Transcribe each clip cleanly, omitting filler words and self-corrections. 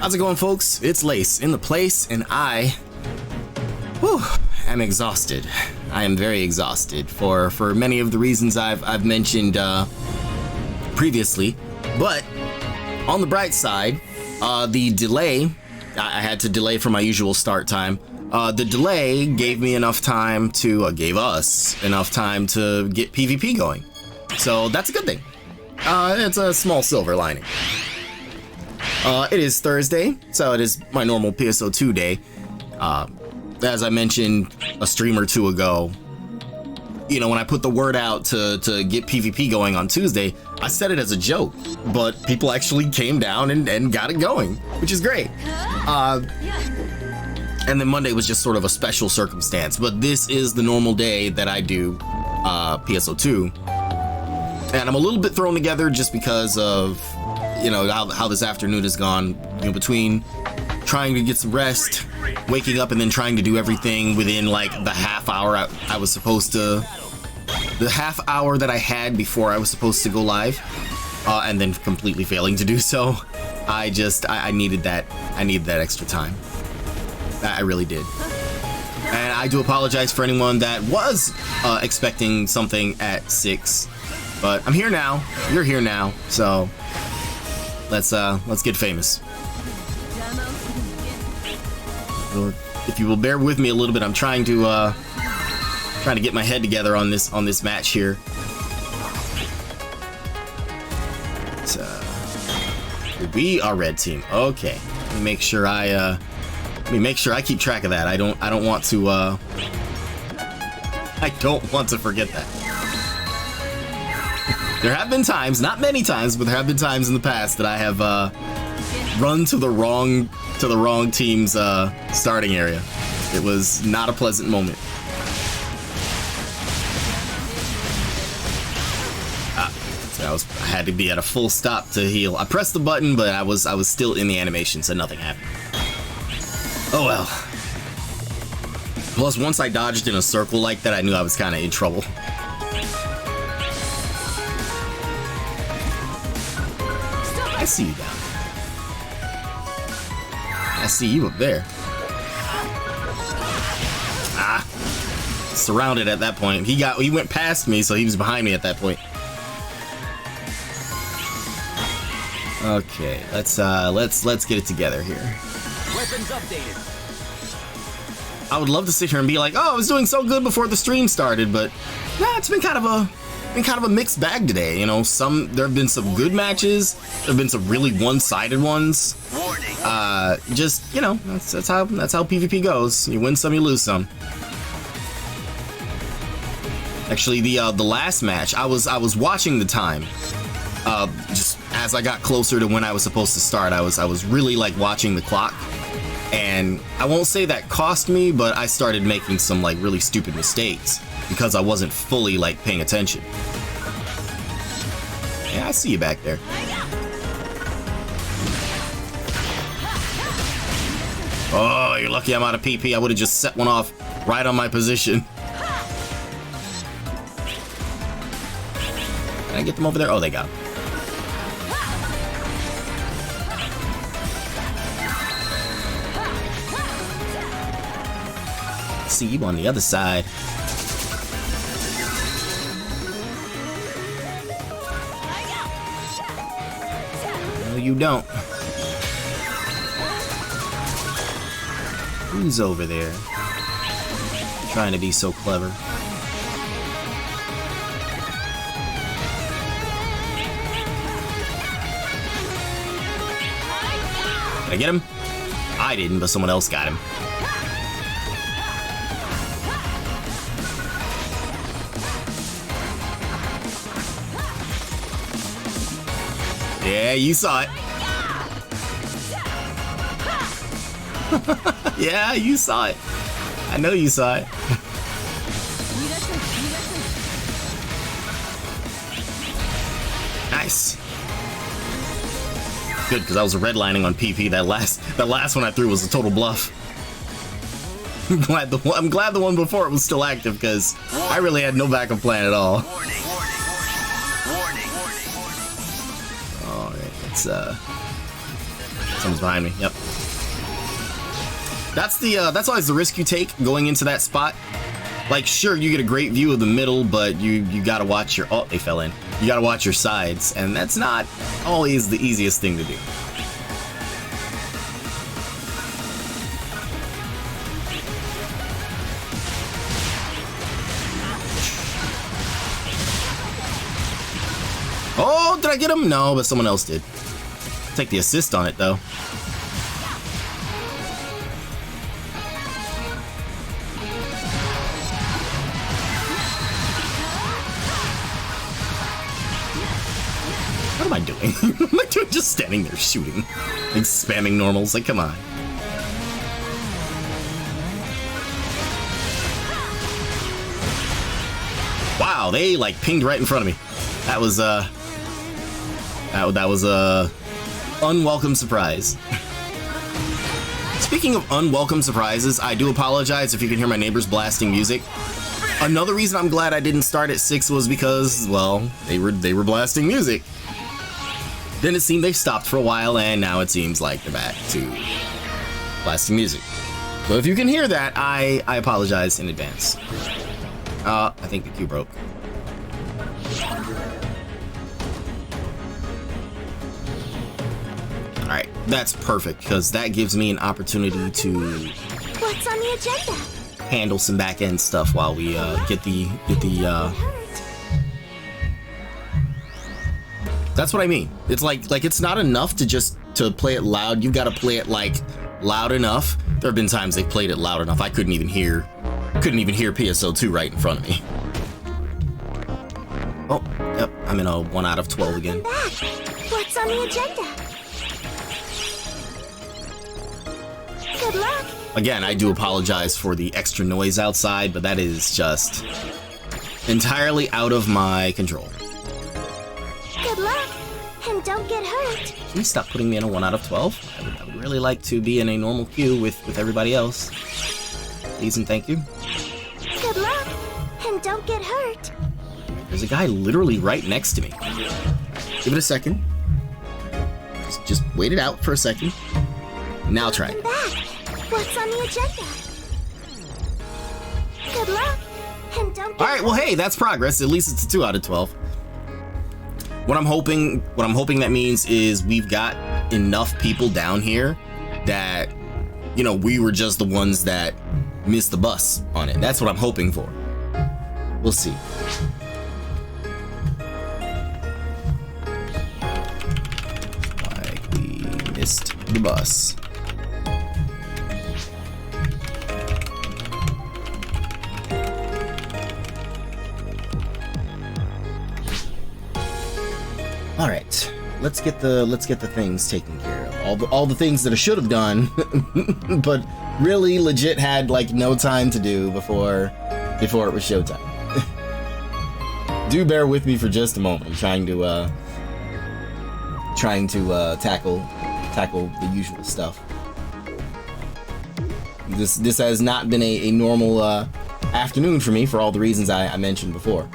How's it going, folks? It's Lace in the place, and I am exhausted. I am very exhausted for many of the reasons I've mentioned previously. But on the bright side, the delay, I had to delay from my usual start time. The delay gave me enough time to, gave us enough time to get PvP going. So that's a good thing. It's a small silver lining. It is Thursday, so it is my normal PSO2 day. As I mentioned a stream or two ago, you know, when I put the word out to get PvP going on Tuesday, I said it as a joke, but people actually came down and got it going, which is great. And then Monday was just sort of a special circumstance, but this is the normal day that I do PSO2. And I'm a little bit thrown together just because of, you know, how this afternoon has gone, you know, between trying to get some rest, waking up, and then trying to do everything within like the half hour I was supposed to, the half hour that I had before I was supposed to go live, and then completely failing to do so. I needed that extra time. I really did. And I do apologize for anyone that was expecting something at 6, but I'm here now. You're here now, so let's get famous. If you will bear with me a little bit, I'm trying to get my head together on this match here. So we are red team. Okay, let me make sure I keep track of that. I don't want to forget that. There have been times, not many times, but there have been times in the past that I have run to the wrong team's starting area. It was not a pleasant moment. So I had to be at a full stop to heal. I pressed the button, but I was still in the animation, so nothing happened. Oh well. Plus, once I dodged in a circle like that, I knew I was kind of in trouble. I see you down there. I see you up there. Ah, surrounded at that point. He went past me, so he was behind me at that point. Okay, let's get it together here. Weapons updated. I would love to sit here and be like, oh, I was doing so good before the stream started, but nah, it's been kind of a mixed bag today. You know, there have been some good matches, there have been some really one-sided ones. Just, you know, that's how PvP goes. You win some, you lose some. Actually, the last match, I was watching the time. Just as I got closer to when I was supposed to start, I was really like watching the clock. And I won't say that cost me, but I started making some like really stupid mistakes because I wasn't fully like paying attention. Yeah, I see you back there. Oh, you're lucky I'm out of PP. I would have just set one off right on my position. Can I get them over there? Oh, they got him. See you on the other side. No, you don't. Who's over there? Trying to be so clever. Did I get him? I didn't, but someone else got him. Yeah, you saw it. Yeah, you saw it. I know you saw it. Nice. Good, because I was redlining on PP. That last one I threw was a total bluff. I'm glad the one before it was still active, because I really had no backup plan at all. Alright, let's Someone's behind me. Yep. That's always the risk you take going into that spot. Like, sure, you get a great view of the middle, but you gotta watch your... Oh, they fell in. You gotta watch your sides, and that's not always the easiest thing to do. Oh, did I get him? No, but someone else did. Take the assist on it, though. What am I doing? What am I doing just standing there shooting? Like spamming normals? Like, come on. Wow, they like pinged right in front of me. That was that was a unwelcome surprise. Speaking of unwelcome surprises, I do apologize if you can hear my neighbors blasting music. Another reason I'm glad I didn't start at 6 was because, well, they were blasting music. Then it seemed they stopped for a while, and now it seems like they're back to blasting music. So if you can hear that, I apologize in advance. I think the queue broke. Alright, that's perfect, because that gives me an opportunity to... What's on the agenda? Handle some back-end stuff while we get the That's what I mean. It's like it's not enough to just to play it loud. You've got to play it like loud enough. There have been times they played it loud enough I couldn't even hear PSO2 right in front of me. Oh, yep, I'm in a 1 out of 12 again. What's on the agenda? Good luck. Again, I do apologize for the extra noise outside, but that is just entirely out of my control. Good luck, and don't get hurt. Can you stop putting me in a 1 out of 12? I would really like to be in a normal queue with everybody else. Please and thank you. Good luck, and don't get hurt. There's a guy literally right next to me. Give it a second. Just wait it out for a second. Now try it. What's on the agenda? Good luck, and don't get All right, well, hey, that's progress. At least it's a 2 out of 12. What I'm hoping that means is we've got enough people down here that, you know, we were just the ones that missed the bus on it. That's what I'm hoping for. We'll see. Like we missed the bus. All right, let's get the things taken care of. All the things that I should have done, but really legit had like no time to do before it was showtime. Do bear with me for just a moment. I'm trying to tackle the usual stuff. This has not been a normal afternoon for me for all the reasons I mentioned before.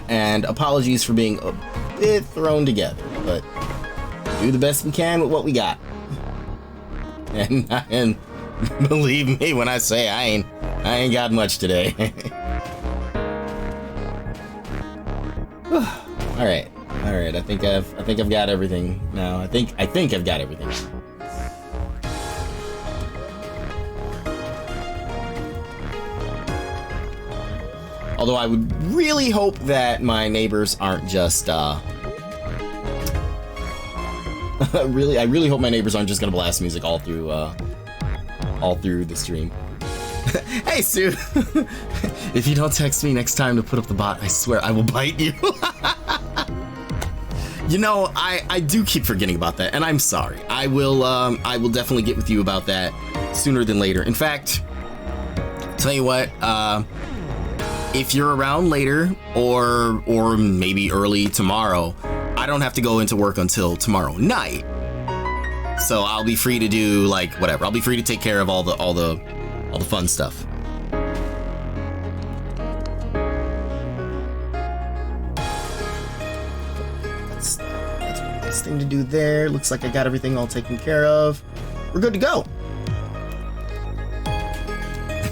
And apologies for being a bit thrown together, but do the best we can with what we got. And believe me when I say I ain't got much today. All right. I think I've got everything now. I think I've got everything. Although I would really hope that my neighbors aren't just, I really hope my neighbors aren't just gonna blast music all through the stream. Hey, Sue! If you don't text me next time to put up the bot, I swear I will bite you. You know, I do keep forgetting about that, and I'm sorry. I will definitely get with you about that sooner than later. In fact, tell you what, if you're around later or maybe early tomorrow, I don't have to go into work until tomorrow night. So I'll be free to do like whatever. I'll be free to take care of all the fun stuff. That's what it is. nothing to do there. Looks like I got everything all taken care of. We're good to go.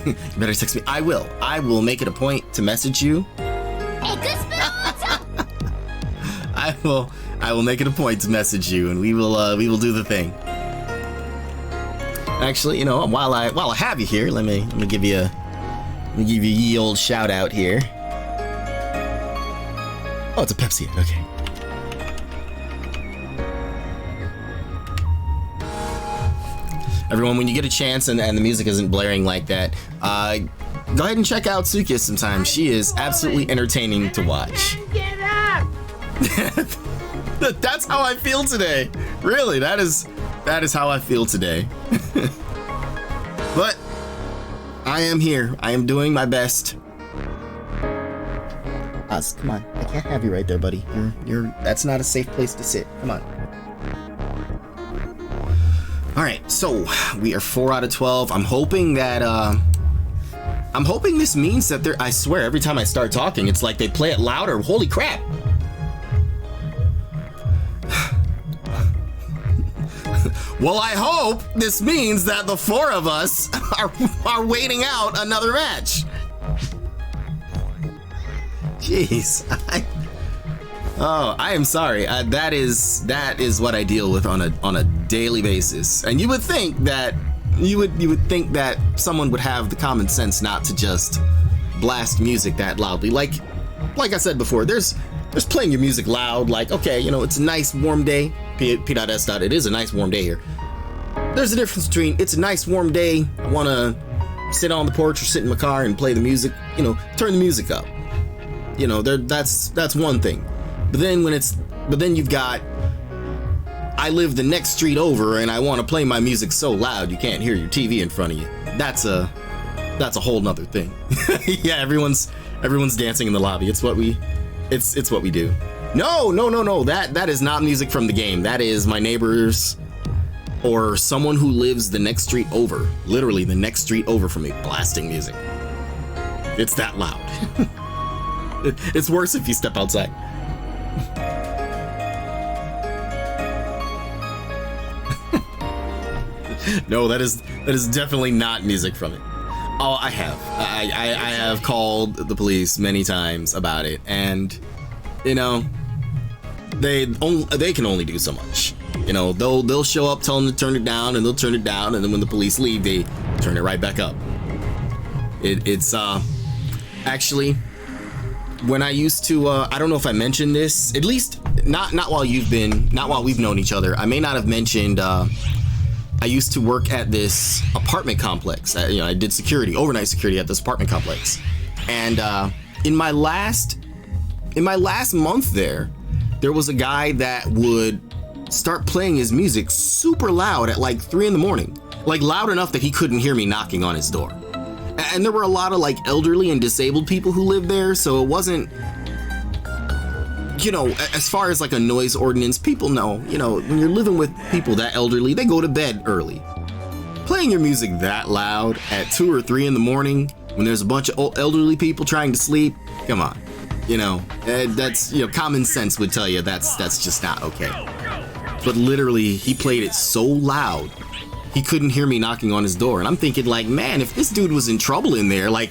You better text me. I will. I will make it a point to message you. I will make it a point to message you, and we will do the thing. Actually, you know, while I have you here, let me give you a ye old shout out here. Oh, it's a Pepsi. Okay. Everyone, when you get a chance and the music isn't blaring like that, go ahead and check out Sukia sometime. She is absolutely entertaining to watch. Get up! That's how I feel today. Really, that is how I feel today. But I am here. I am doing my best. Oz, come on. I can't have you right there, buddy. That's not a safe place to sit. Come on. All right, so we are 4 out of 12. I'm hoping this means that I swear, every time I start talking, it's like they play it louder. Holy crap. Well, I hope this means that the 4 of us are waiting out another match. Jeez. I am sorry. That is what I deal with on a daily basis. And you would think that someone would have the common sense not to just blast music that loudly. Like I said before, there's playing your music loud. Like, okay, you know, it's a nice warm day. P.S. It is a nice warm day here. There's a difference between it's a nice warm day, I want to sit on the porch or sit in my car and play the music. You know, turn the music up. You know, that's one thing. But then you've got, I live the next street over and I want to play my music so loud you can't hear your TV in front of you. That's a whole nother thing. Yeah, everyone's dancing in the lobby. It's what we do. No. That is not music from the game. That is my neighbors or someone who lives the next street over. Literally the next street over from me blasting music. It's that loud. It's worse if you step outside. No, that is definitely not music from it. Oh, I have called the police many times about it, and you know, they can only do so much. You know, they'll show up, tell them to turn it down, and they'll turn it down, and then when the police leave, they turn it right back up. It's actually, when I used to, I don't know if I mentioned this, at least not while we've known each other. I may not have mentioned. I used to work at this apartment complex. I did overnight security at this apartment complex, and in my last month there was a guy that would start playing his music super loud at like 3 a.m, like loud enough that he couldn't hear me knocking on his door. And there were a lot of like elderly and disabled people who lived there, so it wasn't, you know, as far as like a noise ordinance, people know, you know, when you're living with people that elderly, they go to bed early. Playing your music that loud at 2 or 3 a.m. when there's a bunch of elderly people trying to sleep, come on. You know, that's, you know, common sense would tell you that's just not okay. But literally, he played it so loud, he couldn't hear me knocking on his door. And I'm thinking like, man, if this dude was in trouble in there, like,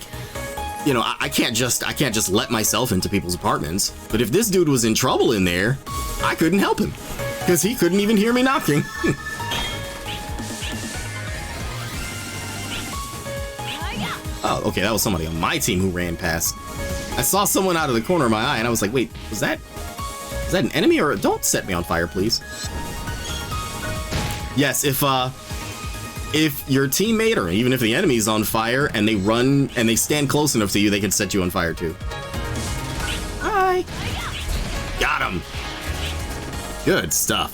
you know, I can't just let myself into people's apartments. But if this dude was in trouble in there, I couldn't help him because he couldn't even hear me knocking. Oh, okay, that was somebody on my team who ran past. I saw someone out of the corner of my eye and I was like, wait, is that an enemy? Or don't set me on fire, please. Yes, if your teammate or even if the enemy's on fire and they run and they stand close enough to you, they can set you on fire too. Hi. Got him. Good stuff.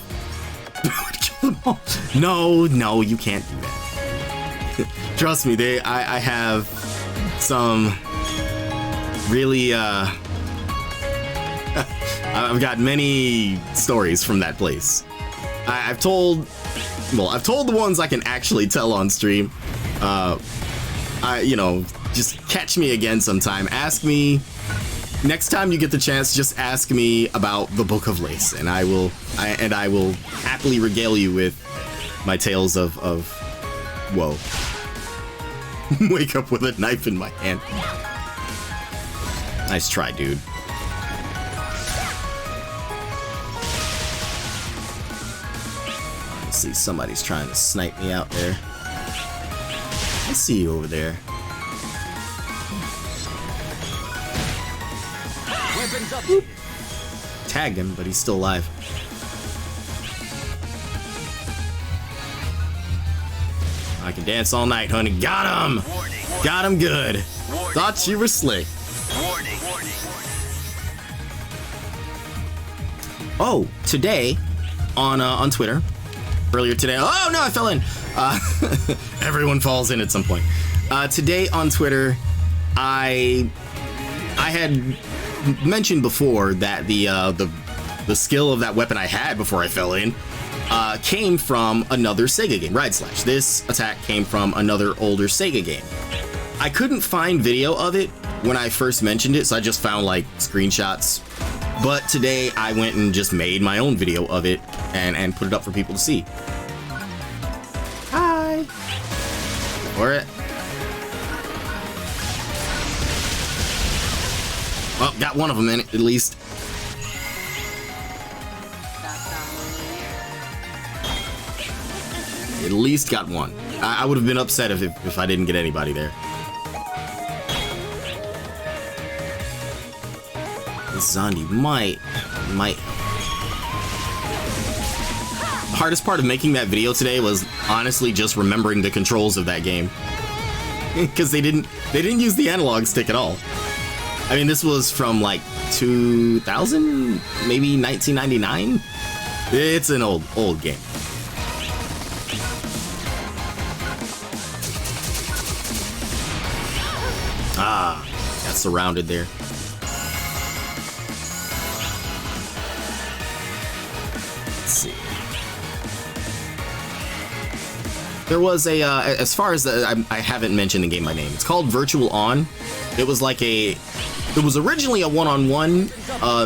No, you can't do that. Trust me, I have some really I've got many stories from that place. I've told the ones I can actually tell on stream. You know, just catch me again sometime. Ask me Next time you get the chance, just ask me about the Book of Lace, and I will happily regale you with my tales of woe. Wake up with a knife in my hand. Nice try, dude. I see somebody's trying to snipe me out there. I see you over there. Whoop. Tagged him, but he's still alive. I can dance all night, honey. Got him! Got him good. Thought you were slick. Oh, today on Twitter, earlier today. Oh no, I fell in. Everyone falls in at some point. Today on Twitter, I had mentioned before that the skill of that weapon I had before I fell in came from another Sega game, Ride Slash. This attack came from another older Sega game. I couldn't find video of it when I first mentioned it, so I just found like screenshots. But today I went and just made my own video of it and put it up for people to see. Hi. For it. Well, got one of them in it, at least. At least got one. I would have been upset if I didn't get anybody there. Zondi might. The hardest part of making that video today was honestly just remembering the controls of that game. Because they didn't use the analog stick at all. I mean, this was from like 2000, maybe 1999. It's an old game. Ah, got surrounded there. Let's see. There was a, as far as I haven't mentioned the game by name. It's called Virtual On. It was like it was originally a one-on-one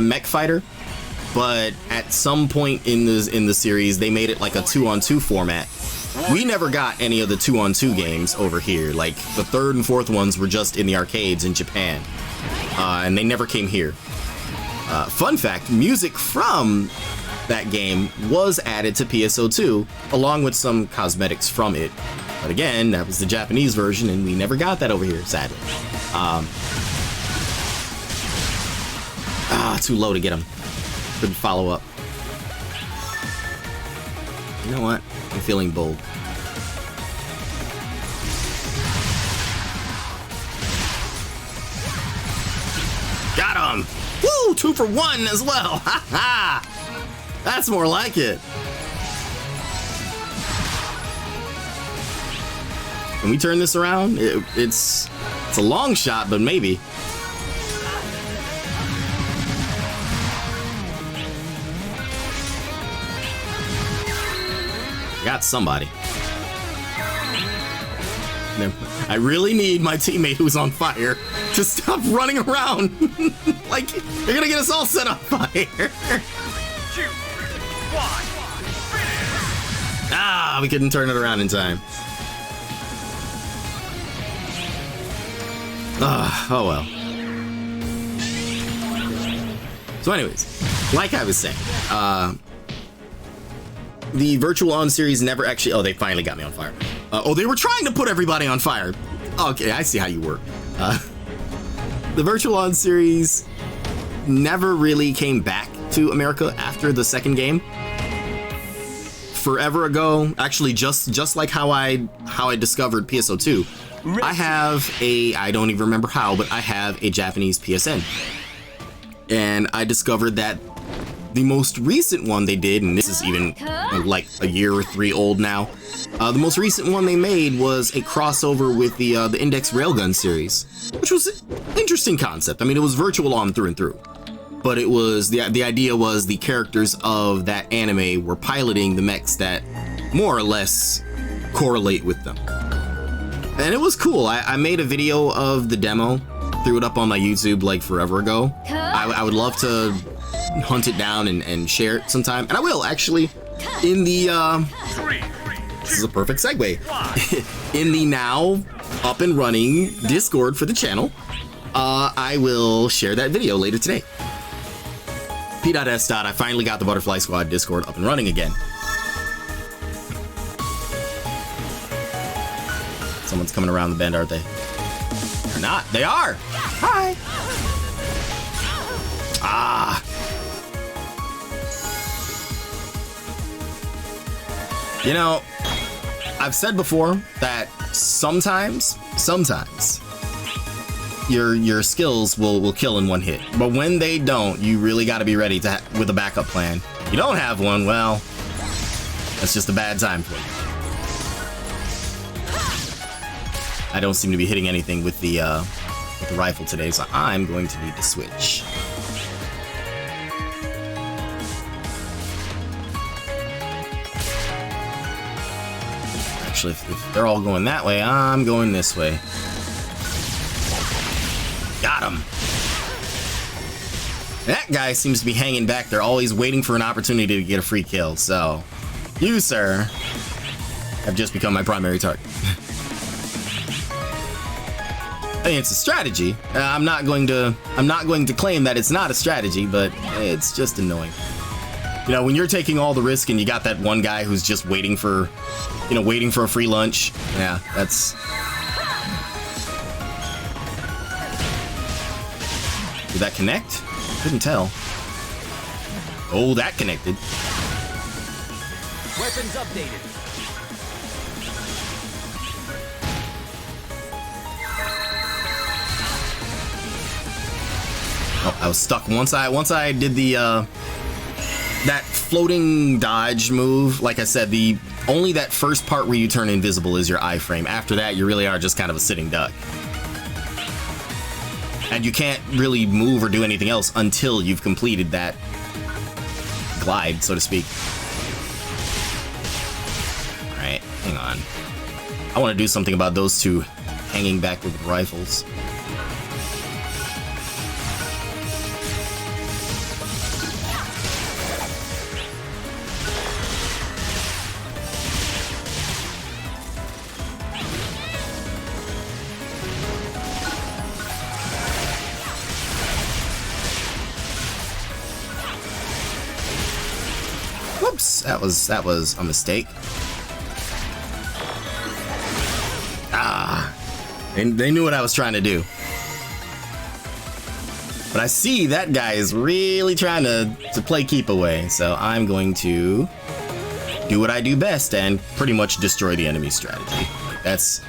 mech fighter, but at some point in the series, they made it like a two-on-two format. We never got any of the two-on-two games over here. Like the third and fourth ones were just in the arcades in Japan, and they never came here. Fun fact: music from that game was added to PSO2 along with some cosmetics from it. But again, that was the Japanese version, and we never got that over here, sadly. Too low to get him. Couldn't follow up. You know what? I'm feeling bold. Got him! Woo! 2 for 1 as well! Ha ha! That's more like it. Can we turn this around? It's a long shot, but maybe. Got somebody. I really need my teammate who's on fire to stop running around. Like, they're gonna get us all set on fire. Ah, we couldn't turn it around in time. Oh well. So anyways, like I was saying, the Virtual On series never actually... Oh, they finally got me on fire. They were trying to put everybody on fire. Okay, I see how you work. The Virtual On series never really came back to America after the second game. Forever ago, actually just like how I discovered PSO2, I have I don't even remember how, but I have a Japanese PSN. And I discovered that the most recent one they did, and this is even like a year or 3 old now, the most recent one they made was a crossover with the Index Railgun series, which was an interesting concept. I mean, it was Virtual On through and through, but it was the idea was the characters of that anime were piloting the mechs that more or less correlate with them. And it was cool. I made a video of the demo threw it up on my YouTube like forever ago. I would love to hunt it down and share it sometime, and I will actually in the this is a perfect segue. In the now up and running Discord for the channel, I will share that video later today. P.S. I finally got the Butterfly Squad Discord up and running again. Someone's coming around the bend, aren't they? They're not. They are. Hi. Ah. You know, I've said before that sometimes your skills will kill in one hit, but when they don't, you really got to be ready to with a backup plan. You don't have one, well, that's just a bad time for you. I don't seem to be hitting anything with the rifle today, so I'm going to need to switch. Actually, if they're all going that way, I'm going this way. Got him. That guy seems to be hanging back there, always waiting for an opportunity to get a free kill. So, you, sir, have just become my primary target. I mean, it's a strategy. I'm not going to claim that it's not a strategy, but it's just annoying. You know, when you're taking all the risk and you got that one guy who's just waiting for a free lunch. Yeah, that's. Did that connect? Couldn't tell. Oh, that connected. Weapons updated. Oh, I was stuck once I did the that floating dodge move. Like I said, only that first part where you turn invisible is your iframe. After that, you really are just kind of a sitting duck. And you can't really move or do anything else until you've completed that glide, so to speak. Alright, hang on. I want to do something about those two hanging back with rifles. Whoops, that was a mistake. Ah, they knew what I was trying to do. But I see that guy is really trying to play keep away, so I'm going to do what I do best and pretty much destroy the enemy's strategy. That's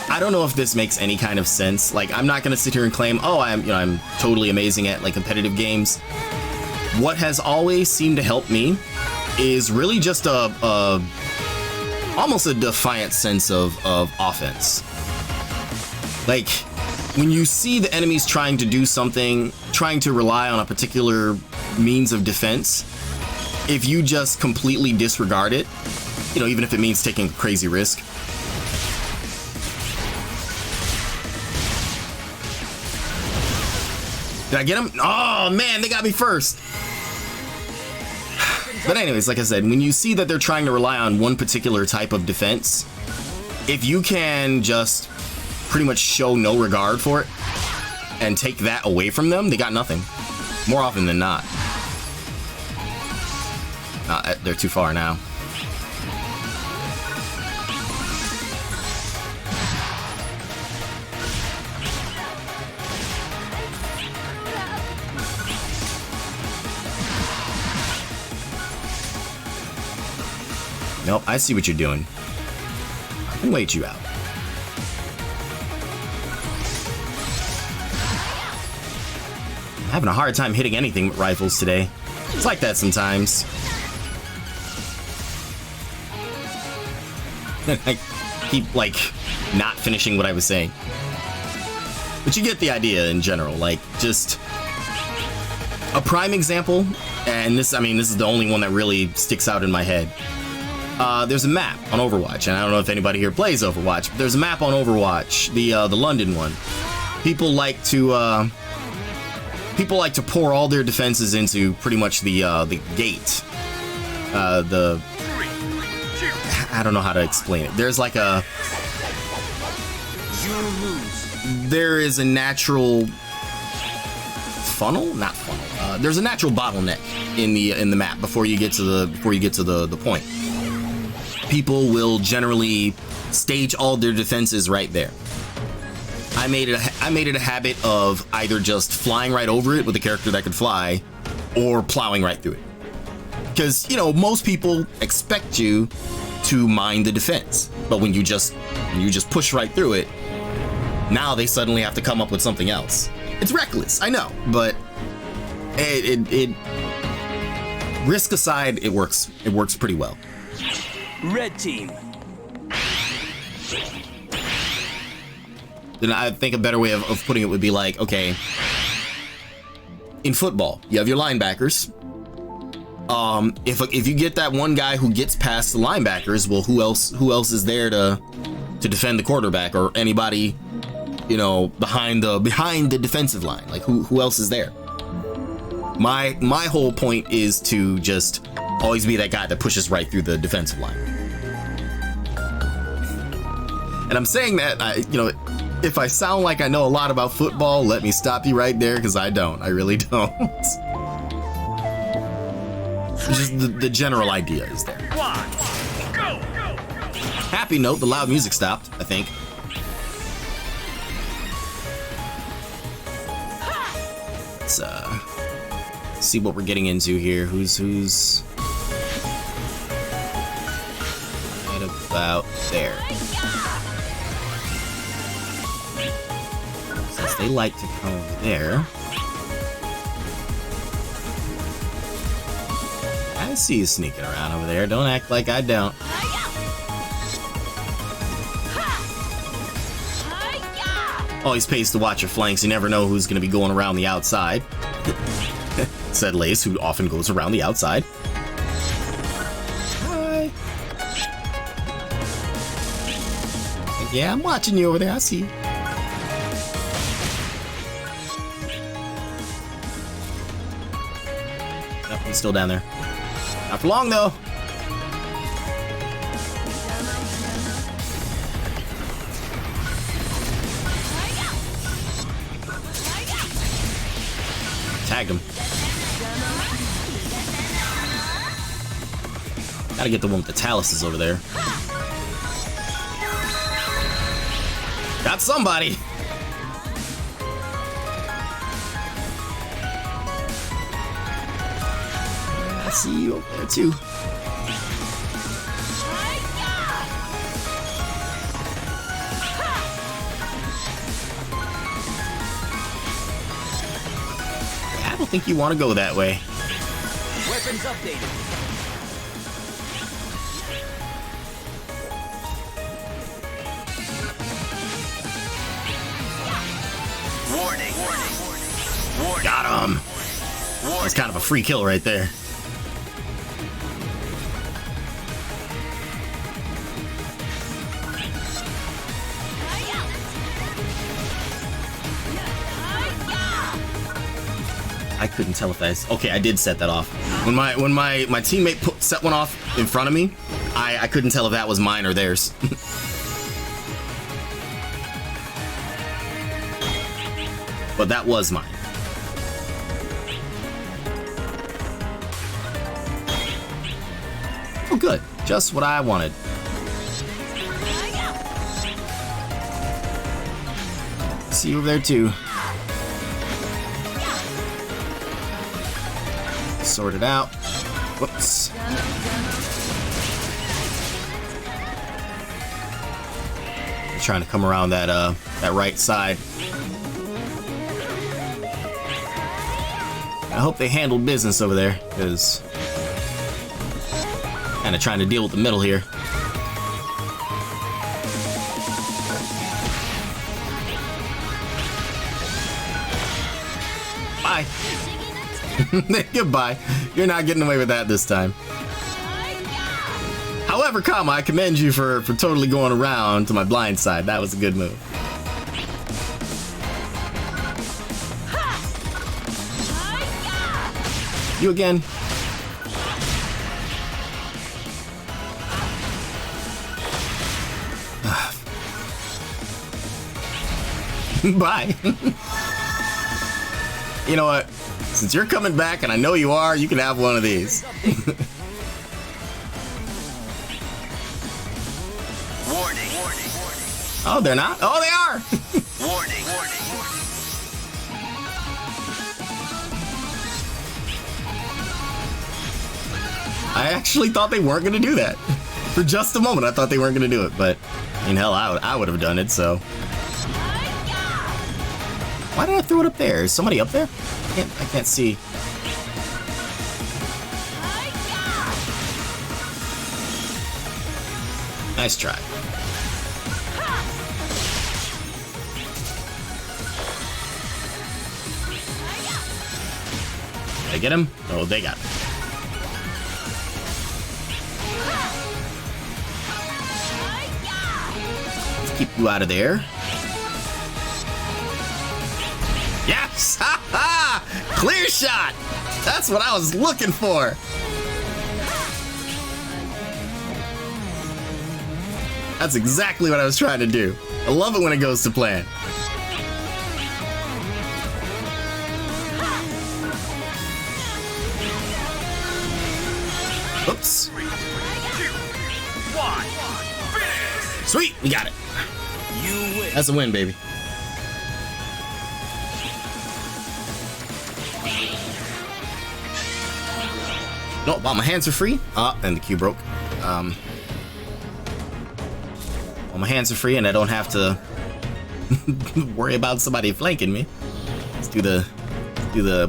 I don't know if this makes any kind of sense. Like, I'm not gonna sit here and claim, oh, I'm totally amazing at like competitive games. What has always seemed to help me is really just almost a defiant sense of offense. Like, when you see the enemies trying to do something, trying to rely on a particular means of defense, if you just completely disregard it, even if it means taking a crazy risk. Did I get him? Oh man, they got me first. But anyways, like I said, when you see that they're trying to rely on one particular type of defense, if you can just pretty much show no regard for it and take that away from them, they got nothing. More often than not. They're too far now. Nope, I see what you're doing. I can wait you out. I'm having a hard time hitting anything with rifles today. It's like that sometimes. I keep, not finishing what I was saying. But you get the idea in general. Like, just a prime example, and this is the only one that really sticks out in my head. there's a map on Overwatch, and I don't know if anybody here plays Overwatch, but there's a map on Overwatch, the London one. People like to pour all their defenses into pretty much the gate. I don't know how to explain it. There's like a... There is a natural funnel, not funnel. There's a natural bottleneck in the map before you get to the point. People will generally stage all their defenses right there. I made it a habit of either just flying right over it with a character that could fly, or plowing right through it. Because, you know, most people expect you to mind the defense, but when you just push right through it, now they suddenly have to come up with something else. It's reckless, I know, but it risk aside, it works. It works pretty well. Red team. Then I think a better way of putting it would be like, okay, in football, you have your linebackers. If you get that one guy who gets past the linebackers, well, who else is there to defend the quarterback or anybody, you know, behind the defensive line? Like who else is there? My whole point is to just always be that guy that pushes right through the defensive line. And I'm saying that, you know, if I sound like I know a lot about football, let me stop you right there, because I don't. I really don't. Just the general idea is there. Go! Happy note, the loud music stopped, I think. Let's see what we're getting into here. Who's right about there. Since they like to come over there. I see you sneaking around over there. Don't act like I don't. Always pays to watch your flanks. You never know who's going to be going around the outside. Said Lace, who often goes around the outside. Hi. Yeah, I'm watching you over there. I see you. Nope, he's still down there. Not for long, though. Tagged him. Gotta get the one with the taluses over there. Got somebody. I see you over there too. I don't think you want to go that way. Weapons updated. Warning. Got him. That's kind of a free kill right there. I couldn't tell if that's okay. I did set that off. When my teammate set one off in front of me, I couldn't tell if that was mine or theirs. But that was mine. Oh, good. Just what I wanted. See you over there too. Sort it out. Whoops. I'm trying to come around that right side. I hope they handled business over there, because kind of trying to deal with the middle here. Bye. Goodbye. You're not getting away with that this time. However, Kama, I commend you for totally going around to my blind side. That was a good move. You again. Bye. You know what? Since you're coming back, and I know you are, you can have one of these. Warning. Oh, they're not? Oh, they are! Warning. I actually thought they weren't going to do that. For just a moment, I thought they weren't going to do it, but I mean, hell, I would have done it, so. Why did I throw it up there? Is somebody up there? I can't see. Nice try. Did I get him? Oh, they got him. Let's keep you out of there. Yes! Ha ha! Clear shot! That's what I was looking for. That's exactly what I was trying to do. I love it when it goes to plan. Oops. 3, 2, 1. Finish. Sweet, we got it. You win. That's a win, baby. No, while my hands are free. And the cue broke. While my hands are free and I don't have to worry about somebody flanking me. Let's do the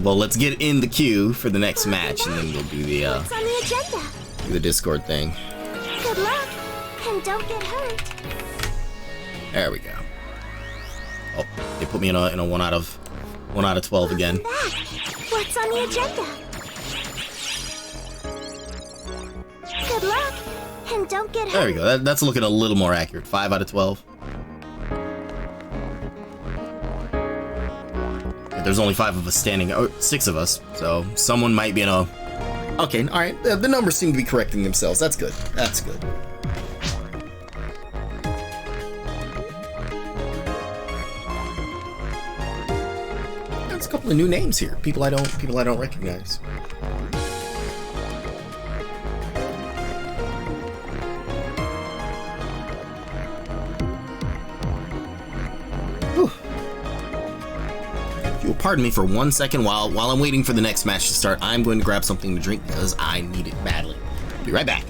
well, let's get in the queue for the next match, and then we'll do the What's on the agenda? do the Discord thing. Good luck, and don't get hurt. There we go. Oh, they put me in a 1 out of 12 again. Welcome back. What's on the agenda? Good luck, and don't get hurt. There we go. That's looking a little more accurate. 5 out of 12. There's only 5 of us standing, or 6 of us, so someone might be in a... Okay, alright, the numbers seem to be correcting themselves. That's good. That's good. There's a couple of new names here. People I don't recognize. Whew. If you'll pardon me for 1 second while I'm waiting for the next match to start, I'm going to grab something to drink because I need it badly. Be right back.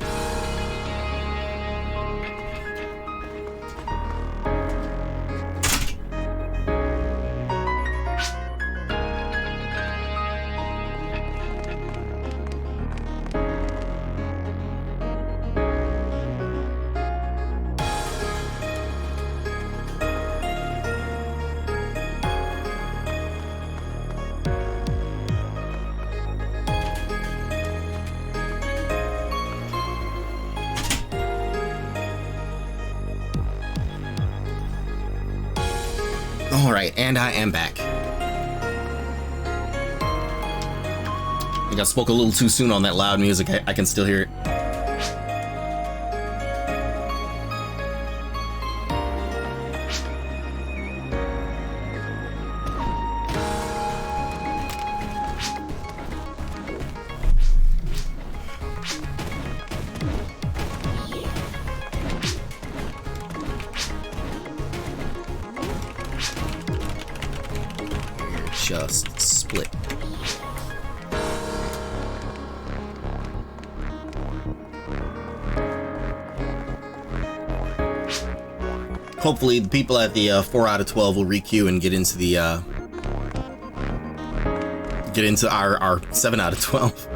Alright, and I am back. I think I spoke a little too soon on that loud music. I can still hear it. Just split. Hopefully the people at the 4 out of 12 will requeue and get into the our 7 out of 12.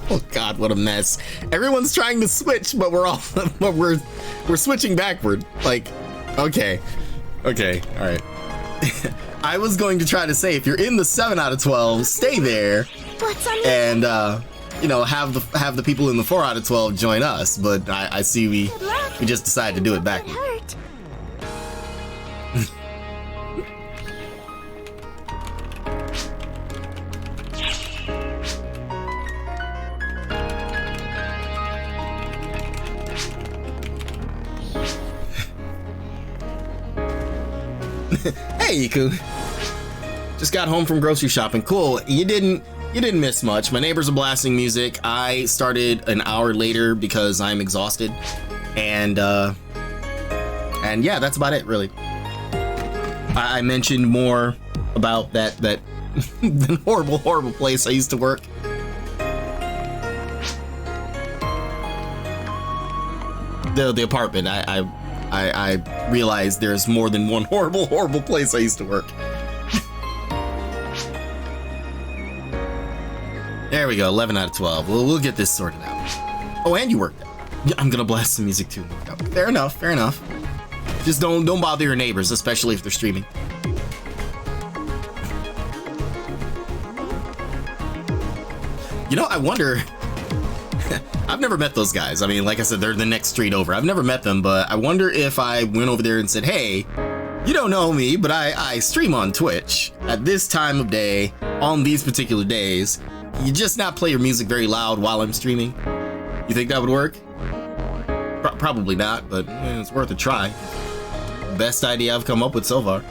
Oh god, God, what a mess. Everyone's trying to switch, but we're switching backward. Like, okay, all right. I was going to try to say, if you're in the 7 out of 12, stay there. What's on and have the people in the 4 out of 12 join us, but I see we just decided to do it back. hurt? Hey, Iku. Just got home from grocery shopping. Cool. You didn't miss much. My neighbors are blasting music. I started an hour later because I'm exhausted. And yeah, that's about it, really. I mentioned more about that horrible place I used to work. The apartment. I realized there's more than one horrible place I used to work. There we go, 11 out of 12. We'll get this sorted out. Oh, and you worked out. Yeah, I'm gonna blast some music too. Fair enough. Just don't bother your neighbors, especially if they're streaming. You know, I wonder. I've never met those guys. I mean, like I said, they're the next street over. I've never met them, but I wonder if I went over there and said, hey, you don't know me, but I stream on Twitch at this time of day, on these particular days. You just not play your music very loud while I'm streaming. You think that would work? Probably not, but it's worth a try. Best idea I've come up with so far.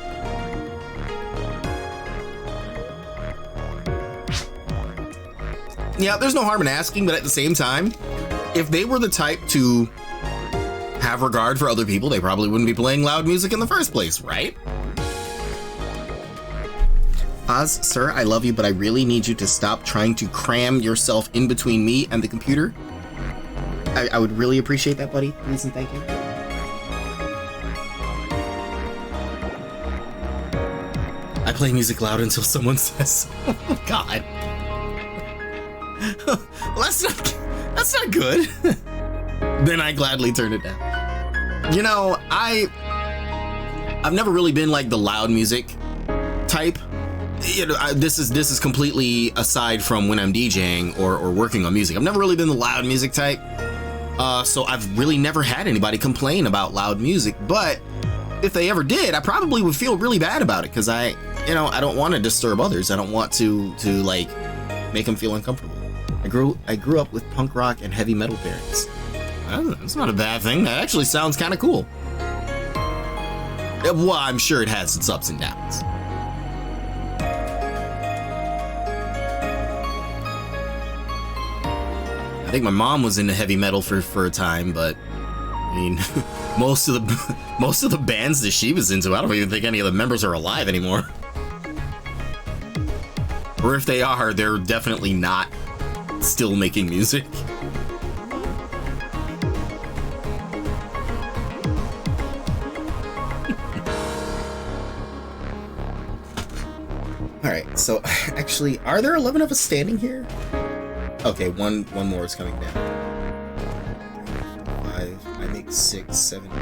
Yeah, there's no harm in asking, but at the same time, if they were the type to have regard for other people, they probably wouldn't be playing loud music in the first place, right? Oz, sir, I love you, but I really need you to stop trying to cram yourself in between me and the computer. I would really appreciate that, buddy. Please and thank you. I play music loud until someone says, oh, God. Well, that's not good. Then I gladly turn it down. You know, I've never really been like the loud music type. You know, this is completely aside from when I'm DJing or working on music. I've never really been the loud music type. So I've really never had anybody complain about loud music. But if they ever did, I probably would feel really bad about it because I don't want to disturb others. I don't want to like make them feel uncomfortable. I grew up with punk rock and heavy metal parents. That's not a bad thing. That actually sounds kind of cool. Well, I'm sure it has its ups and downs. I think my mom was into heavy metal for a time, but I mean, most of the bands that she was into, I don't even think any of the members are alive anymore. Or if they are, they're definitely not still making music. Alright, so actually, are there 11 of us standing here? Okay, one more is coming down. 5, I make 6, 7, 8.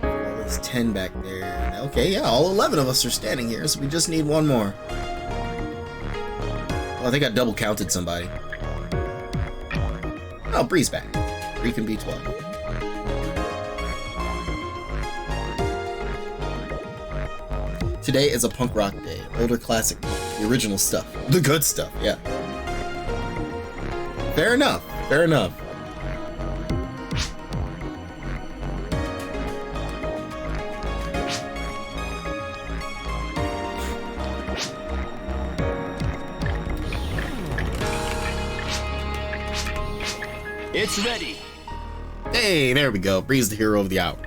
Well, there's 10 back there. Okay, yeah, all 11 of us are standing here, so we just need one more. Well, I think I double counted somebody. Oh, Bree's back. Bree can be 12. Today is a punk rock day. Older classic punk. The original stuff. The good stuff, yeah. Fair enough. Fair enough. It's ready. Hey, there we go. Bree's the hero of the hour.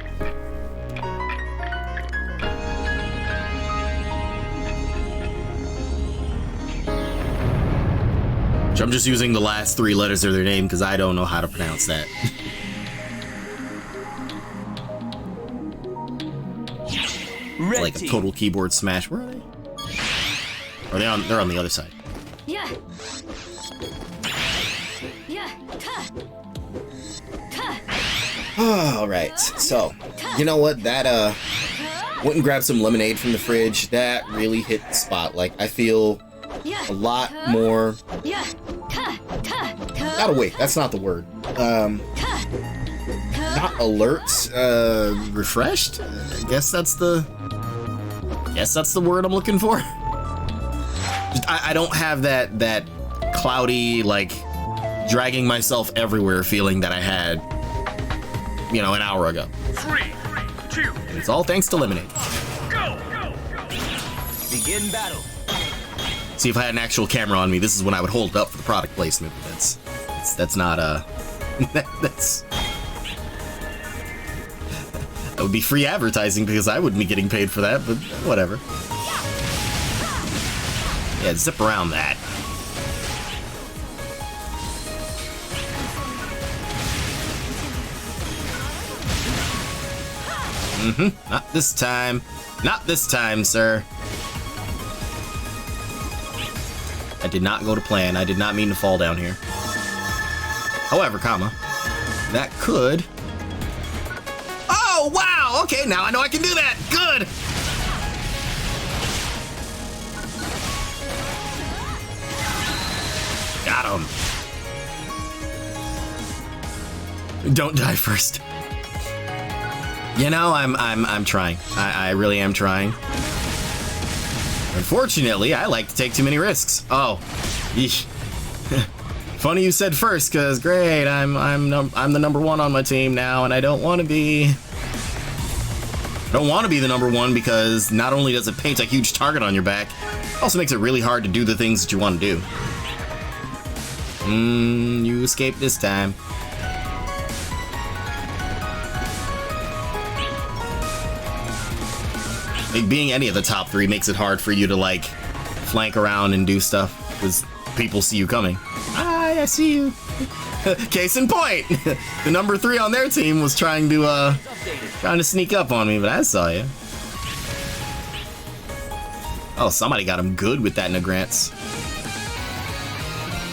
I'm just using the last 3 letters of their name because I don't know how to pronounce that. Like a total keyboard smash. Where are they? They're on the other side. Yeah. All right, so you know what? That went and grabbed some lemonade from the fridge. That really hit the spot. Like I feel a lot more. Not awake. That's not the word. Not alert. Refreshed. I guess that's the word I'm looking for. I don't have that cloudy, like dragging myself everywhere feeling that I had, you know, an hour ago. 3, 2, And it's all thanks to lemonade. go! Begin battle. See, if I had an actual camera on me, this is when I would hold it up for the product placement. But that's not that would be free advertising because I wouldn't be getting paid for that. But whatever. Yeah, zip around that. Not this time. Not this time, sir. I did not go to plan. I did not mean to fall down here. However, that could... Oh, wow! Okay, now I know I can do that. Good! Got him. Don't die first. You know, I'm trying. I really am trying. Unfortunately, I like to take too many risks. Oh, yeesh. Funny you said first, cause great, I'm the number one on my team now, and I don't want to be. I don't want to be the number one because not only does it paint a huge target on your back, it also makes it really hard to do the things that you want to do. You escaped this time. Like, being any of the top three makes it hard for you to, like, flank around and do stuff, because people see you coming. Hi, I see you. Case in point, the number 3 on their team was trying to sneak up on me, but I saw you. Oh, somebody got him good with that Nagrants.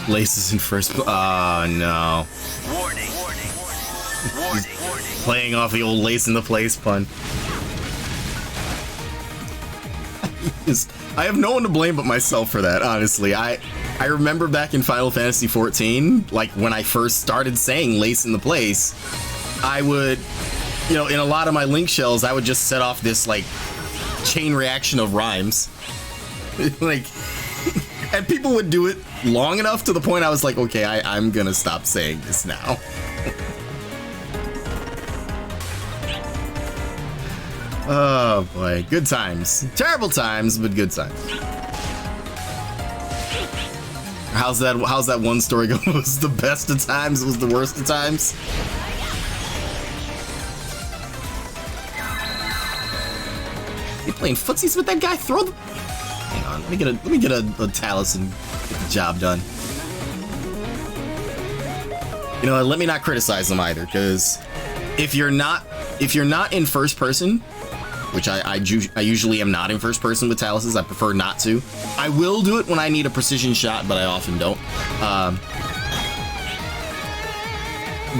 Laces in first. Oh, no. Warning. Playing off the old lace in the place pun. I have no one to blame but myself for that, honestly. I remember back in Final Fantasy XIV, like when I first started saying lace in the place, I would, you know, in a lot of my link shells, I would just set off this like chain reaction of rhymes. Like, and people would do it long enough to the point I was like, okay, I'm gonna stop saying this now. Oh boy, good times. Terrible times, but good times. How's that one story go? It was the best of times, it was the worst of times. You playing footsies with that guy? Throw the... Hang on, let me get a Talus and get the job done. You know, let me not criticize them either, because if you're not in first person, which I usually am not in first person with Taluses, I prefer not to. I will do it when I need a precision shot, but I often don't.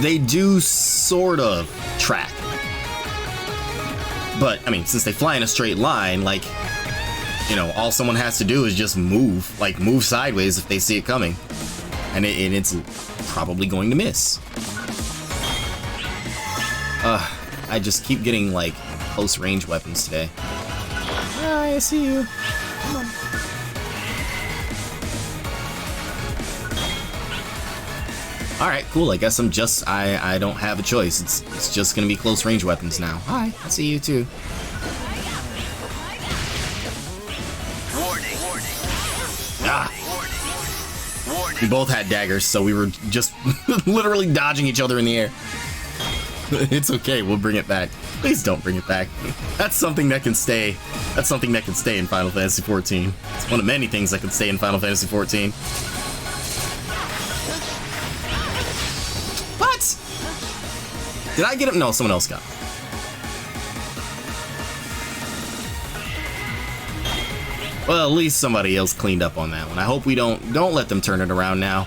They do sort of track. But, I mean, since they fly in a straight line, like, you know, all someone has to do is just move sideways if they see it coming. And it's probably going to miss. I just keep getting, like, close range weapons today. Hi, I see you. Come on. Alright, cool. I guess I don't have a choice. It's just gonna be close range weapons now. Hi, I see you too. We both had daggers, so we were just literally dodging each other in the air. It's okay, we'll bring it back. Please don't bring it back. That's something that can stay. That's something that can stay in Final Fantasy XIV. It's one of many things that can stay in Final Fantasy XIV. What? Did I get him? No, someone else got him. Well, at least somebody else cleaned up on that one. I hope we don't let them turn it around now.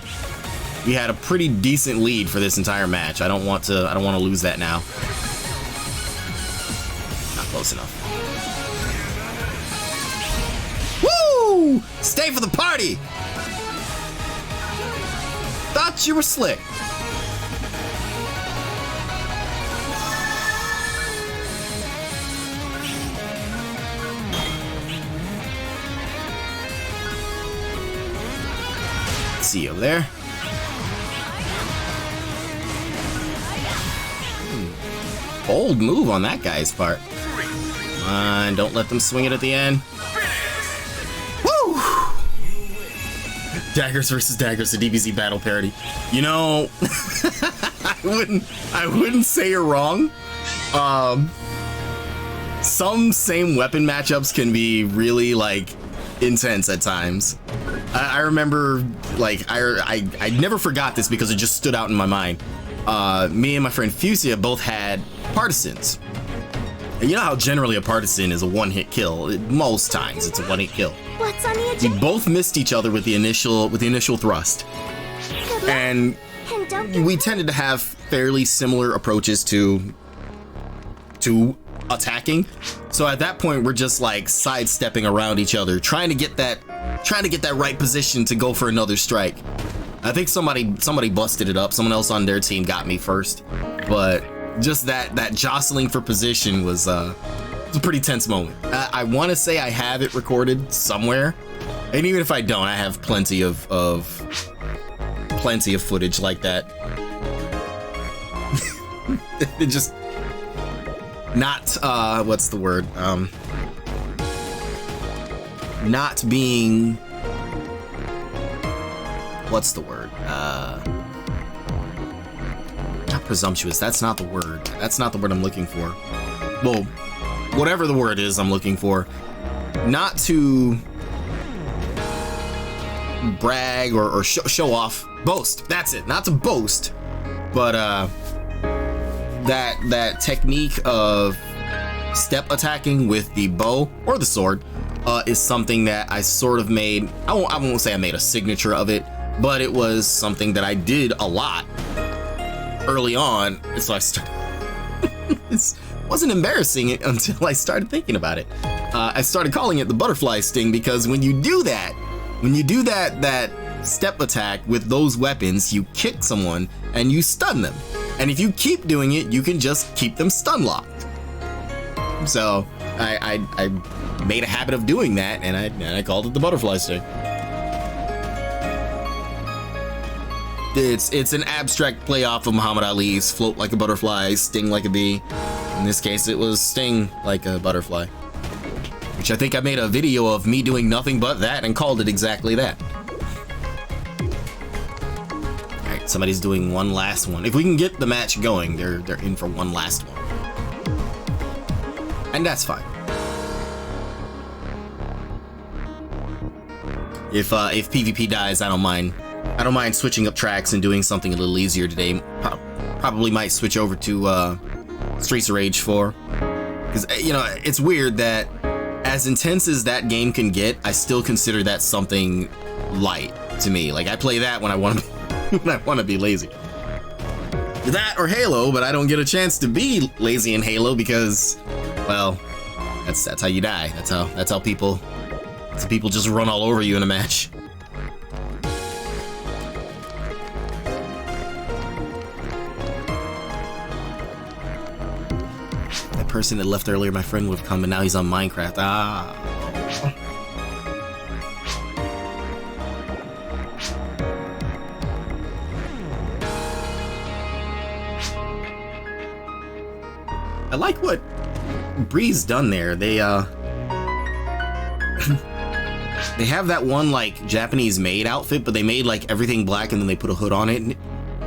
We had a pretty decent lead for this entire match. I don't want to lose that now. Not close enough. Woo! Stay for the party! Thought you were slick. See you over there. Bold move on that guy's part. Come on, don't let them swing it at the end. Woo! Daggers versus Daggers, the DBZ battle parody. You know, I wouldn't say you're wrong. Some same weapon matchups can be really like intense at times. I remember, like, I never forgot this because it just stood out in my mind. Me and my friend Fusia both had partisans. And you know how generally a partisan is a one-hit kill? Most times it's a one-hit kill. What's on the We agenda? both missed each other with the initial thrust. Good luck. And And don't get we tended to have fairly similar approaches to attacking. So at that point, we're just like sidestepping around each other, trying to get that right position to go for another strike. I think somebody busted it up. Someone else on their team got me first, but just that jostling for position was a pretty tense moment. I want to say I have it recorded somewhere, and even if I don't, I have plenty of footage like that. It just not what's the word? Not being, what's the word? Not presumptuous. That's not the word. That's not the word I'm looking for. Well, whatever the word is I'm looking for. Not to brag or show off. Boast. That's it. Not to boast, but that technique of step attacking with the bow or the sword is something that I sort of made. I won't say I made a signature of it, but it was something that I did a lot early on. And so I started. It wasn't embarrassing until I started thinking about it. I started calling it the butterfly sting because when you do that step attack with those weapons, you kick someone and you stun them. And if you keep doing it, you can just keep them stun locked. So I made a habit of doing that, and I called it the butterfly sting. It's an abstract play off of Muhammad Ali's float like a butterfly, sting like a bee. In this case, it was sting like a butterfly, which I think I made a video of me doing nothing but that and called it exactly that. All right, somebody's doing one last one. If we can get the match going, they're in for one last one, and that's fine. If PvP dies, I don't mind. I don't mind switching up tracks and doing something a little easier today. Probably might switch over to Streets of Rage 4. Because, you know, it's weird that as intense as that game can get, I still consider that something light to me. Like, I play that when I want to be lazy. That or Halo, but I don't get a chance to be lazy in Halo because, well, that's how you die. That's how people just run all over you in a match. That person that left earlier, my friend would have come, and now he's on Minecraft. Ah. I like what Bree's done there. They they have that one like Japanese maid outfit, but they made like everything black and then they put a hood on it, and it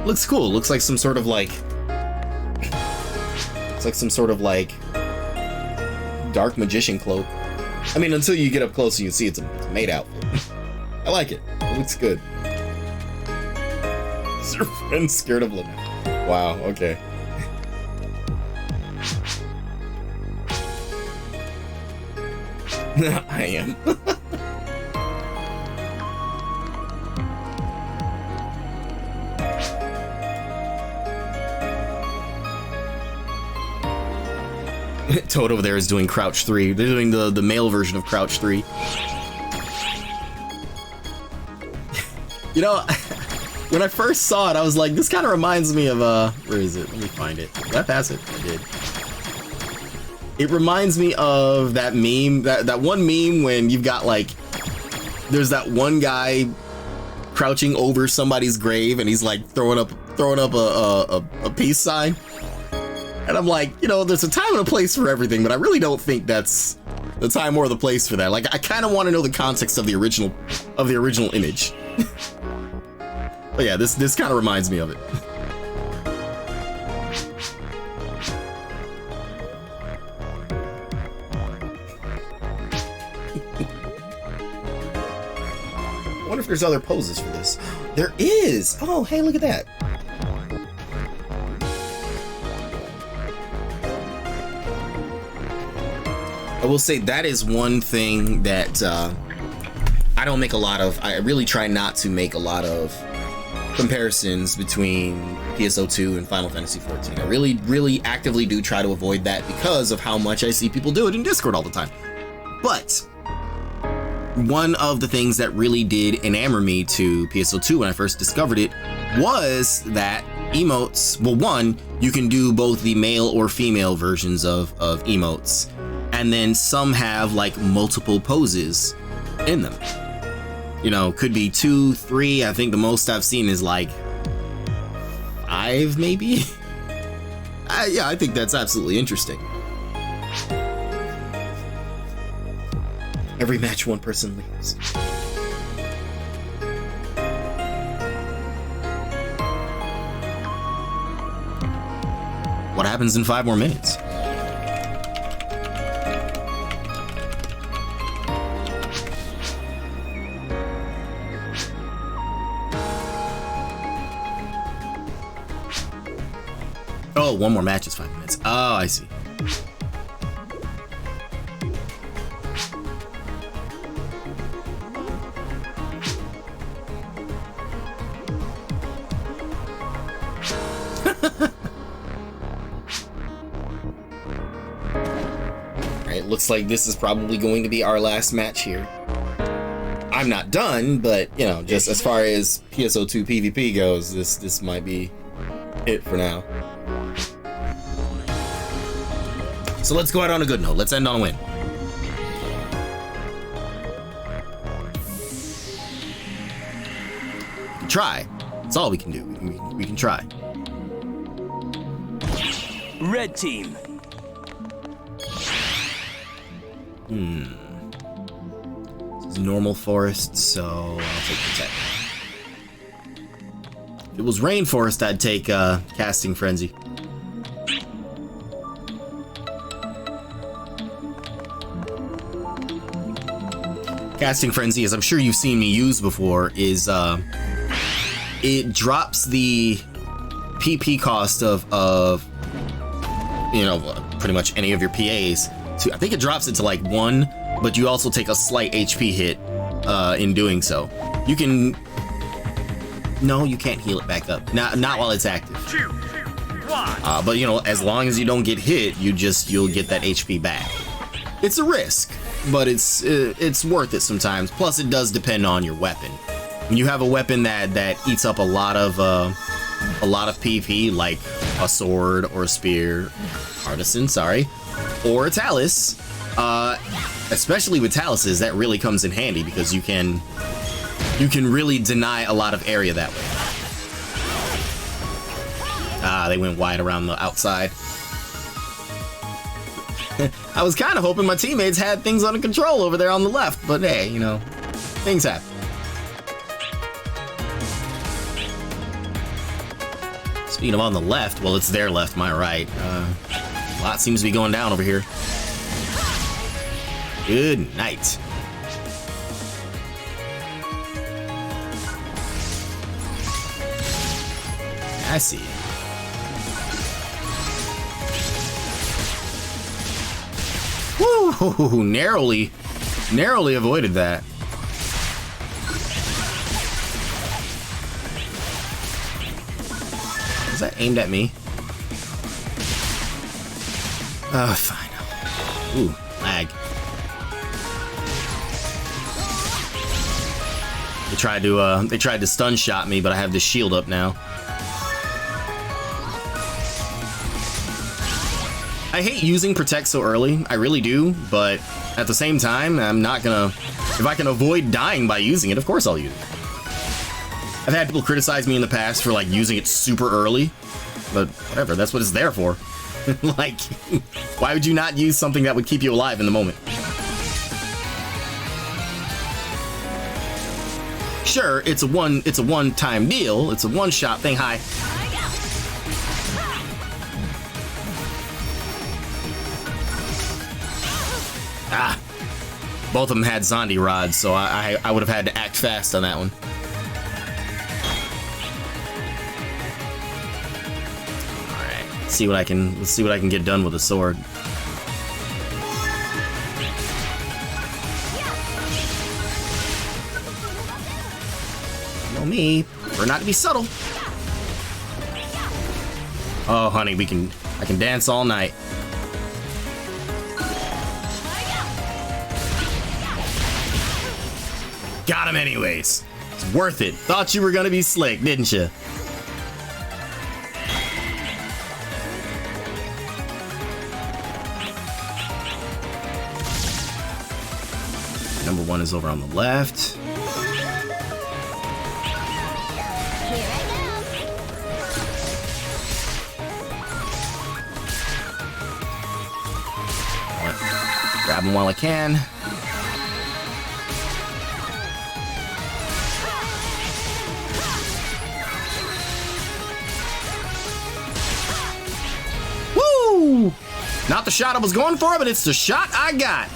looks cool. It looks like some sort of like dark magician cloak. I mean, until you get up close and you see it's a maid outfit. I like it. It looks good. Is your friend scared of Lynette? Wow, okay. I am. Toad over there is doing Crouch 3. They're doing the male version of Crouch 3. You know, when I first saw it, I was like, this kind of reminds me of, where is it? Let me find it. Did I pass it? I did. It reminds me of that meme, that one meme when you've got like, there's that one guy crouching over somebody's grave and he's like throwing up a peace sign. And I'm like, you know, there's a time and a place for everything, but I really don't think that's the time or the place for that. Like, I kind of want to know the context of the original image. But yeah, this kind of reminds me of it. I wonder if there's other poses for this. There is! Oh, hey, look at that. I will say that is one thing that I don't make a lot of. I really try not to make a lot of comparisons between PSO2 and Final Fantasy XIV. I really actively do try to avoid that because of how much I see people do it in Discord all the time. But one of the things that really did enamor me to PSO2 when I first discovered it was that emotes, well, one, you can do both the male or female versions of emotes, and then some have like multiple poses in them. You know, could be 2, 3. I think the most I've seen is like 5, maybe. Yeah, I think that's absolutely interesting. Every match, one person leaves. What happens in 5 more minutes? Oh, one more match is 5 minutes. Oh, I see. Alright, looks like this is probably going to be our last match here. I'm not done, but, you know, just as far as PSO2 PvP goes, this might be it for now. So let's go out on a good note. Let's end on a win. We can try. That's all we can do. We can try. Red team. This is normal forest, so I'll take Protect. If it was rainforest, I'd take Casting Frenzy. Casting Frenzy, as I'm sure you've seen me use before, is it drops the PP cost of you know, pretty much any of your PAs to, I think it drops it to like 1, but you also take a slight HP hit in doing so. You can, no, you can't heal it back up. Not while it's active. 2, 1. But you know, as long as you don't get hit, you'll get that HP back. It's a risk, but it's worth it sometimes. Plus, it does depend on your weapon. When you have a weapon that eats up a lot of PP, like a sword or a spear, artisan, sorry, or a talus, especially with taluses, that really comes in handy because you can really deny a lot of area that way. Ah, they went wide around the outside. I was kind of hoping my teammates had things under control over there on the left, but hey, you know, things happen. Speaking of on the left, well, it's their left, my right. A lot seems to be going down over here. Good night. I see it. Woo! Narrowly avoided that. Was that aimed at me? Fine. Ooh, lag. They tried to stun shot me, but I have this shield up now. I hate using Protect so early. I really do, but at the same time, I'm not gonna... If I can avoid dying by using it, of course I'll use it. I've had people criticize me in the past for, like, using it super early, but whatever, that's what it's there for. Like, why would you not use something that would keep you alive in the moment? Sure, it's a one-time deal. It's a one-shot thing. Hi. Ah. Both of them had zombie rods, so I would have had to act fast on that one. All right. Let's see what I can get done with a sword. Know me, prefer not to be subtle. Oh, honey, I can dance all night. Got him anyways. It's worth it. Thought you were gonna be slick, didn't you? Number one is over on the left. Grab him while I can. Woo! Not the shot I was going for, but it's the shot I got.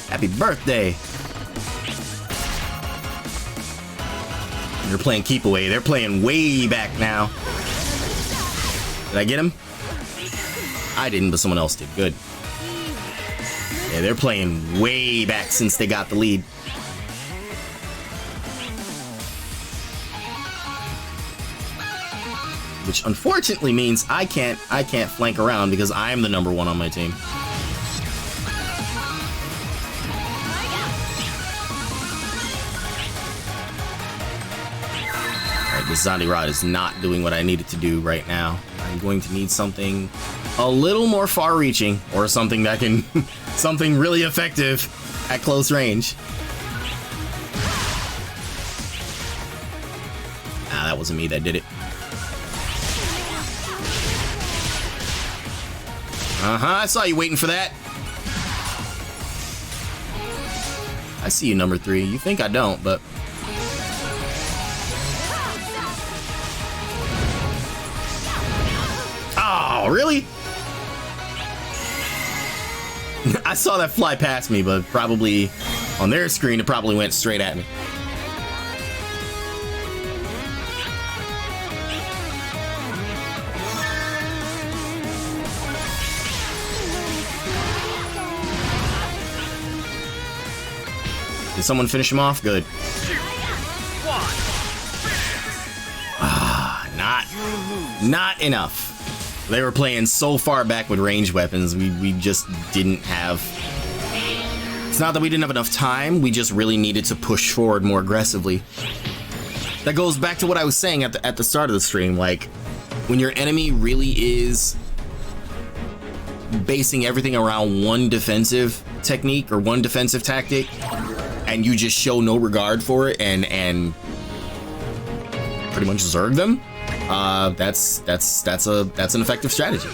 Happy birthday. They're playing keep away. They're playing way back now. Did I get him? I didn't, but someone else did. Good. Yeah, they're playing way back since they got the lead. Which unfortunately means I can't flank around because I'm the number one on my team. The zombie rod is not doing what I need it to do right now. I'm going to need something a little more far-reaching, or something that can, something really effective at close range. Ah, that wasn't me that did it. I saw you waiting for that. I see you, number 3. You think I don't, but... Oh, really? I saw that fly past me, but probably on their screen, it probably went straight at me. Did someone finish him off? Good. Not enough. They were playing so far back with ranged weapons, we just didn't have... It's not that we didn't have enough time, we just really needed to push forward more aggressively. That goes back to what I was saying at the start of the stream, like, when your enemy really is basing everything around one defensive technique or one defensive tactic, and you just show no regard for it and pretty much zerg them, that's an effective strategy.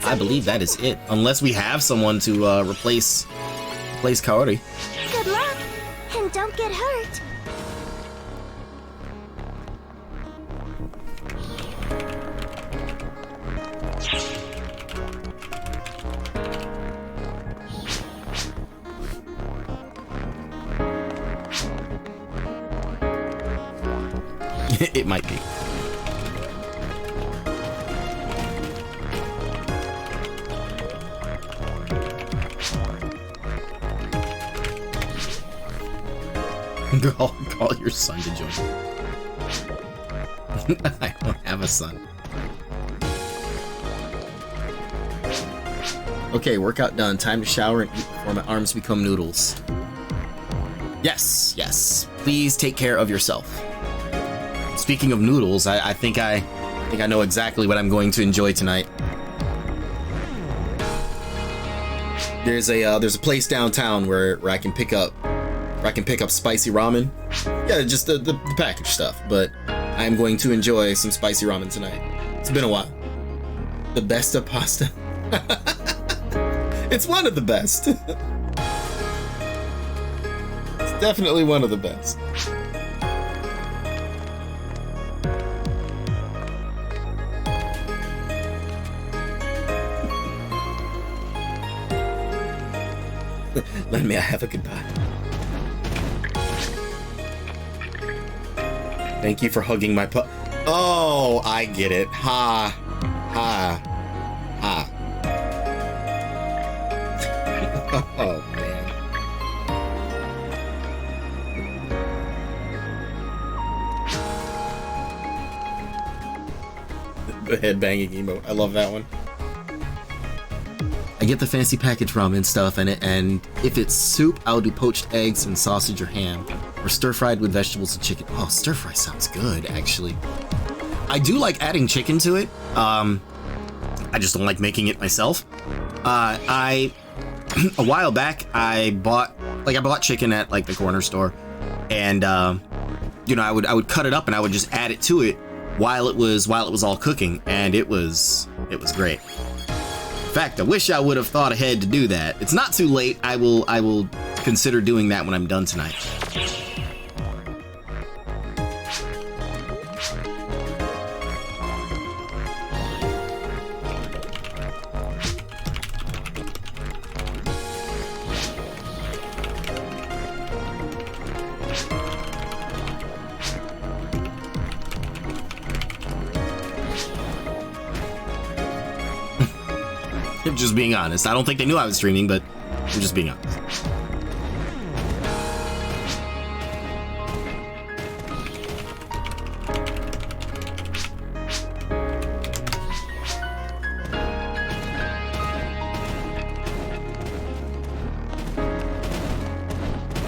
I believe that is it, unless we have someone to replace Kaori. Good luck, and don't get hurt. It might be. Call your son to join. I don't have a son. Okay, workout done. Time to shower and eat before my arms become noodles. Yes, yes. Please take care of yourself. Speaking of noodles, I think I know exactly what I'm going to enjoy tonight. There's a place downtown where I can pick up spicy ramen. Yeah, just the packaged stuff, but I am going to enjoy some spicy ramen tonight. It's been a while. The best of pasta. It's one of the best. It's definitely one of the best. Let me have a goodbye. Thank you for hugging my Oh, I get it. Ha. Ha. Ha. Oh, man. The headbanging emote. I love that one. I get the fancy packaged ramen stuff, and if it's soup, I'll do poached eggs and sausage or ham, or stir-fried with vegetables and chicken. Oh, stir-fry sounds good, actually. I do like adding chicken to it. I just don't like making it myself. A while back, I bought chicken at like the corner store, and you know, I would cut it up and I would just add it to it while it was all cooking, and it was great. In fact, I wish I would have thought ahead to do that. It's not too late. I will consider doing that when I'm done tonight. I'm just being honest. I don't think they knew I was streaming, but I'm just being honest.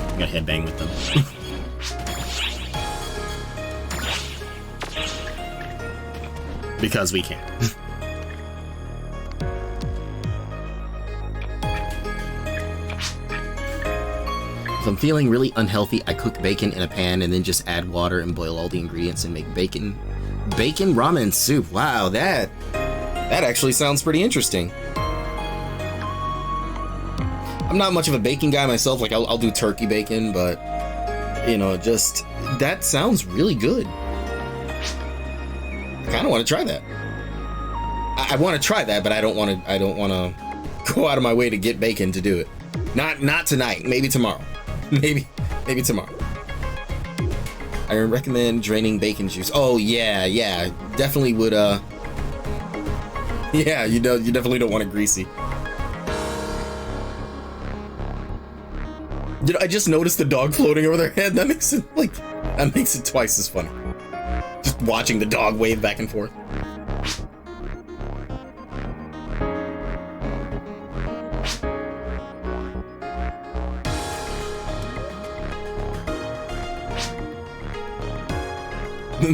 I'm gonna headbang with them. Because we can. If I'm feeling really unhealthy, I cook bacon in a pan and then just add water and boil all the ingredients and make bacon ramen soup. Wow, that actually sounds pretty interesting. I'm not much of a bacon guy myself. Like I'll do turkey bacon, but you know, just that sounds really good. I kind of want to try that. I want to try that, but I don't want to go out of my way to get bacon to do it. Not tonight. Maybe tomorrow. Maybe tomorrow. I recommend draining bacon juice. Oh yeah, definitely would. Yeah, you definitely don't want it greasy. I just noticed the dog floating over their head. That makes it twice as funny. Just watching the dog wave back and forth.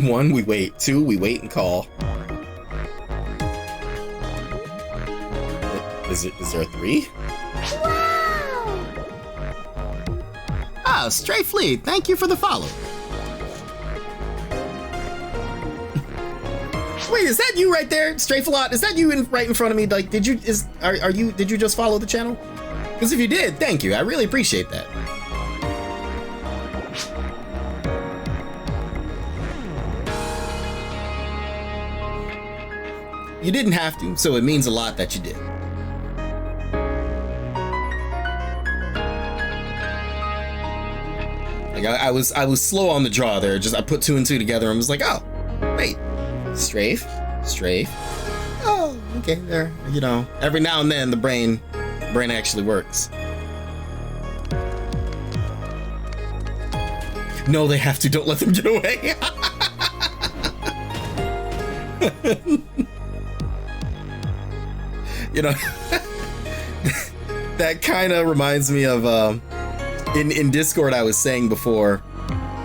One, we wait. Two, we wait and call. Is there a three? Wow! Ah, Stray Fleet, thank you for the follow. Wait, is that you right there, Stray Fleet? Is that you right in front of me? Like, did you just follow the channel? Because if you did, thank you. I really appreciate that. You didn't have to, so it means a lot that you did. Like I was slow on the draw there. Just I put two and two together and was like, oh, wait, strafe. Oh, okay, there. You know, every now and then the brain actually works. No, they have to. Don't let them get away. You know, that kind of reminds me of in Discord I was saying before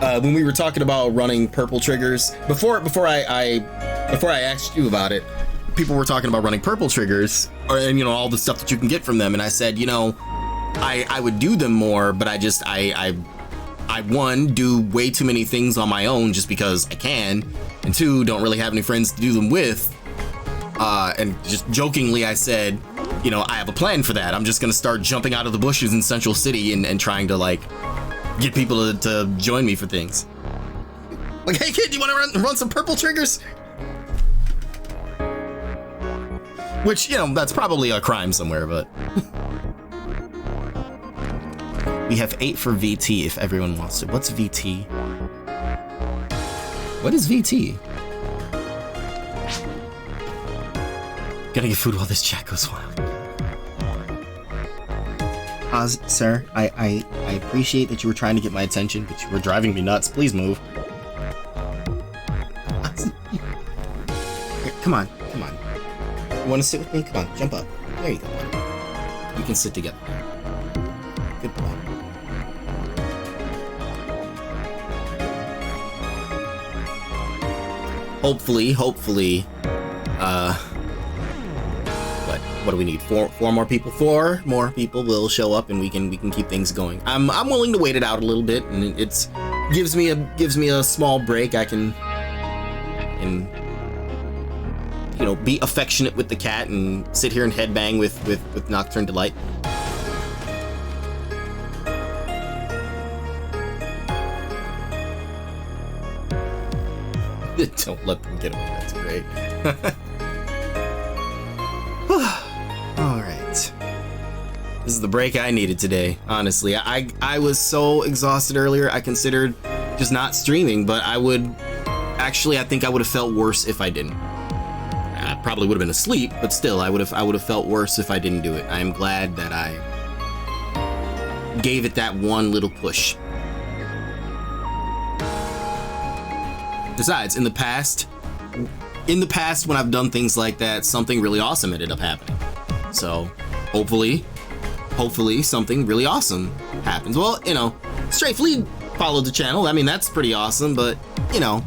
when we were talking about running purple triggers. Before I asked you about it, people were talking about running purple triggers and, you know, all the stuff that you can get from them. And I said, you know, I would do them more, but I one, do way too many things on my own just because I can, and two, don't really have any friends to do them with. And just jokingly I said, you know, I have a plan for that. I'm just gonna start jumping out of the bushes in Central City and trying to, like, get people to join me for things. Like, hey kid, do you want to run some purple triggers? Which, you know, that's probably a crime somewhere, but... We have 8 for VT if everyone wants to. What's VT? What is VT? Gonna get food while this chat goes wild. Sir, I appreciate that you were trying to get my attention, but you were driving me nuts. Please move. Here, come on. You want to sit with me? Come on, jump up. There you go. We can sit together. Good boy. Hopefully, what do we need? Four more people? 4 more people will show up and we can keep things going. I'm willing to wait it out a little bit, and it's gives me a small break. I can you know, be affectionate with the cat and sit here and headbang with Nocturne Delight. Don't let them get away. That's great. All right. This is the break I needed today. Honestly, I was so exhausted earlier. I considered just not streaming, but I think I would have felt worse if I didn't. I probably would have been asleep, but still, I would have felt worse if I didn't do it. I am glad that I gave it that one little push. Besides, in the past when I've done things like that, something really awesome ended up happening. So hopefully something really awesome happens. Well, you know, Stray Fleet followed the channel. I mean, that's pretty awesome, but, you know,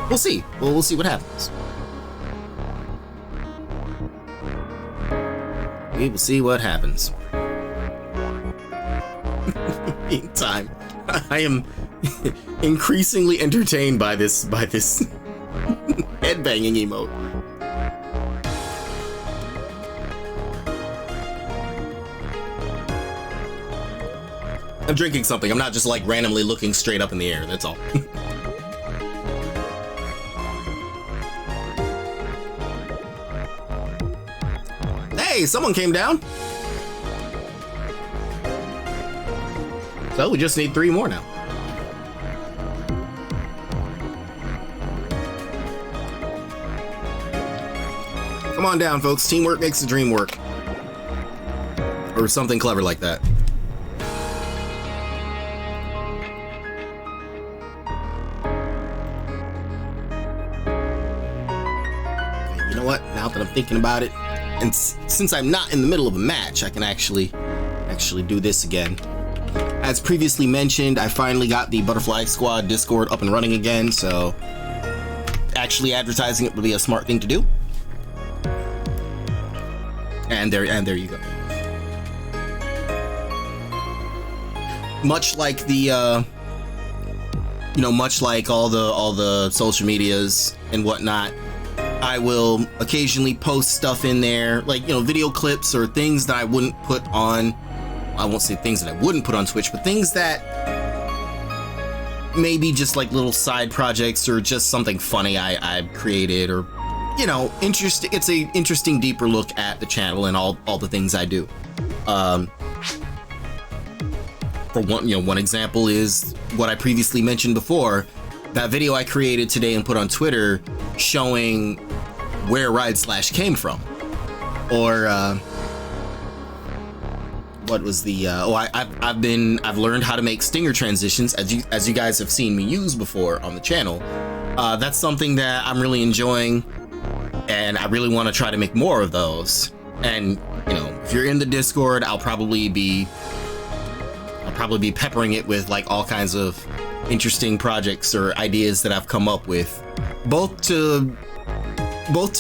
we'll see. We'll see what happens. We will see what happens. Meantime, I am increasingly entertained by this headbanging emote. I'm drinking something. I'm not just like randomly looking straight up in the air. That's all. Hey, someone came down. So we just need 3 more now. Come on down, folks. Teamwork makes the dream work. Or something clever like that. You know what? Now that I'm thinking about it, and since I'm not in the middle of a match, I can actually do this again. As previously mentioned, I finally got the Butterfly Squad Discord up and running again, so actually advertising it would be a smart thing to do. And there you go. Much like the much like all the social medias and whatnot, I will occasionally post stuff in there, like, you know, video clips or things that I wouldn't put on, I won't say things that I wouldn't put on Twitch, but things that maybe just like little side projects or just something funny I've created, or, you know, interesting. It's a interesting, deeper look at the channel and all the things I do. For one example is what I previously mentioned before, that video I created today and put on Twitter showing where Ride Slash came from, or what was the I've learned how to make stinger transitions, as you guys have seen me use before on the channel. That's something that I'm really enjoying. and I really want to try to make more of those. And you know, if you're in the Discord, I'll probably be peppering it with like all kinds of interesting projects or ideas that I've come up with, both to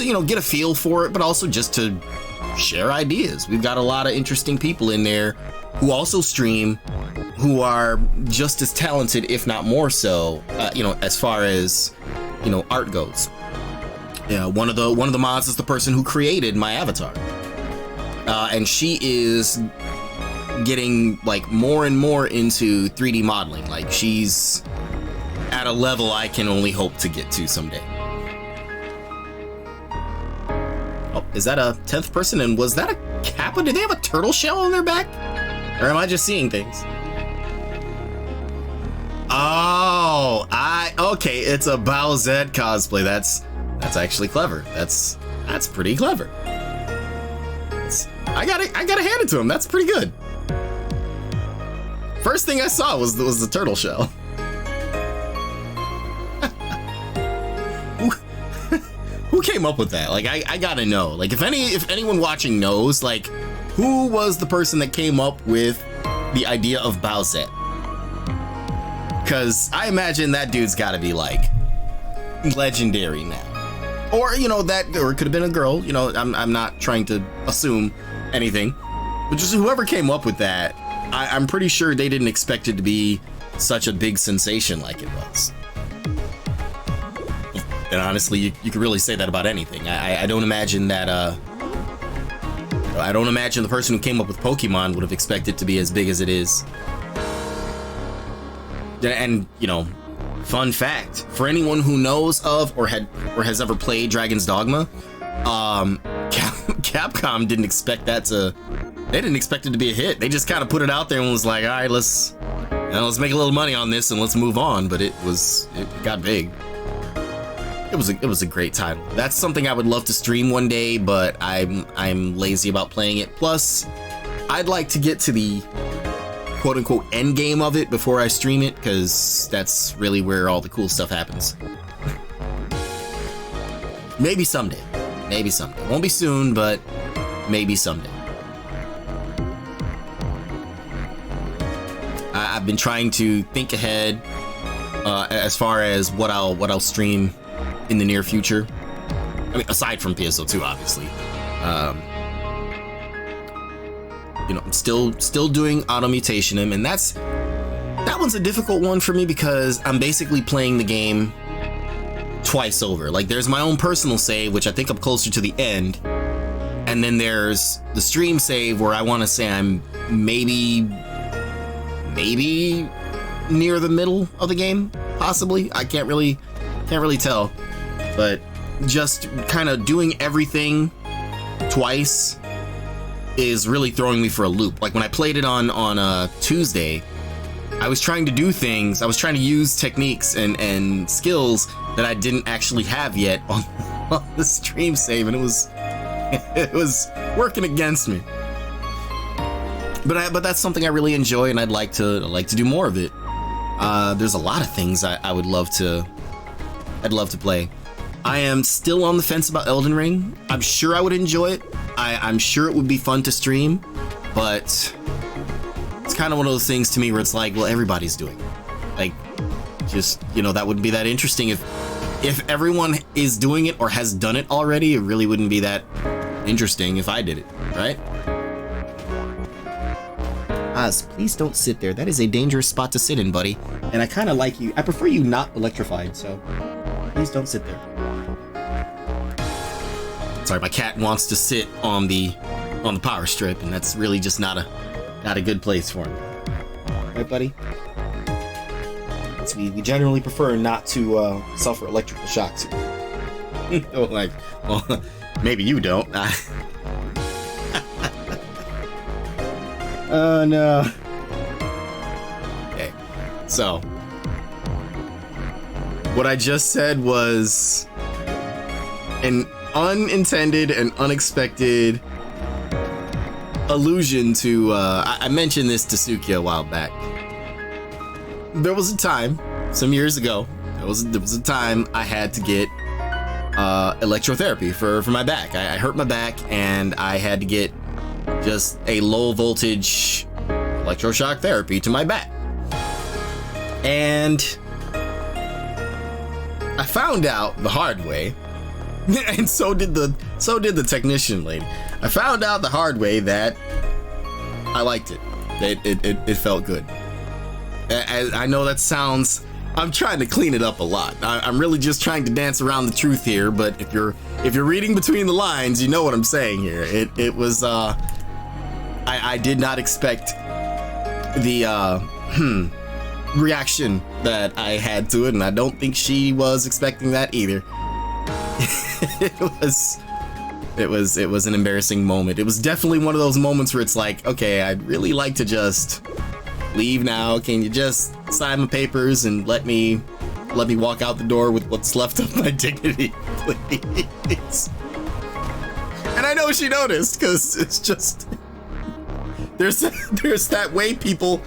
you know, get a feel for it, but also just to share ideas. We've got a lot of interesting people in there who also stream, who are just as talented, if not more so, you know, as far as, you know, art goes. Yeah, one of the mods is the person who created my avatar, and she is getting like more and more into 3D modeling. Like, she's at a level I can only hope to get to someday. Oh, is that a 10th person? And was that a Kappa? Did they have a turtle shell on their back? Or am I just seeing things? Oh, okay, it's a Bowsette cosplay. That's actually clever. That's pretty clever. I gotta hand it to him. That's pretty good. First thing I saw was the turtle shell. Who came up with that? Like, I gotta know. Like, if anyone watching knows, like, who was the person that came up with the idea of Bowsette? Because I imagine that dude's gotta be like legendary now. Or, you know, or it could have been a girl. You know, I'm not trying to assume anything, but just whoever came up with that, I'm pretty sure they didn't expect it to be such a big sensation like it was. And honestly, you could really say that about anything. I don't imagine that. I don't imagine the person who came up with Pokemon would have expected it to be as big as it is. And you know, fun fact for anyone who knows of or has ever played Dragon's Dogma, Capcom didn't expect that to. They didn't expect it to be a hit. They just kind of put it out there and was like, all right, let's make a little money on this and let's move on. But it got big. It was a great time. That's something I would love to stream one day, but I'm lazy about playing it. Plus, I'd like to get to the quote unquote end game of it before I stream it, because that's really where all the cool stuff happens. Maybe someday. Maybe someday. Won't be soon, but maybe someday. I've been trying to think ahead as far as what I'll stream in the near future. I mean, aside from PSO2, obviously. You know, I'm still doing Auto Mutationum, and that one's a difficult one for me because I'm basically playing the game twice over. Like, there's my own personal save, which I think I'm closer to the end, and then there's the stream save where I want to say I'm maybe near the middle of the game, possibly. I can't really tell, but just kind of doing everything twice is really throwing me for a loop. Like when I played it on Tuesday, I was trying to do things. I was trying to use techniques and skills that I didn't actually have yet on the stream save, and it was working against me. But that's something I really enjoy, and I'd like to do more of it. There's a lot of things I'd love to play. I am still on the fence about Elden Ring. I'm sure I would enjoy it. I'm sure it would be fun to stream, but it's kind of one of those things to me where it's like, well, everybody's doing it. Like, just, you know, that wouldn't be that interesting if everyone is doing it or has done it already. It really wouldn't be that interesting if I did it, right? Oz, please don't sit there. That is a dangerous spot to sit in, buddy. And I kind of like you. I prefer you not electrified, so please don't sit there. Sorry, my cat wants to sit on the power strip, and that's really just not a good place for him. Right, buddy? We generally prefer not to suffer electrical shocks. Like, well, maybe you don't. Oh no. Okay, so what I just said was an unintended and unexpected allusion to I mentioned this to Suki a while back. There was a time, some years ago, there was a time I had to get electrotherapy for my back. I hurt my back and I had to get just a low voltage electroshock therapy to my back. And I found out the hard way, and so did the technician lady. I found out the hard way that I liked it. It felt good. I know that sounds, I'm trying to clean it up a lot. I'm really just trying to dance around the truth here, but if you're reading between the lines, you know what I'm saying here. It was I did not expect the reaction that I had to it, and I don't think she was expecting that either. It was an embarrassing moment. It was definitely one of those moments where it's like, okay, I'd really like to just leave now. Can you just sign my papers and let me walk out the door with what's left of my dignity, please? And I know she noticed, because it's just there's that way people,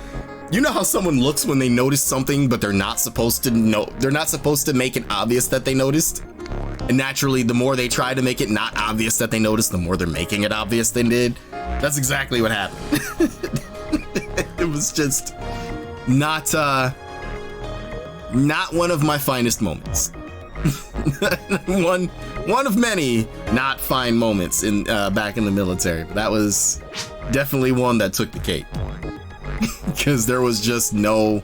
you know how someone looks when they notice something, but they're not supposed to know, they're not supposed to make it obvious that they noticed. And naturally, the more they try to make it not obvious that they noticed, the more they're making it obvious they did. That's exactly what happened. It was just not one of my finest moments. one of many not fine moments in back in the military. But that was definitely one that took the cake. Because there was just no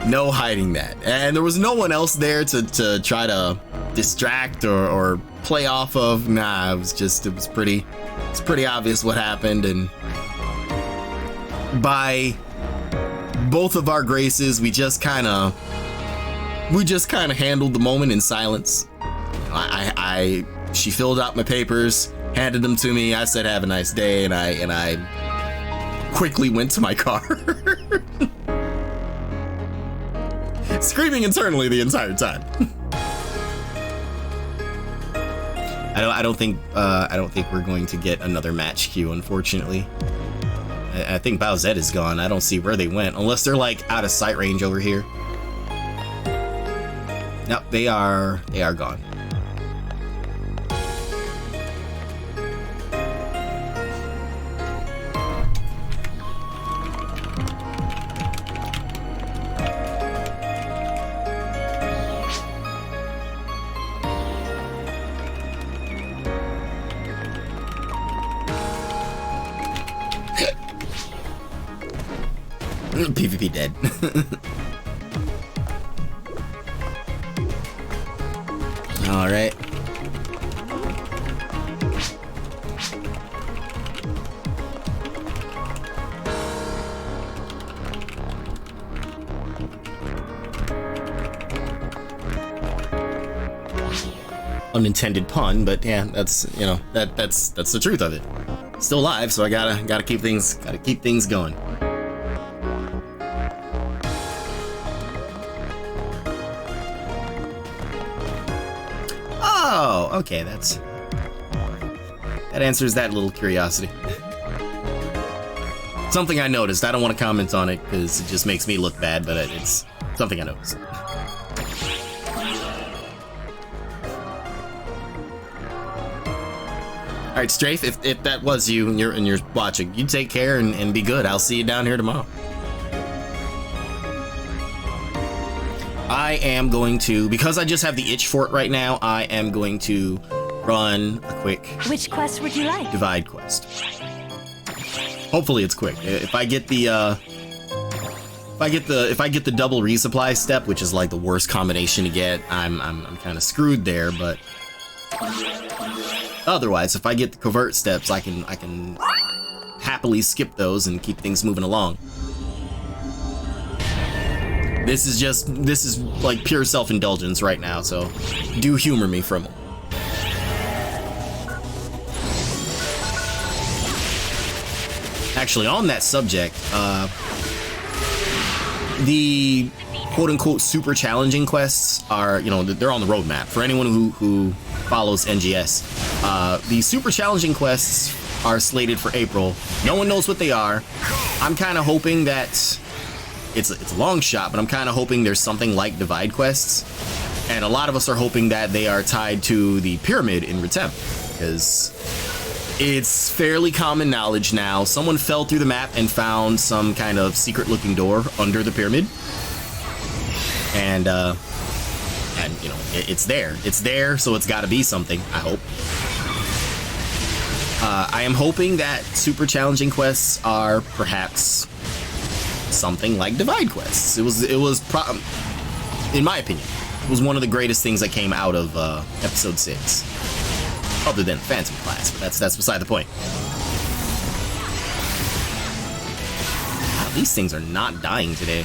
hiding that, and there was no one else there to try to distract or play off of. Nah, it was pretty obvious what happened, and by both of our graces, we just kind of handled the moment in silence. She filled out my papers, handed them to me. I said, "Have a nice day," and I quickly went to my car. Screaming internally the entire time. I don't think we're going to get another match queue, unfortunately. I think Bowsette is gone. I don't see where they went, unless they're like out of sight range over here. No, they are gone. PvP dead. All right. Unintended pun, but yeah, that's, you know, that's the truth of it. Still alive, so I gotta keep things going. Oh, okay, that answers that little curiosity. Something I noticed. I don't want to comment on it because it just makes me look bad, but it's something I noticed. All right, Strafe, if that was you and you're watching, you take care and be good. I'll see you down here tomorrow. I am going to, because I just have the itch for it right now, I am going to run a quick... Which quest would you like? Divide quest. Hopefully it's quick. If I get the double resupply step, which is like the worst combination to get, I'm kind of screwed there, but otherwise, if I get the covert steps, I can happily skip those and keep things moving along. This is like pure self-indulgence right now, so do humor me for a moment. Actually, on that subject, the quote-unquote super challenging quests are, you know, they're on the roadmap. For anyone who follows NGS, the super challenging quests are slated for April. No one knows what they are. I'm kind of hoping that it's a long shot, but I'm kind of hoping there's something like divide quests. And a lot of us are hoping that they are tied to the pyramid in Retem, because it's fairly common knowledge now. Someone fell through the map and found some kind of secret-looking door under the pyramid, and you know, it's there. It's there, so it's got to be something. I hope. I am hoping that super challenging quests are perhaps something like Divide quests. It was in my opinion, it was one of the greatest things that came out of episode 6, other than Phantom class, but that's beside the point. Wow, these things are not dying today.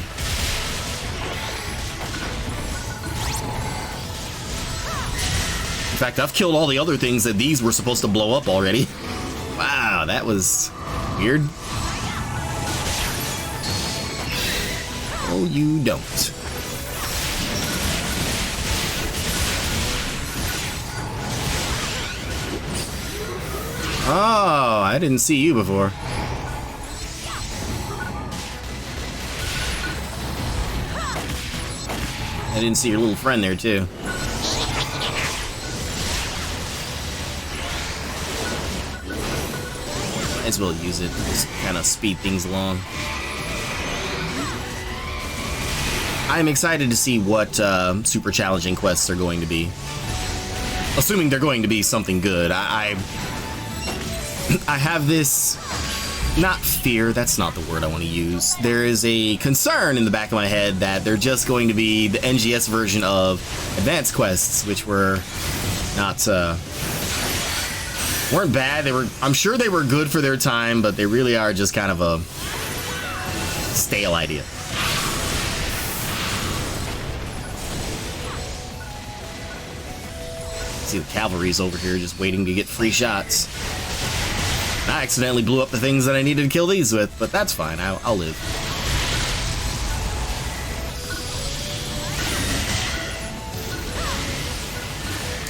In fact, I've killed all the other things that these were supposed to blow up already. Wow, that was weird. Oh, you don't. Oh, I didn't see you before. I didn't see your little friend there, too. Might as well use it, just kind of speed things along. I'm excited to see what super challenging quests are going to be. Assuming they're going to be something good. I have this, not fear, that's not the word I want to use. There is a concern in the back of my head that they're just going to be the NGS version of advanced quests, which were not, weren't bad. I'm sure they were good for their time, but they really are just kind of a stale idea. See, the cavalry's over here just waiting to get free shots. I accidentally blew up the things that I needed to kill these with, but that's fine. I'll live.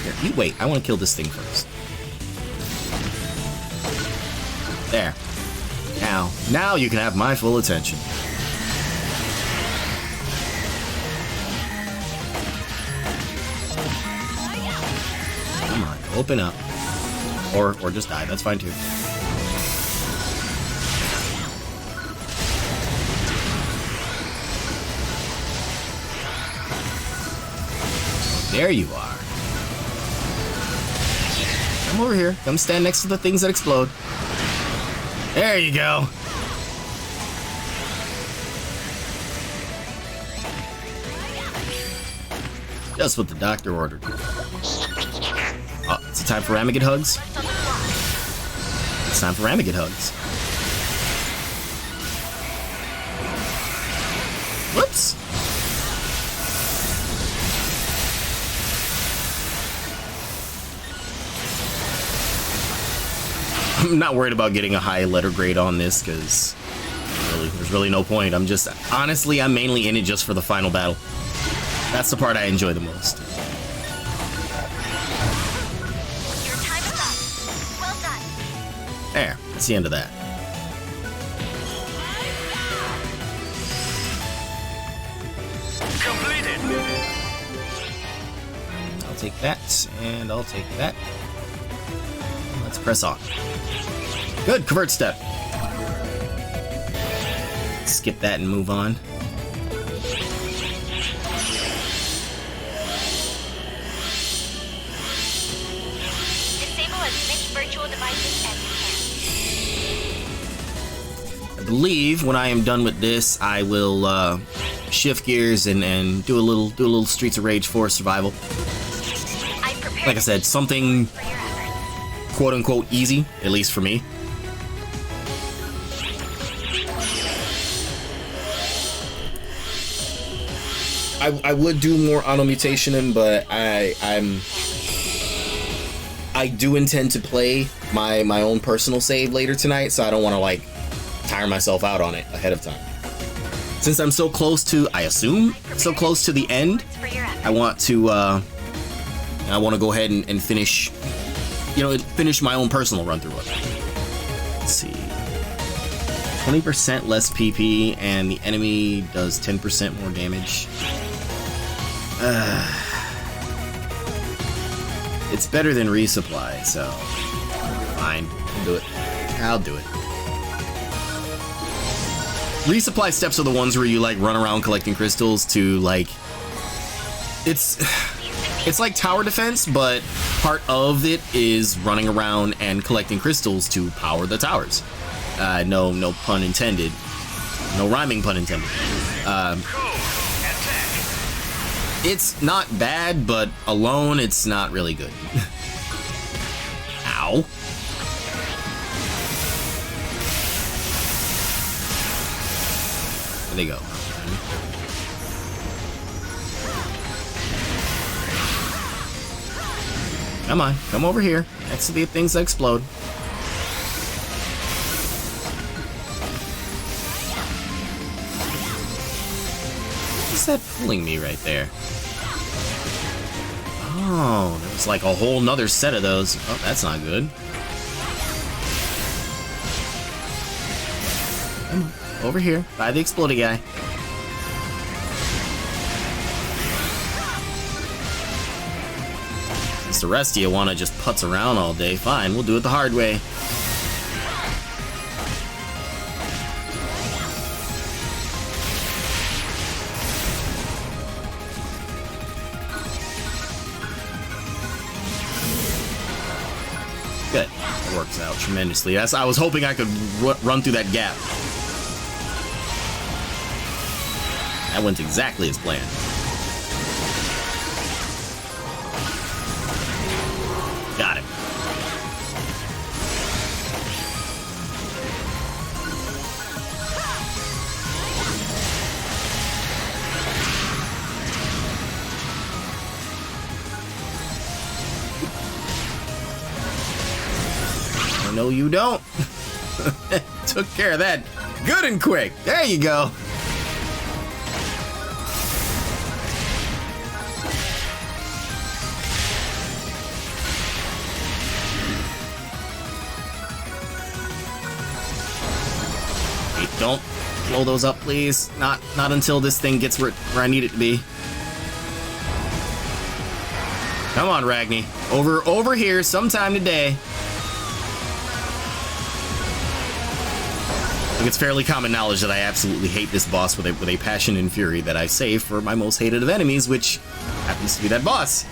Here, you wait. I want to kill this thing first. There. Now you can have my full attention. Come on, open up. Or just die. That's fine too. There you are. Come over here. Come stand next to the things that explode. There you go. Just what the doctor ordered. Oh, it's time for Ramagid hugs. It's time for Ramagid hugs. Whoops. I'm not worried about getting a high letter grade on this because there's really no point. I'm mainly in it just for the final battle. That's the part I enjoy the most. Your time is up. Well done. There, that's the end of that. Completed. I'll take that, and I'll take that. Let's press on. Good, convert step. Skip that and move on. Disable as many virtual devices as you I believe when I am done with this, I will shift gears and do a little Streets of Rage 4 survival. can. Like I said, something For your efforts. quote unquote easy, at least for me. I would do more auto mutation, but I do intend to play my own personal save later tonight, so I don't want to like tire myself out on it ahead of time. Since I'm so close to, I assume, so close to the end, For your efforts. I want to go ahead and finish, finish my own personal run through it. Let's see. 20% less PP, and the enemy does 10% more damage. It's better than resupply, so fine. I'll do it. I'll do it. Resupply steps are the ones where you like run around collecting crystals to like. It's like tower defense, but part of it is running around and collecting crystals to power the towers. No pun intended. No rhyming pun intended. It's not bad, but alone, it's not really good. Ow. There they go. Come on, come over here. Next to the things that explode. What's that pulling me right there? Oh, there's like a whole nother set of those. Oh, that's not good. Come on, over here, by the exploding guy. Since the rest of you want to just putz around all day, fine, we'll do it the hard way. Good. That works out tremendously. I was hoping I could run through that gap. That went exactly as planned. Got him. No, you don't. Took care of that good and quick. There you go. Wait, don't blow those up, please. Not until this thing gets where I need it to be. Come on, Ragni. Over here sometime today. It's fairly common knowledge that I absolutely hate this boss with a passion and fury that I save for my most hated of enemies, which happens to be that boss.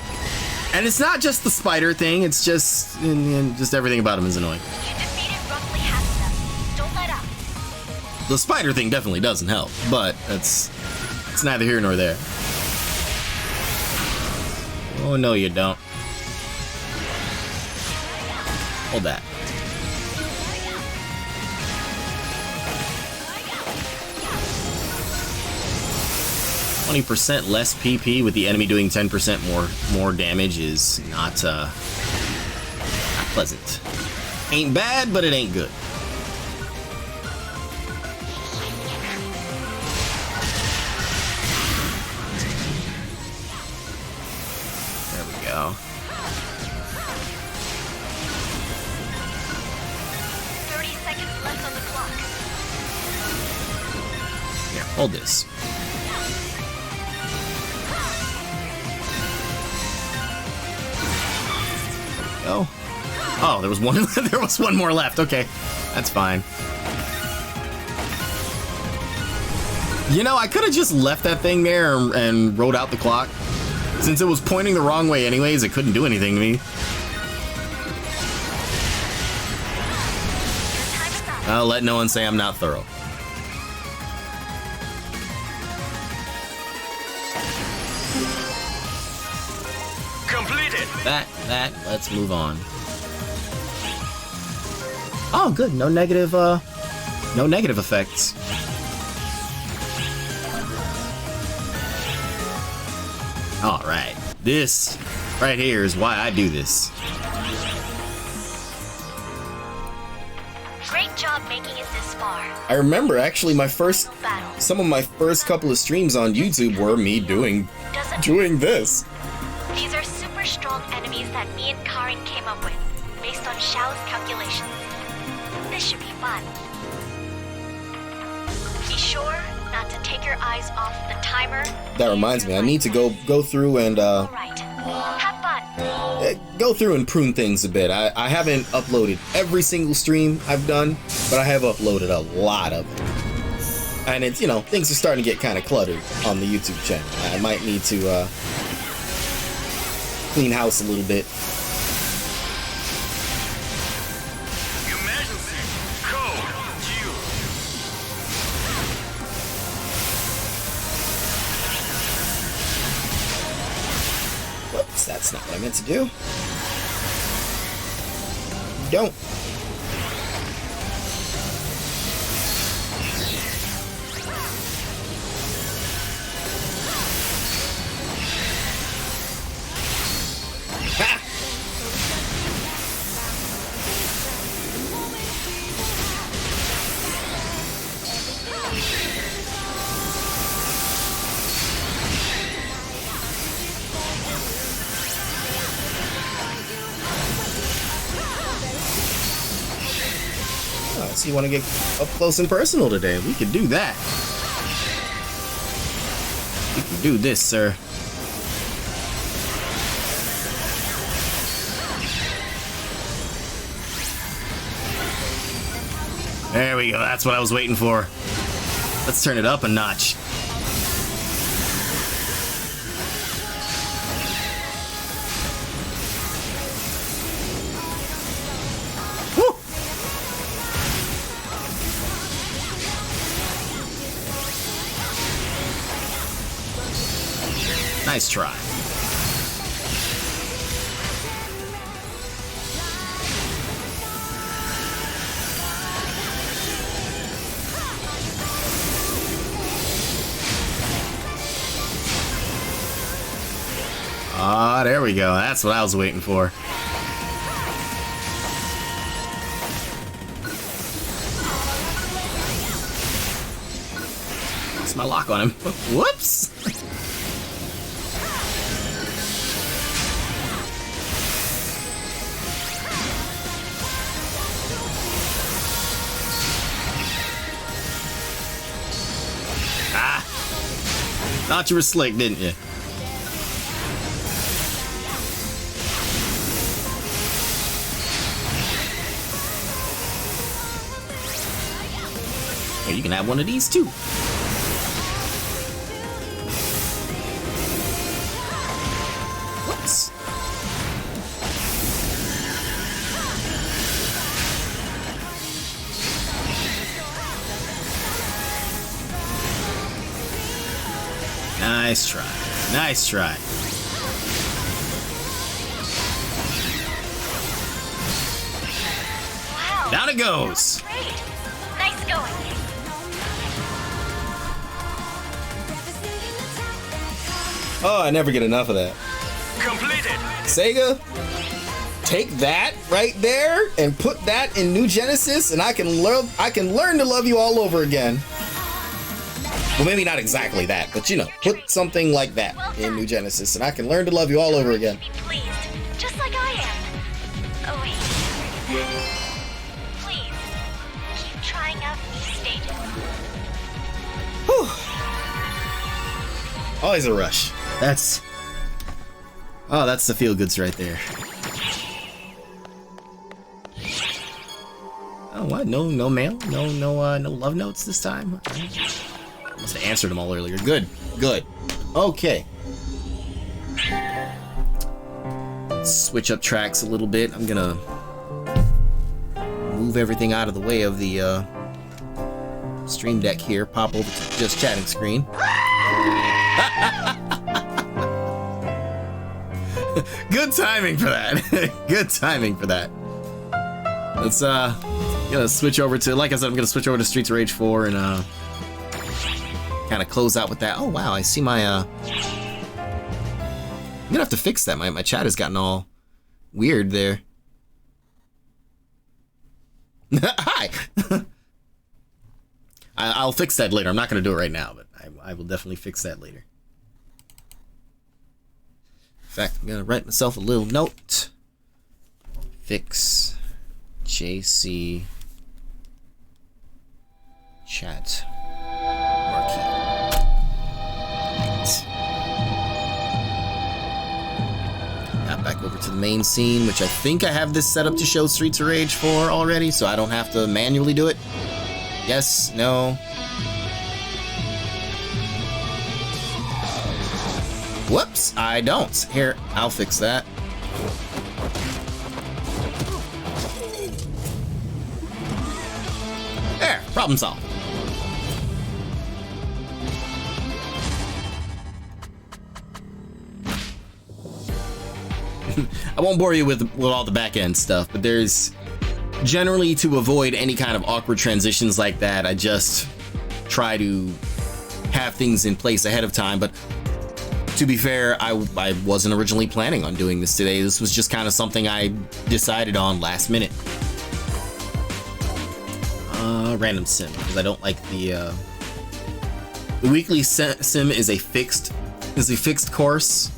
And it's not just the spider thing, it's just everything about him is annoying. You defeated roughly half of them. Don't let up. The spider thing definitely doesn't help, but it's neither here nor there. Oh no, you don't. Hold that. 20% less PP with the enemy doing 10% more damage is not pleasant. Ain't bad, but it ain't good. There we go. 30 seconds left on the clock. Here, hold this. Oh, there was one. There was one more left. Okay, that's fine. You know, I could have just left that thing there and rode out the clock. Since it was pointing the wrong way anyways, it couldn't do anything to me. I'll let no one say I'm not thorough. Completed. That. Let's move on. Oh, good. No negative effects. All right. This right here is why I do this. Great job making it this far. I remember actually some of my first couple of streams on YouTube were me doing this. These are super strong enemies that me and Karin came up with, based on Xiao's calculations. This should be fun. Be sure not to take your eyes off the timer. That reminds me, I need to go through and Alright. Have fun. go through and prune things a bit. I haven't uploaded every single stream I've done, but I have uploaded a lot of them. And it's, you know, things are starting to get kind of cluttered on the YouTube channel. I might need to clean house a little bit. Emergency code due. Whoops, that's not what I meant to do. Don't. So you want to get up close and personal today? We could do that. We can do this, sir. There we go. That's what I was waiting for. Let's turn it up a notch. Nice try. Ah, there we go. That's what I was waiting for. That's my lock on him. Whoops! Thought you were slick, didn't you? Hey, you can have one of these too. Whoops. Nice try. Nice try. Wow. Down it goes. Great. Nice going. Oh, I never get enough of that. Completed. Sega, take that right there and put that in New Genesis, and I can learn to love you all over again. Well, maybe not exactly that, but you know, put something like that in New Genesis, and I can learn to love you all over again. Be pleased, just like I am. Oh wait. Please, keep trying out these stages. Whew. Always a rush. That's the feel goods right there. Oh, what? No mail? No love notes this time? Must have answered them all earlier. Good. Okay. Switch up tracks a little bit. I'm gonna move everything out of the way of the stream deck here. Pop over to just chatting screen. Good timing for that. Good timing for that. Let's gonna switch over to, like I said, I'm gonna switch over to Streets of Rage 4 and kind of close out with that. Oh wow, I see my I'm gonna have to fix that. My chat has gotten all weird there. Hi. I'll fix that later. I'm not gonna do it right now, but I will definitely fix that later. In fact, I'm gonna write myself a little note. Fix JC chat marquee. Now back over to to the main scene, which I think I have this set up to show Streets of Rage 4 already, so I don't have to manually do it. Yes, no. Whoops, I don't. Here, I'll fix that. There, problem solved. I won't bore you with all the back end stuff, but there's generally, to avoid any kind of awkward transitions like that, I just try to have things in place ahead of time. But to be fair, I wasn't originally planning on doing this today. This was just kind of something I decided on last minute. Random sim, because I don't like the weekly sim is a fixed course,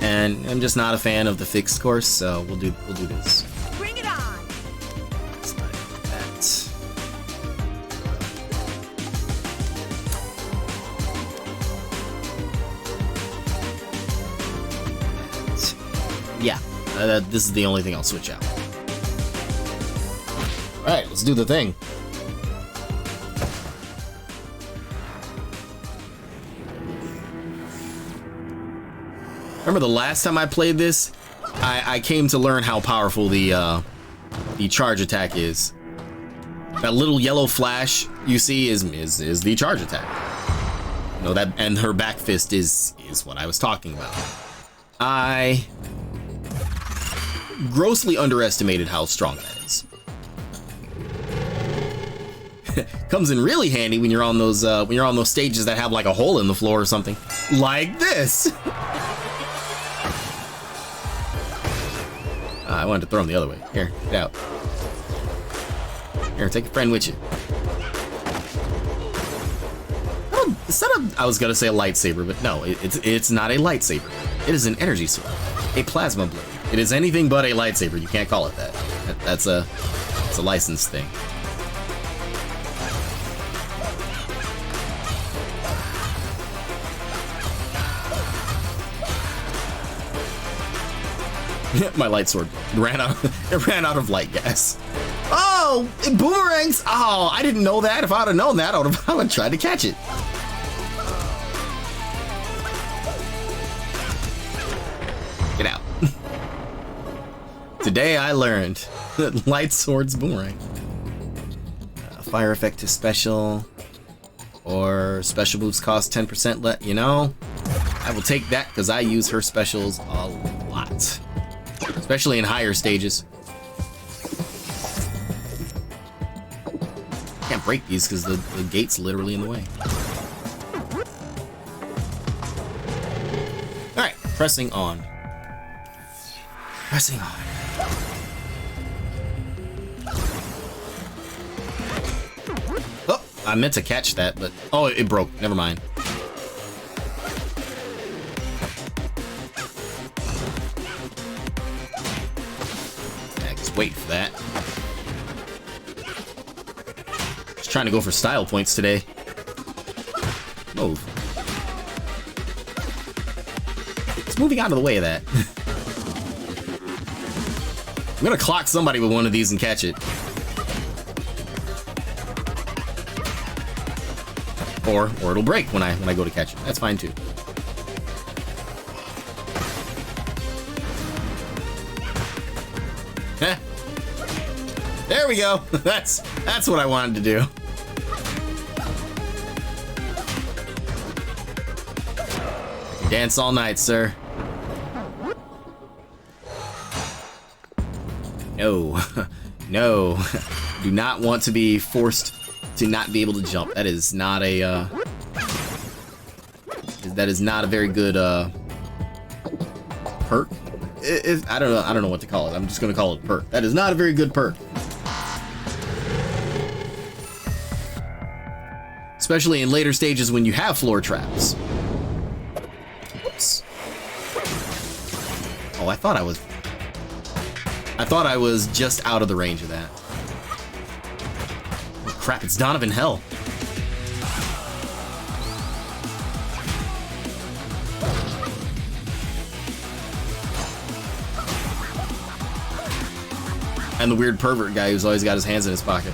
and I'm just not a fan of the fixed course. So we'll do this. Bring it on. It's like that. Yeah, this is the only thing I'll switch out. All right, let's do the thing. Remember the last time I played this, I came to learn how powerful the charge attack is. That little yellow flash you see is the charge attack. You know that, and her back fist is what I was talking about. I grossly underestimated how strong that is. Comes in really handy when you're on those stages that have like a hole in the floor or something, like this. I wanted to throw him the other way. Here, get out. Here, take a friend with you. I was gonna say a lightsaber, but no, it's not a lightsaber. It is an energy sword, a plasma blade. It is anything but a lightsaber. You can't call it that. It's a licensed thing. My light sword ran out of light gas. Oh, it boomerangs! Oh, I didn't know that. If I'd have known that, I would have tried to catch it. Get out. Today I learned that light swords boomerang. Fire effect is special, or special moves cost 10%. You know, I will take that because I use her specials a lot. Especially in higher stages. Can't break these because the gate's literally in the way. Alright, pressing on. Pressing on. Oh, I meant to catch that, but... Oh, it broke. Never mind. Wait for that. Just trying to go for style points today. Move. It's moving out of the way of that. I'm gonna clock somebody with one of these and catch it. Or it'll break when I go to catch it. That's fine too. There we go. That's what I wanted to do. Dance all night, sir. No. No. Do not want to be forced to not be able to jump. That is not a very good perk. I don't know what to call it. I'm just gonna call it perk. That is not a very good perk. Especially in later stages when you have floor traps. Whoops. Oh, I thought I was just out of the range of that. Oh, crap, it's Donovan Hell. And the weird pervert guy who's always got his hands in his pocket.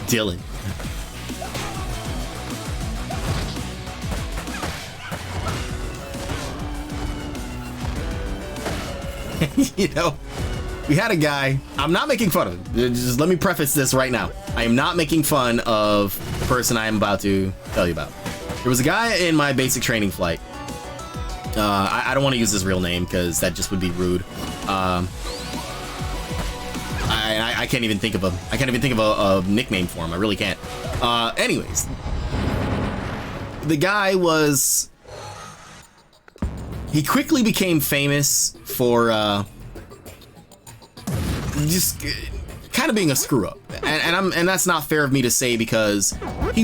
Dylan. You know, we had a guy, I'm not making fun of him. Just let me preface this right now. I am not making fun of the person I am about to tell you about. There was a guy in my basic training flight. I don't want to use his real name because that just would be rude. I can't even think of a nickname for him. I really can't. Anyways, the guy was. He quickly became famous for just kind of being a screw up, and that's not fair of me to say because he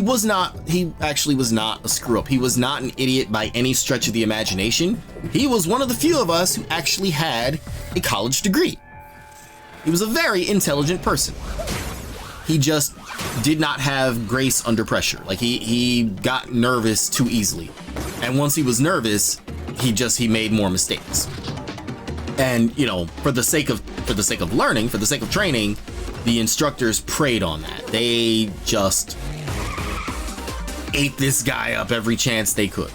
actually was not a screw up. He was not an idiot by any stretch of the imagination. He was one of the few of us who actually had a college degree. He was a very intelligent person. He just did not have grace under pressure. Like he got nervous too easily, and once he was nervous, he made more mistakes. And you know, for the sake of learning, for the sake of training, the instructors preyed on that. They just ate this guy up every chance they could.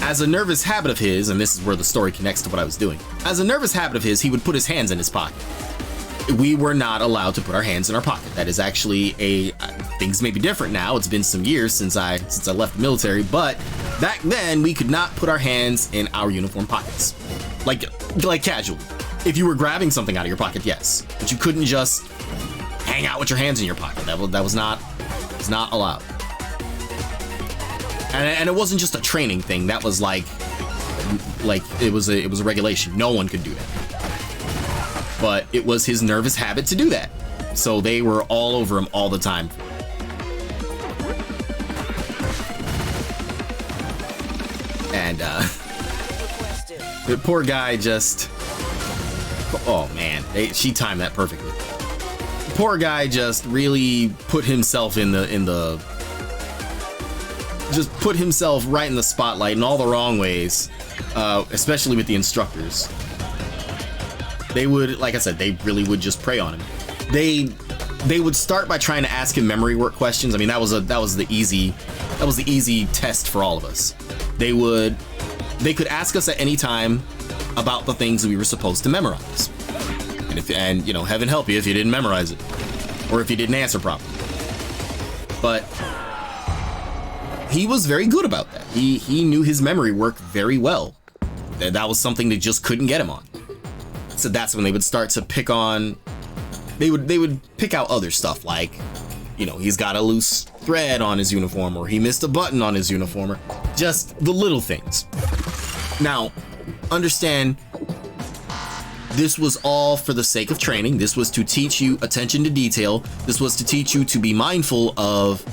As a nervous habit of his, and this is where the story connects to what I was doing. As a nervous habit of his, he would put his hands in his pocket. We were not allowed to put our hands in our pocket. That is actually things may be different now. It's been some years since I left the military, but back then we could not put our hands in our uniform pockets. Like casually. If you were grabbing something out of your pocket, yes, but you couldn't just hang out with your hands in your pocket. That was not allowed. And it wasn't just a training thing. That was like it was a regulation. No one could do that. But it was his nervous habit to do that. So they were all over him all the time. And the poor guy just, oh man, she timed that perfectly. The poor guy just really put himself just put himself right in the spotlight in all the wrong ways, especially with the instructors. They would, like I said, they really would just prey on him. They would start by trying to ask him memory work questions. I mean, that was the easy test for all of us. They could ask us at any time about the things we were supposed to memorize. And you know, heaven help you if you didn't memorize it or if you didn't answer properly. But he was very good about that. He knew his memory work very well. That was something they just couldn't get him on. So that's when they would start to pick on. They would pick out other stuff like, you know, he's got a loose thread on his uniform, or he missed a button on his uniform, or just the little things. Now, understand, this was all for the sake of training. This was to teach you attention to detail. This was to teach you to be mindful of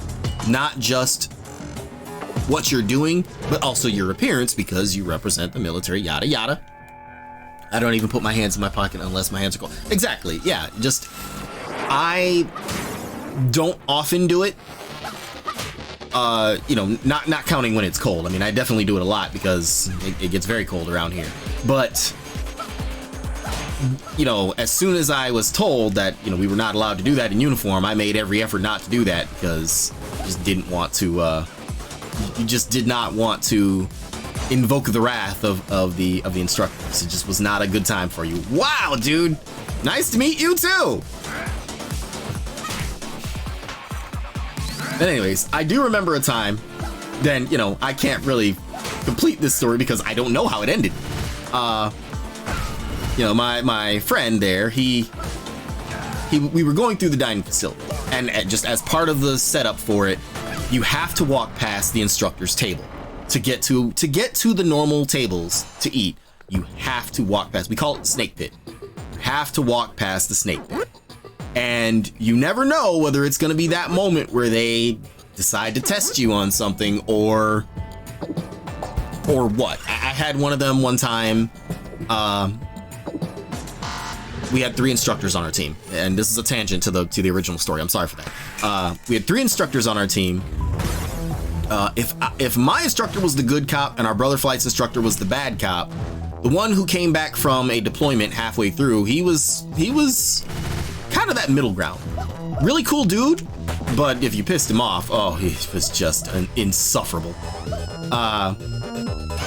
not just what you're doing, but also your appearance, because you represent the military, yada yada. I don't even put my hands in my pocket unless my hands are cold. Exactly, yeah, just, I don't often do it. You know, not counting when it's cold. I mean, I definitely do it a lot because it gets very cold around here. But, you know, as soon as I was told that, you know, we were not allowed to do that in uniform, I made every effort not to do that because I just didn't want to, you just did not want to invoke the wrath of the instructors. It just was not a good time for you. Wow, dude! Nice to meet you too! But anyways, I do remember a time, then, you know, I can't really complete this story because I don't know how it ended. You know, my friend there, we were going through the dining facility, and just as part of the setup for it, you have to walk past the instructor's table. To get to the normal tables to eat, you have to walk past. We call it the snake pit. You have to walk past the snake pit. And you never know whether it's going to be that moment where they decide to test you on something or what. I had one of them one time. We had 3 instructors on our team, and this is a tangent to the original story. I'm sorry for that. We had 3 instructors on our team. If my instructor was the good cop and our brother flight's instructor was the bad cop, The one who came back from a deployment halfway through, he was kind of that middle ground. Really cool dude, but if you pissed him off, oh, he was just insufferable.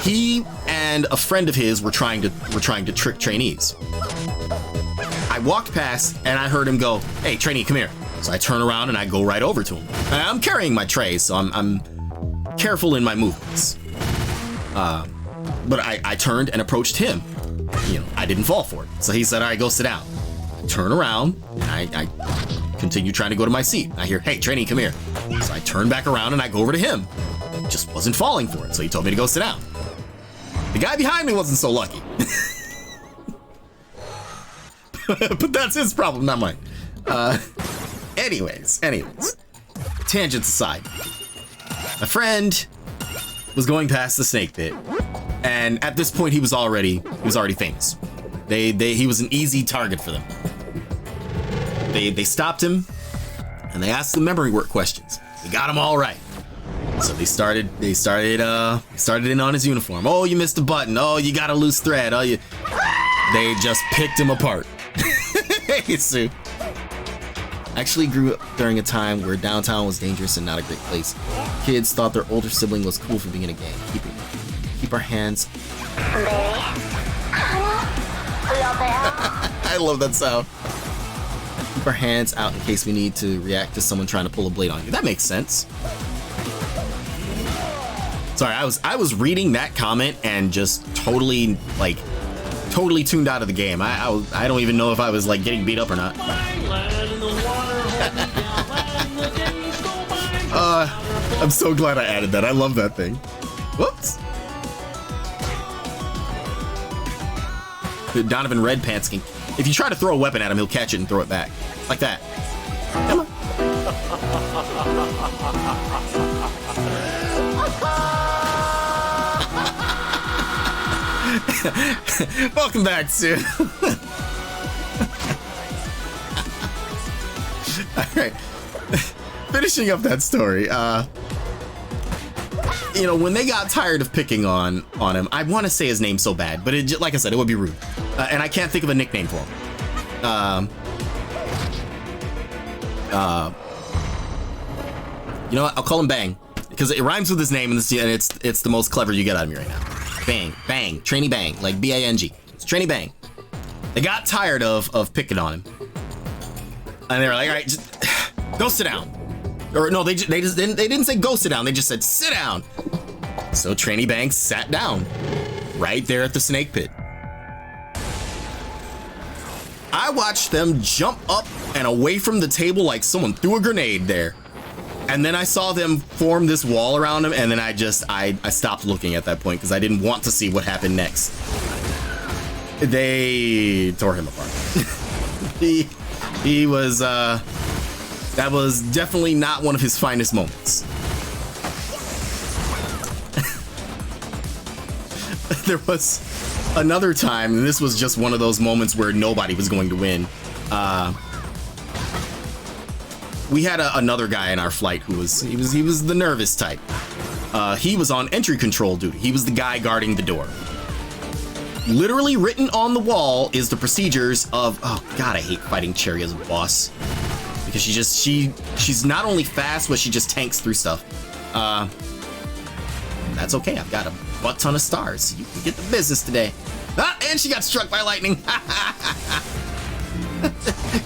He and a friend of his were trying to trick trainees. I walked past and I heard him go, "Hey, trainee, come here." So I turn around and I go right over to him. I'm carrying my tray, so I'm careful in my movements. But I turned and approached him. You know, I didn't fall for it. So he said, "All right, go sit down." I turn around and I continue trying to go to my seat. I hear, "Hey, trainee, come here." So I turn back around and I go over to him. Just wasn't falling for it, so he told me to go sit down. The guy behind me wasn't so lucky. But that's his problem, not mine. Anyways. Tangents aside. My friend was going past the snake pit, and at this point he was already famous. He was an easy target for them. They stopped him and they asked him memory work questions. They got him all right. So they started in on his uniform. "Oh, you missed a button. Oh, you got a loose thread. Oh, They just picked him apart. Hey, Sue. I actually grew up during a time where downtown was dangerous and not a great place. Kids thought their older sibling was cool for being in a gang. Keep our hands. I love that sound. Keep our hands out in case we need to react to someone trying to pull a blade on you. That makes sense. Sorry, I was reading that comment and just totally tuned out of the game. I don't even know if I was like getting beat up or not. I'm so glad I added that. I love that thing. Whoops. Donovan Red Pants can. If you try to throw a weapon at him, he'll catch it and throw it back. Like that. Come on. Welcome back, Sue. All right. Finishing up that story. When they got tired of picking on him, I want to say his name so bad, but like I said, it would be rude. And I can't think of a nickname for him. You know what? I'll call him Bang because it rhymes with his name, and it's the most clever you get out of me right now. Bang, Trainee Bang, like B-A-N-G. It's Trainee Bang. They got tired of picking on him, and they were like, "All right, just go sit down." Or no, they didn't say go sit down. They just said sit down. So Trainee Bang sat down right there at the snake pit. I watched them jump up and away from the table like someone threw a grenade there. And then I saw them form this wall around him, and then I stopped looking at that point because I didn't want to see what happened next. They tore him apart. he was that was definitely not one of his finest moments. There was another time, and this was just one of those moments where nobody was going to win. We had another guy in our flight who was the nervous type. He was on entry control duty. He was the guy guarding the door. Literally written on the wall is the procedures of, oh God, I hate fighting Cherry as a boss. Because she's not only fast, but she just tanks through stuff. That's okay, I've got a butt ton of stars, so you can get the business today. And she got struck by lightning.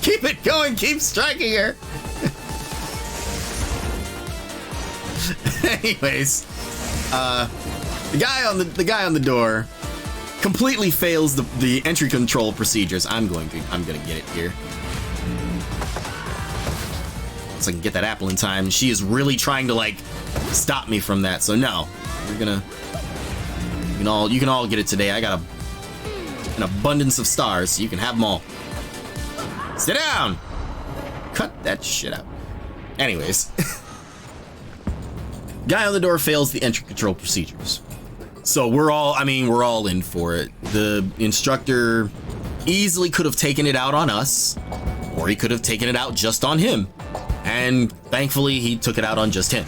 Keep it going, keep striking her. Anyways, the guy on the door completely fails the entry control procedures. I'm gonna get it here, so I can get that apple in time. She is really trying to stop me from that. So no, you can all get it today. I got an abundance of stars, so you can have them all. Sit down. Cut that shit out. Anyways. Guy on the door fails the entry control procedures. So we're all in for it. The instructor easily could have taken it out on us, or he could have taken it out just on him. And thankfully, he took it out on just him.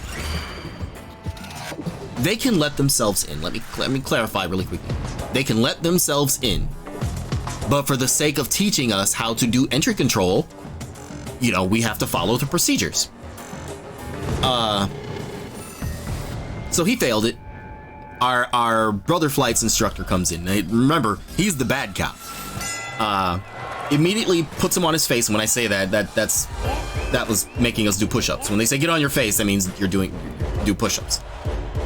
they can let themselves in. Let me clarify really quickly. They can let themselves in, but for the sake of teaching us how to do entry control, you know, we have to follow the procedures. So he failed it. Our brother flights instructor comes in. Now, remember, he's the bad cop. Immediately puts him on his face. And when I say that was making us do push-ups. When they say get on your face, that means do push-ups.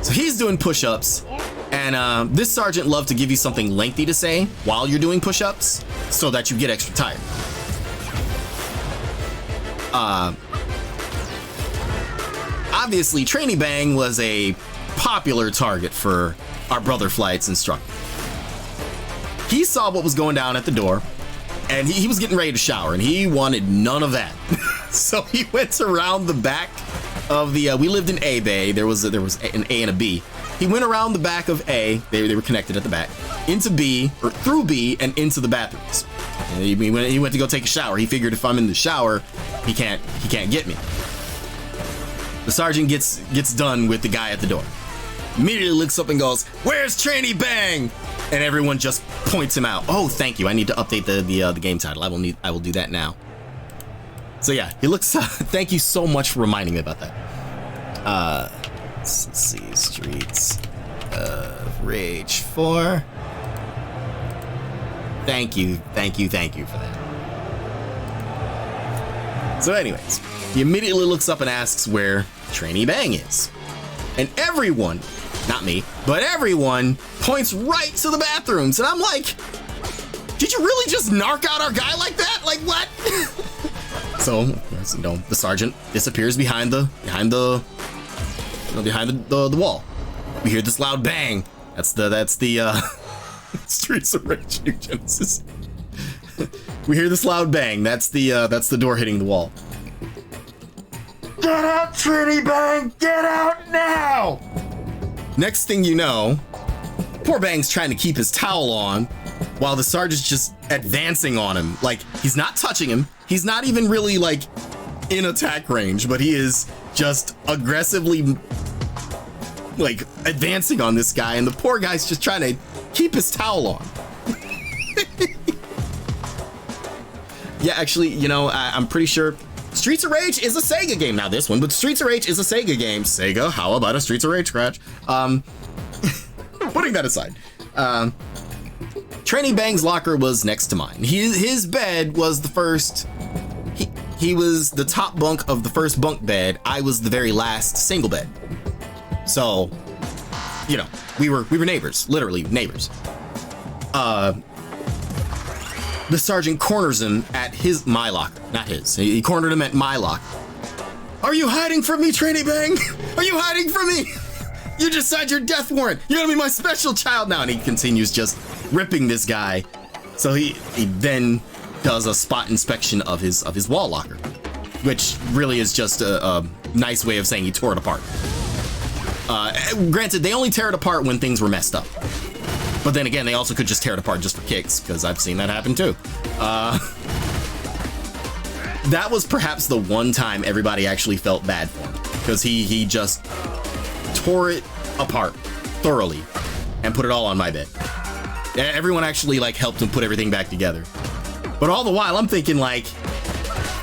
So he's doing push-ups, and this sergeant loved to give you something lengthy to say while you're doing push-ups so that you get extra tired. Obviously, Trainee Bang was a popular target for our brother flights instructor. He saw what was going down at the door, and he was getting ready to shower, and he wanted none of that. So he went around the back of the, we lived in A Bay. There was an A and a B. He went around the back of A, they were connected at the back, into B, or through B, and into the bathrooms. And he went to go take a shower. He figured if I'm in the shower, he can't get me. The sergeant gets done with the guy at the door. Immediately looks up and goes, "Where's Trainee Bang?" And everyone just points him out. Oh, thank you. I need to update the game title. I will do that now. So yeah, he looks. Thank you so much for reminding me about that. Let's see, Streets of Rage 4. Thank you for that. So anyways, he immediately looks up and asks where Trainee Bang is. And everyone, not me, but everyone points right to the bathrooms. And I'm like, did you really just narc out our guy like that? Like what? So, you know, the sergeant disappears behind the wall. We hear this loud bang. That's the Streets of Rage New Genesis. We hear this loud bang. That's the door hitting the wall. Get out, Trainee Bang! Get out now! Next thing you know, poor Bang's trying to keep his towel on while the sergeant's just advancing on him. Like, he's not touching him. He's not even really, like, in attack range, but he is just aggressively, like, advancing on this guy, and the poor guy's just trying to keep his towel on. Yeah, actually, you know, I'm pretty sure Streets of Rage is a Sega game. Now this one, but Streets of Rage is a Sega game. Sega, how about a Streets of Rage scratch? Putting that aside, Trainee Bang's locker was next to mine. His bed was the first. He was the top bunk of the first bunk bed. I was the very last single bed. So, you know, we were neighbors, literally neighbors. The sergeant corners him at my locker, not his. He cornered him at my locker. Are you hiding from me, Trainee Bang? Are you hiding from me? You just signed your death warrant. You're gonna be my special child now. And he continues just ripping this guy. So he then does a spot inspection of his wall locker, which really is just a nice way of saying he tore it apart. Granted, they only tear it apart when things were messed up. But then again, they also could just tear it apart just for kicks, because I've seen that happen too. That was perhaps the one time everybody actually felt bad for him, because he just tore it apart thoroughly and put it all on my bed. Everyone actually like helped him put everything back together. But all the while, I'm thinking like,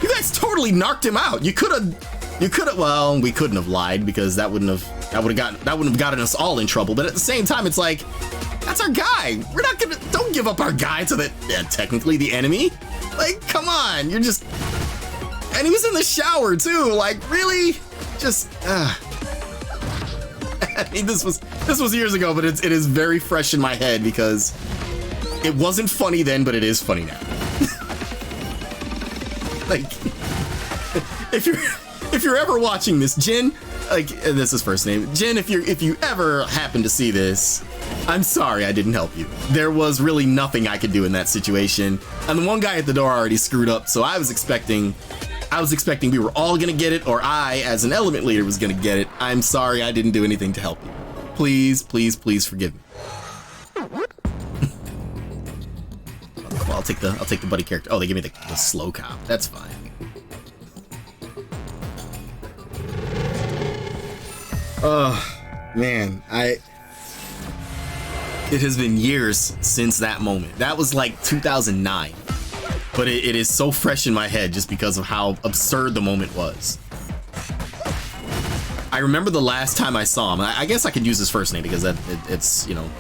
you guys totally narked him out. You could have. Well, we couldn't have lied because that wouldn't have gotten us all in trouble. But at the same time, it's like, that's our guy. We're not gonna, don't give up our guy to technically the enemy. Like, come on, you're just, and he was in the shower too. Like, really? Just, I mean, this was years ago, but it is very fresh in my head because it wasn't funny then, but it is funny now. Like, if you're ever watching this, Jin, like, this is first name, Jin, if you ever happen to see this, I'm sorry I didn't help you. There was really nothing I could do in that situation. And the one guy at the door already screwed up, so I was expecting we were all gonna get it, or I, as an element leader, was gonna get it. I'm sorry I didn't do anything to help you. Please, please, please forgive me. Well, I'll take the buddy character. Oh, they give me the slow cop. That's fine. Man, it has been years since that moment. That was like 2009. But it is so fresh in my head just because of how absurd the moment was. I remember the last time I saw him. I guess I could use his first name because it's, you know,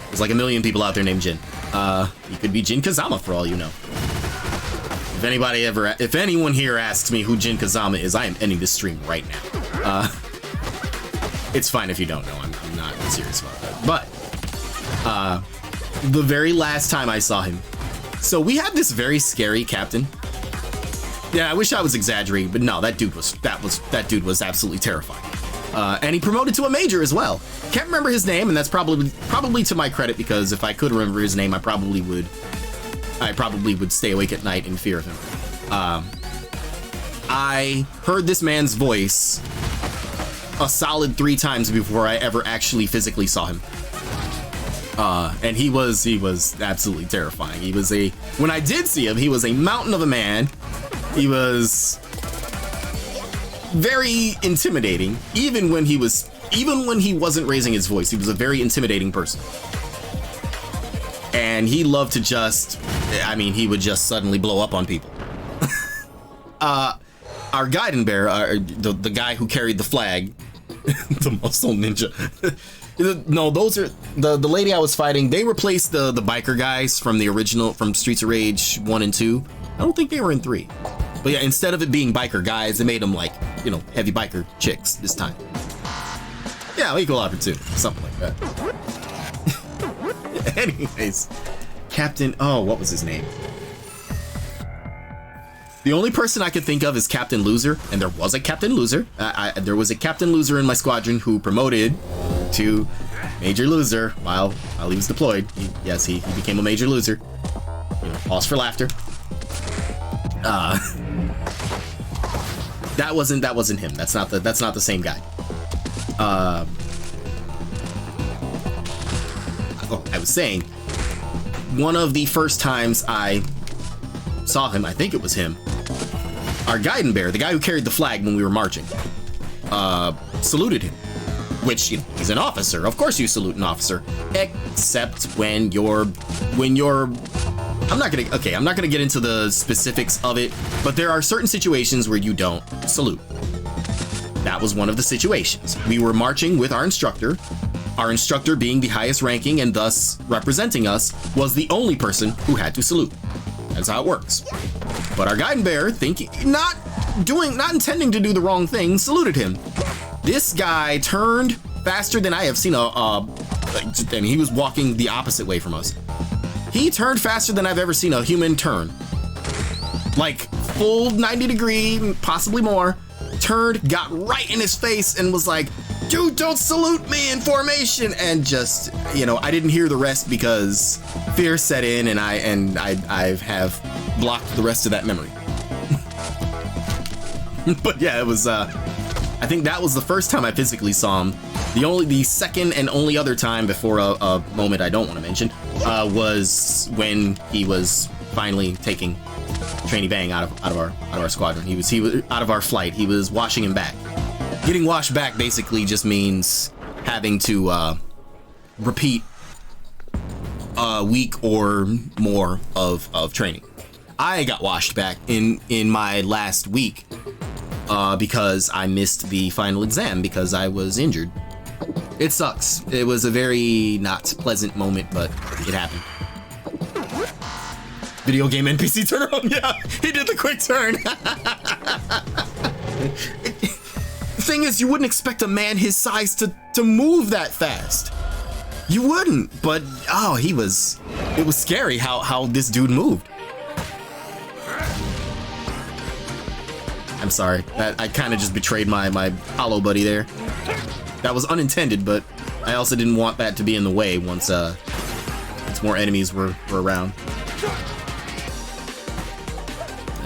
there's like a million people out there named Jin. He could be Jin Kazama for all you know. If anyone here asks me who Jin Kazama is, I am ending this stream right now. It's fine if you don't know. I'm not serious about that. But the very last time I saw him, so we had this very scary captain. Yeah, I wish I was exaggerating, but no, that dude was absolutely terrifying. And he promoted to a major as well. Can't remember his name, and that's probably to my credit, because if I could remember his name, I probably would stay awake at night in fear of him. I heard this man's voice a solid 3 times before I ever actually physically saw him. And he was absolutely terrifying. When I did see him, he was a mountain of a man. He was very intimidating. Even when he wasn't raising his voice, he was a very intimidating person. And he loved to he would just suddenly blow up on people. Our guide and bear, the guy who carried the flag, the muscle ninja. No, those are the lady I was fighting. They replaced the biker guys from the original, from Streets of Rage 1 and 2. I don't think they were in 3. But yeah, instead of it being biker guys, they made them like, you know, heavy biker chicks this time. Yeah, equal opportunity, something like that. Anyways, Captain, what was his name? The only person I could think of is Captain Loser, and there was a Captain Loser. There was a Captain Loser in my squadron who promoted to Major Loser while he was deployed. He became a Major Loser. You know, pause for laughter. That wasn't him. That's not the same guy. I was saying, one of the first times I saw him, I think it was him, our guide and bear, the guy who carried the flag when we were marching, saluted him. Which, you know, he's an officer. Of course you salute an officer, except when you're I'm not gonna get into the specifics of it, but there are certain situations where you don't salute. That was one of the situations. We were marching with our instructor being the highest ranking and thus representing us, was the only person who had to salute. That's how it works. But our guide and bear, not intending to do the wrong thing, saluted him. This guy turned faster than I have seen he was walking the opposite way from us. He turned faster than I've ever seen a human turn. Like full 90 degree, possibly more. Turned, got right in his face and was like, "Dude, don't salute me in formation!" And just, you know, I didn't hear the rest because fear set in, and I have blocked the rest of that memory. But yeah, it was. I think that was the first time I physically saw him. The second and only other time before a moment I don't want to mention was when he was finally taking Trainee Bang out of our squadron. He was out of our flight. He was washing him back. Getting washed back basically just means having to repeat a week or more of training. I got washed back in my last week because I missed the final exam because I was injured. It sucks. It was a very not pleasant moment, but it happened. Video game NPC turn around. Yeah, he did the quick turn. The thing is, you wouldn't expect a man his size to move that fast. You wouldn't, but it was scary how this dude moved. I'm sorry, I kind of just betrayed my hollow buddy there. That was unintended, but I also didn't want that to be in the way once more enemies were around.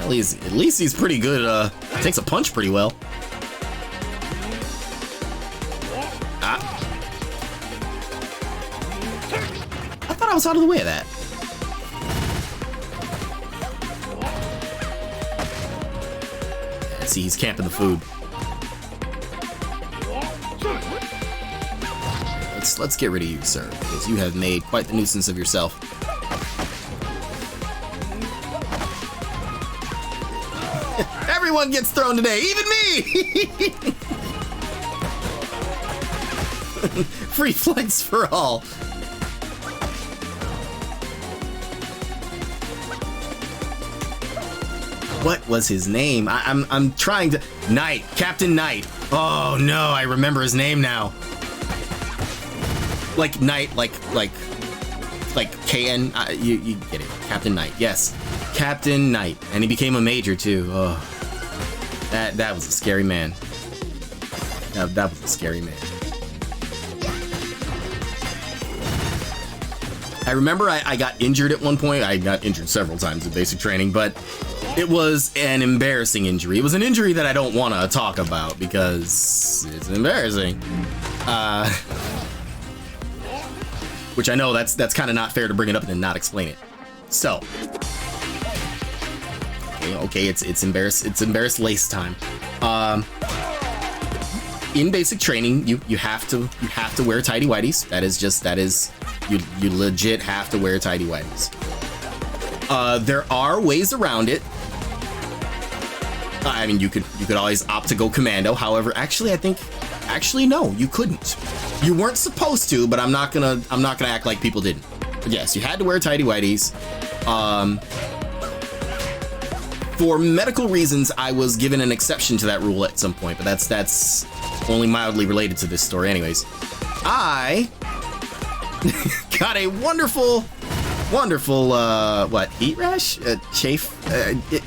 At least he's pretty good. Takes a punch pretty well. I thought I was out of the way of that. See, he's camping the food. let's get rid of you, sir, because you have made quite the nuisance of yourself. Everyone gets thrown today, even me! Free flights for all. What was his name? I'm trying to... Knight. Captain Knight. Oh, no, I remember his name now. Like Knight, like KN. You get it. Captain Knight. Yes. Captain Knight. And he became a major, too. Oh. That was a scary man. That was a scary man. I remember I got injured at one point. I got injured several times in basic training, but it was an embarrassing injury. It was an injury that I don't want to talk about because it's embarrassing. Which I know that's kind of not fair to bring it up and then not explain it. So, okay, it's embarrassed lace time. In basic training, you have to wear tighty whities. That is you legit have to wear tighty whities. There are ways around it. I mean, you could always opt to go commando. However, actually no, you couldn't. You weren't supposed to, but I'm not gonna act like people didn't. But yes, you had to wear tighty whities. For medical reasons, I was given an exception to that rule at some point, but that's only mildly related to this story. Anyways, I got a wonderful what, heat rash? Chafe?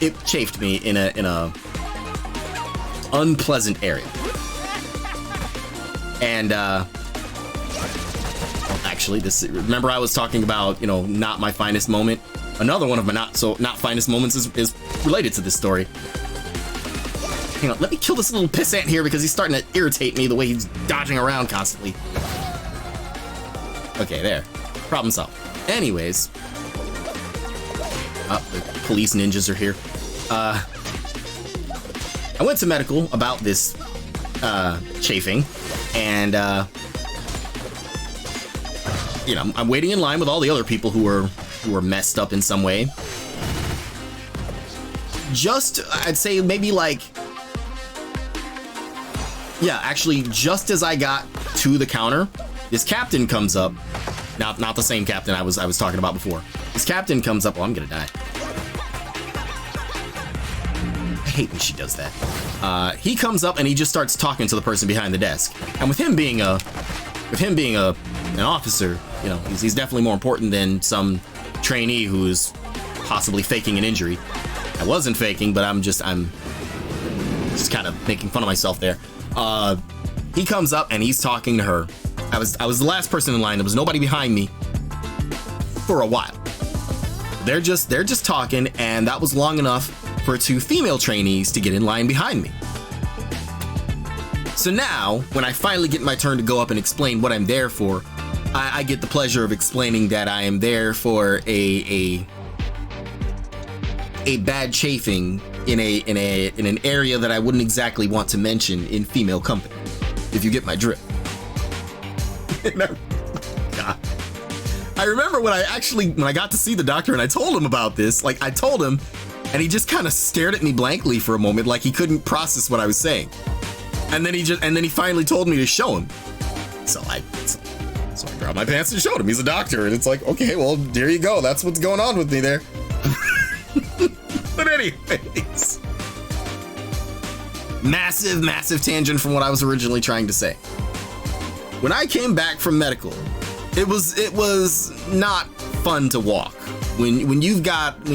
It chafed me in a unpleasant area. And actually, remember I was talking about, not my finest moment. Another one of my not finest moments is related to this story. Hang on, let me kill this little pissant here because he's starting to irritate me the way he's dodging around constantly. Okay, there. Problem solved. Anyways. The police ninjas are here. I went to medical about this chafing, and I'm waiting in line with all the other people who were messed up in some way. I'd say maybe just as I got to the counter, this captain comes up. Not the same captain I was talking about before. This captain comes up. Oh, I'm gonna die. I hate when she does that. He comes up and he just starts talking to the person behind the desk. And with him being an officer, he's definitely more important than some trainee who's possibly faking an injury. I wasn't faking, but I'm just kind of making fun of myself there. He comes up and he's talking to her. I was the last person in line. There was nobody behind me for a while. They're just talking, and that was long enough for 2 female trainees to get in line behind me. So now, when I finally get my turn to go up and explain what I'm there for, I get the pleasure of explaining that I am there for a bad chafing in an area that I wouldn't exactly want to mention in female company, if you get my drift. God. I remember when I got to see the doctor and I told him about this, I told him, and he just kind of stared at me blankly for a moment, like he couldn't process what I was saying. And then he finally told me to show him. So I grabbed my pants and showed him. He's a doctor, and it's like, okay, well, there you go. That's what's going on with me there. But anyways, massive tangent from what I was originally trying to say. When I came back from medical, it was not fun to walk. When you've got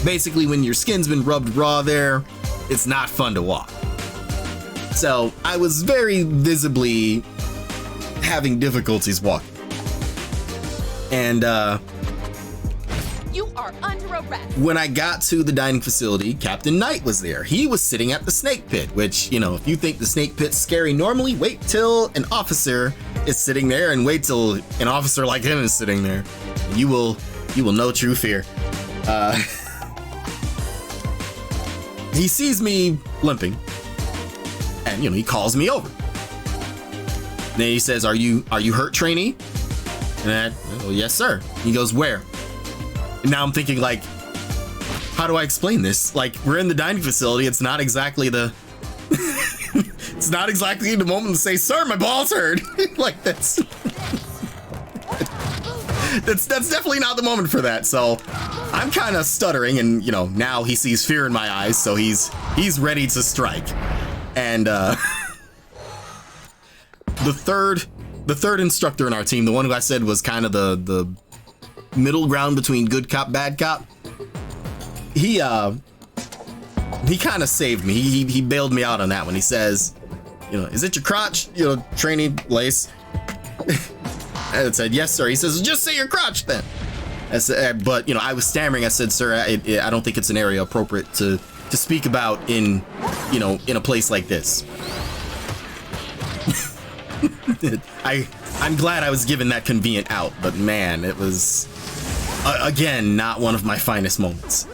basically when your skin's been rubbed raw there, it's not fun to walk. So I was very visibly having difficulties walking. And you are under arrest. When I got to the dining facility, Captain Knight was there. He was sitting at the snake pit, which, if you think the snake pit's scary normally, wait till an officer is sitting there, and wait till an officer like him is sitting there. You will know true fear. He sees me limping, and he calls me over. Then he says, are you hurt, trainee? And oh, yes, sir. He goes, where? And now I'm thinking, like, how do I explain this? Like, we're in the dining facility. It's not exactly the it's not exactly the moment to say, sir, my balls hurt. Like, that's definitely not the moment for that. So I'm kind of stuttering, and you know, now he sees fear in my eyes, so he's ready to strike. And the third instructor in our team, the one who I said was kind of the middle ground between good cop, bad cop, he kind of saved me. He bailed me out on that one. He says, you know, is it your crotch, you know, trainee Lace? And I said, yes, sir. He says, just say your crotch then. I said, but you know, I was stammering. I said, sir, I don't think it's an area appropriate to speak about in, you know, in a place like this. I'm glad I was given that convenient out, but man, it was again not one of my finest moments.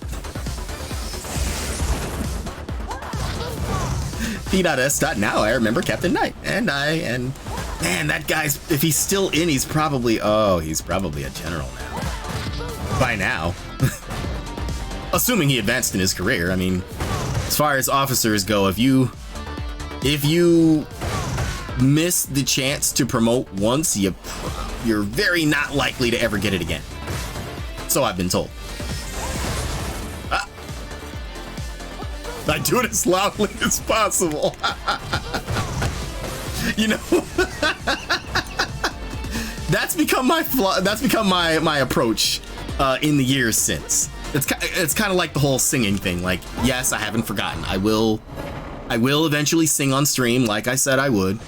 P.S.Now I remember Captain Knight, and man, that guy's, if he's still in, he's probably a general now. By now. Assuming he advanced in his career. I mean, as far as officers go, if you miss the chance to promote once, you're very not likely to ever get it again. So I've been told. I do it as loudly as possible. You know, that's become my approach in the years since. It's kind of like the whole singing thing. Like, yes, I haven't forgotten. I will eventually sing on stream, like I said I would.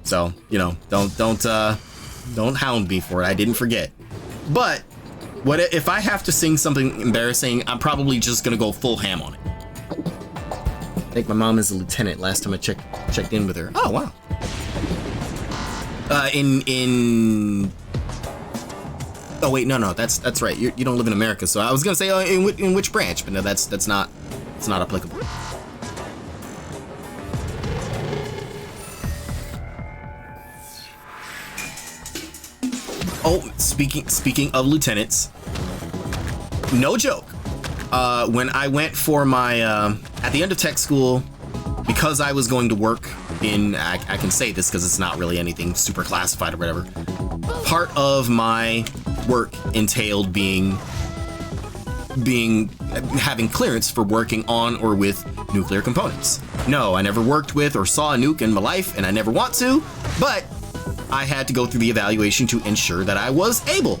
So you know, don't hound me for it. I didn't forget. But what if I have to sing something embarrassing? I'm probably just gonna go full ham on it. I think my mom is a lieutenant. Last time I checked in with her. Oh wow. Oh wait, no, that's right. You don't live in America, so I was gonna say in which branch, but no, it's not applicable. Oh, speaking of lieutenants, no joke. When I went for my at the end of tech school, because I was going to work in, I can say this because it's not really anything super classified or whatever. Part of my work entailed having clearance for working on or with nuclear components. No, I never worked with or saw a nuke in my life, and I never want to, but I had to go through the evaluation to ensure that I was able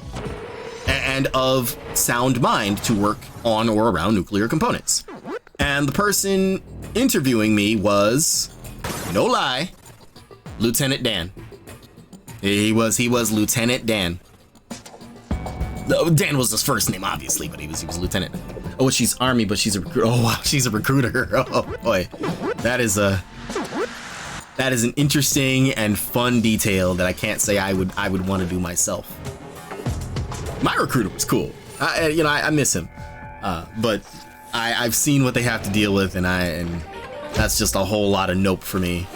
and of sound mind to work on or around nuclear components. And the person interviewing me was, no lie, Lieutenant Dan. He was Lieutenant Dan. Dan was his first name, obviously, but he was Lieutenant. Oh, she's Army, but she's a recruiter. Oh wow, she's a recruiter. Oh boy, that is an interesting and fun detail that I can't say I would want to do myself. My recruiter was cool. I miss him, but I've seen what they have to deal with, and that's just a whole lot of nope for me.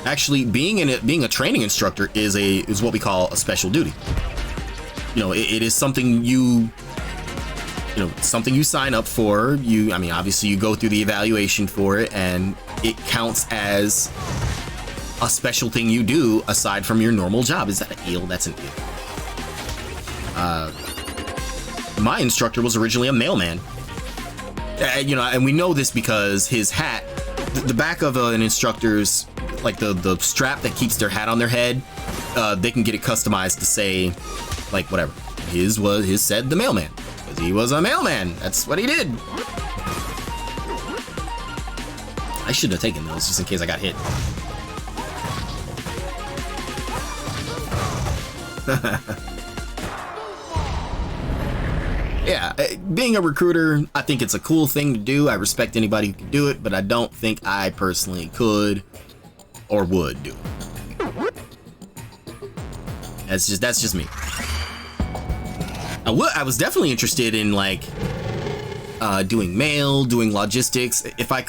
Actually, being a training instructor is what we call a special duty. You know, it is something you sign up for. Obviously you go through the evaluation for it, and it counts as a special thing you do aside from your normal job. Is that an eel? That's an eel. My instructor was originally a mailman. And we know this because his hat, the back of an instructor's, like the strap that keeps their hat on their head, they can get it customized to say, like, whatever. His said the mailman, because he was a mailman. That's what he did. I shouldn't have taken those just in case I got hit. Yeah, being a recruiter, I think it's a cool thing to do. I respect anybody who can do it, but I don't think I personally could or would do it. That's just me. I was definitely interested in, like, doing mail, doing logistics. If I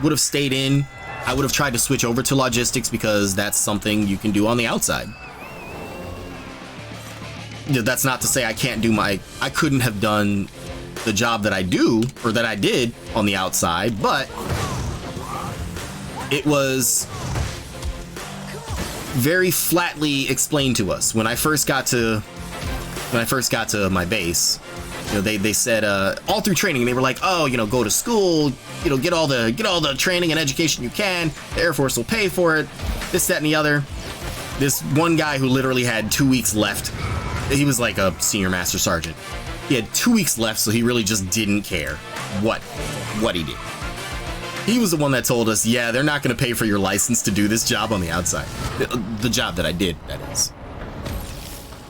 would have stayed in, I would have tried to switch over to logistics because that's something you can do on the outside. That's not to say I couldn't have done the job that I do or that I did on the outside, but it was very flatly explained to us when I first got to my base. They said all through training, they were like, oh, go to school, get all the training and education you can. The Air Force will pay for it. This, that, and the other. This one guy who literally had 2 weeks left. He was like a senior master sergeant. He had 2 weeks left, so he really just didn't care what he did. He was the one that told us, yeah, they're not going to pay for your license to do this job on the outside. The job that I did, that is.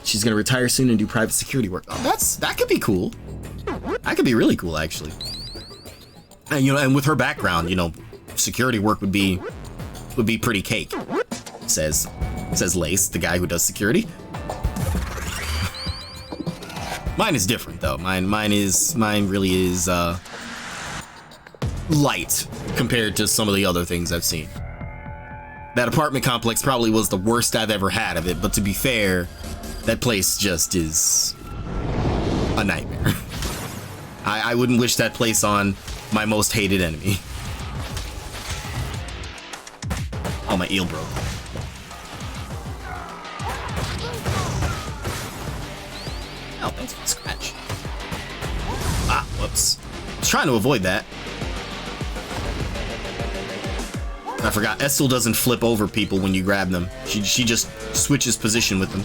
She's going to retire soon and do private security work. Oh, that could be cool. That could be really cool, actually. And with her background, security work would be pretty cake. Says Lace, the guy who does security. Mine is different though. Mine really is light compared to some of the other things I've seen. That apartment complex probably was the worst I've ever had of it, but to be fair, that place just is a nightmare. I wouldn't wish that place on my most hated enemy. Oh, my eel broke. Oh, thanks for the scratch. Ah, whoops. I was trying to avoid that. I forgot, Estel doesn't flip over people when you grab them. She just switches position with them.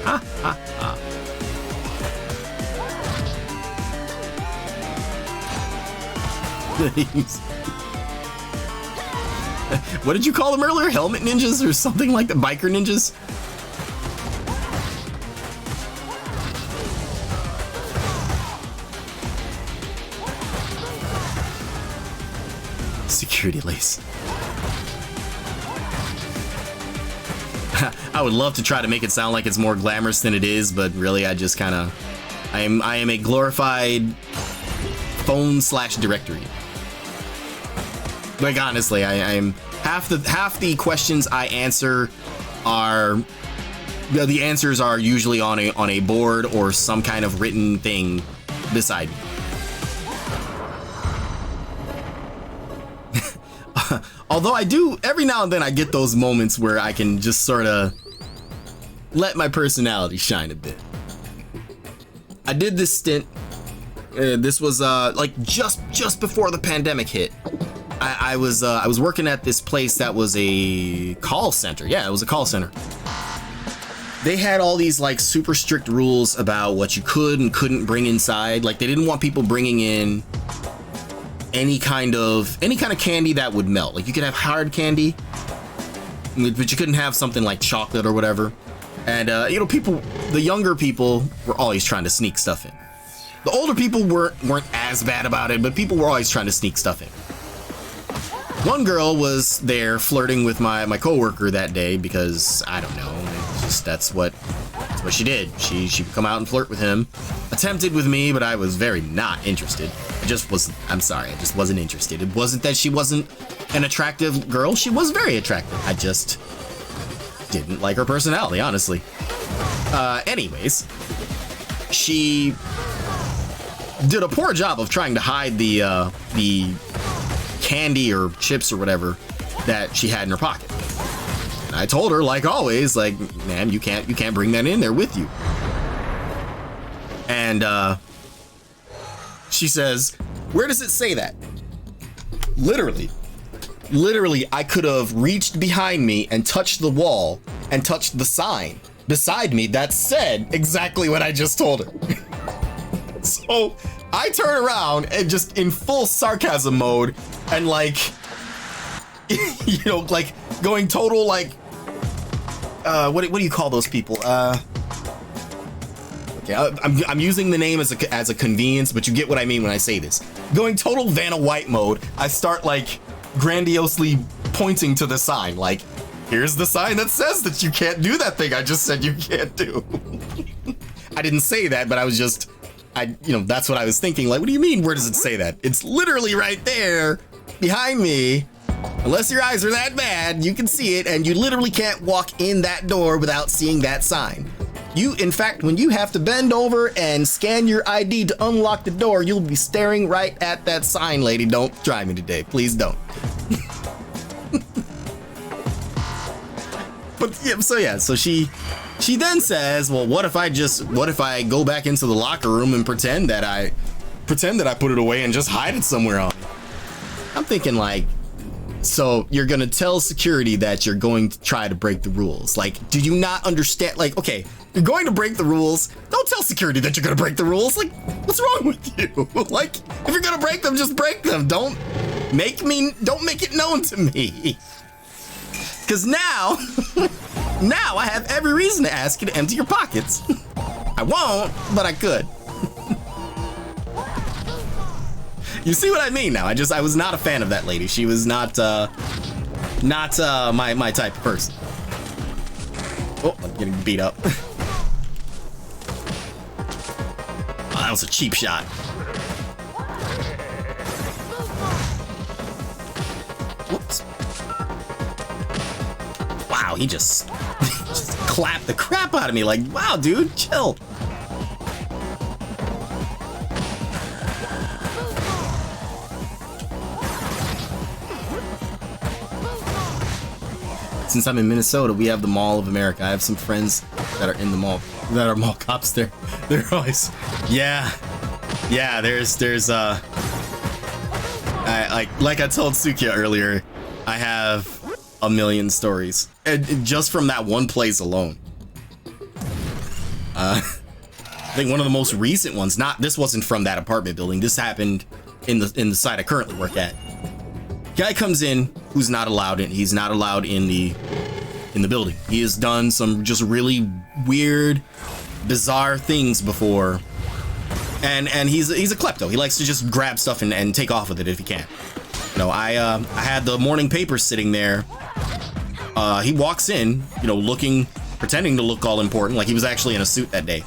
Ha, ha, ha. What did you call them earlier? Helmet ninjas or something like that? Biker ninjas? Security Lace. I would love to try to make it sound like it's more glamorous than it is, but really I just kind of... I am a glorified phone/directory. Like, honestly, I am... Half the questions I answer are... The answers are usually on a board or some kind of written thing beside me. Although I do, every now and then I get those moments where I can just sort of let my personality shine a bit. I did this stint, this was like just before the pandemic hit. I was working at this place that was a call center. Yeah, it was a call center. They had all these like super strict rules about what you could and couldn't bring inside. Like they didn't want people bringing in any kind of candy that would melt. Like you could have hard candy, but you couldn't have something like chocolate or whatever. And the younger people were always trying to sneak stuff in. The older people weren't as bad about it, but people were always trying to sneak stuff in. One girl was there flirting with my coworker that day because I don't know, that's what she did. She would come out and flirt with him. Attempted with me, but I was very not interested. I'm sorry, I just wasn't interested. It wasn't that she wasn't an attractive girl. She was very attractive. I just didn't like her personality, honestly. Anyways, she did a poor job of trying to hide the candy or chips or whatever that she had in her pocket. And I told her, like always, like, ma'am, you can't bring that in there with you. And she says, where does it say that? Literally, I could have reached behind me and touched the wall and touched the sign beside me that said exactly what I just told her. So I turn around and just in full sarcasm mode and like, like going total like, what do you call those people? Okay, I'm using the name as a convenience, but you get what I mean when I say this. Going total Vanna White mode, I start like grandiosely pointing to the sign, like, here's the sign that says that you can't do that thing I just said you can't do. I didn't say that, but I was just, that's what I was thinking. Like, what do you mean? Where does it say that? It's literally right there behind me. Unless your eyes are that bad, you can see it, and you literally can't walk in that door without seeing that sign. In fact, when you have to bend over and scan your ID to unlock the door, you'll be staring right at that sign, lady. Don't try me today. Please don't. But yeah, so she then says, well, what if I go back into the locker room and pretend that I put it away and just hide it somewhere else? I'm thinking like, so you're gonna tell security that you're going to try to break the rules. Like, do you not understand? Like, okay, you're going to break the rules. Don't tell security that you're gonna break the rules. Like, what's wrong with you? Like, if you're gonna break them, just break them. Don't make it known to me. Because now I have every reason to ask you to empty your pockets. I won't, but I could. You see what I mean now? I was not a fan of that lady. She was not my type of person. Oh, I'm getting beat up. Oh, that was a cheap shot. Whoops. Wow, he just clapped the crap out of me. Like, wow, dude, chill. Since I'm in Minnesota, we have the Mall of America. I have some friends that are in the mall, that are mall cops there. They're always, yeah, there's like I told Sukiya earlier, I have a million stories, and just from that one place alone. I think one of the most recent ones, this wasn't from that apartment building. This happened in the site I currently work at. Guy comes in who's not allowed in. He's not allowed in the building. He has done some just really weird, bizarre things before, and he's a klepto. He likes to just grab stuff and take off with it if he can. I had the morning paper sitting there. He walks in, pretending to look all important, like he was actually in a suit that day.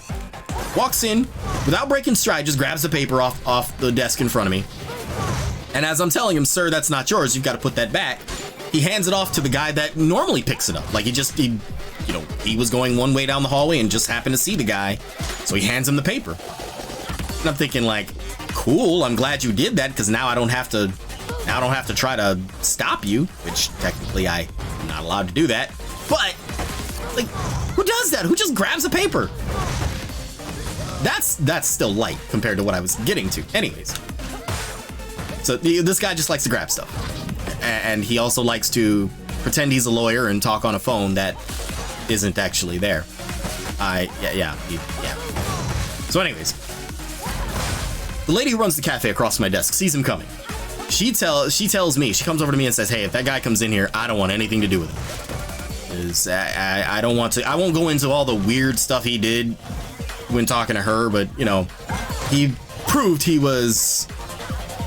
Walks in without breaking stride, just grabs the paper off the desk in front of me. And as I'm telling him, sir, that's not yours. You've got to put that back. He hands it off to the guy that normally picks it up. Like he was going one way down the hallway and just happened to see the guy. So he hands him the paper. And I'm thinking like, cool, I'm glad you did that because now I don't have to try to stop you, which technically I'm not allowed to do that. But like, who does that? Who just grabs a paper? That's still light compared to what I was getting to. Anyways. So this guy just likes to grab stuff, and he also likes to pretend he's a lawyer and talk on a phone that isn't actually there. Yeah. So anyways, the lady who runs the cafe across from my desk sees him coming. She tells me, she comes over to me and says, hey, if that guy comes in here, I don't want anything to do with him. I don't want to. I won't go into all the weird stuff he did when talking to her, but he proved he was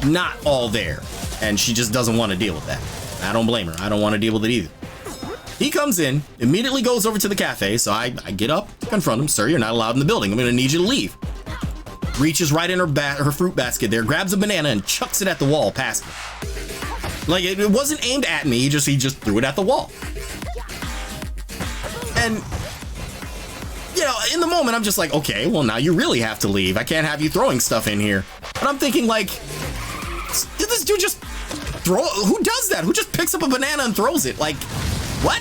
not all there, and she just doesn't want to deal with that. I don't blame her. I don't want to deal with it either. He comes in, immediately goes over to the cafe, so I get up, confront him. Sir, you're not allowed in the building. I'm going to need you to leave. Reaches right in her fruit basket there, grabs a banana and chucks it at the wall past me. Like, it wasn't aimed at me, he just threw it at the wall. And, in the moment, I'm just like, okay, well, now you really have to leave. I can't have you throwing stuff in here. But I'm thinking, like, did this dude just who does that? Who just picks up a banana and throws it? Like, what?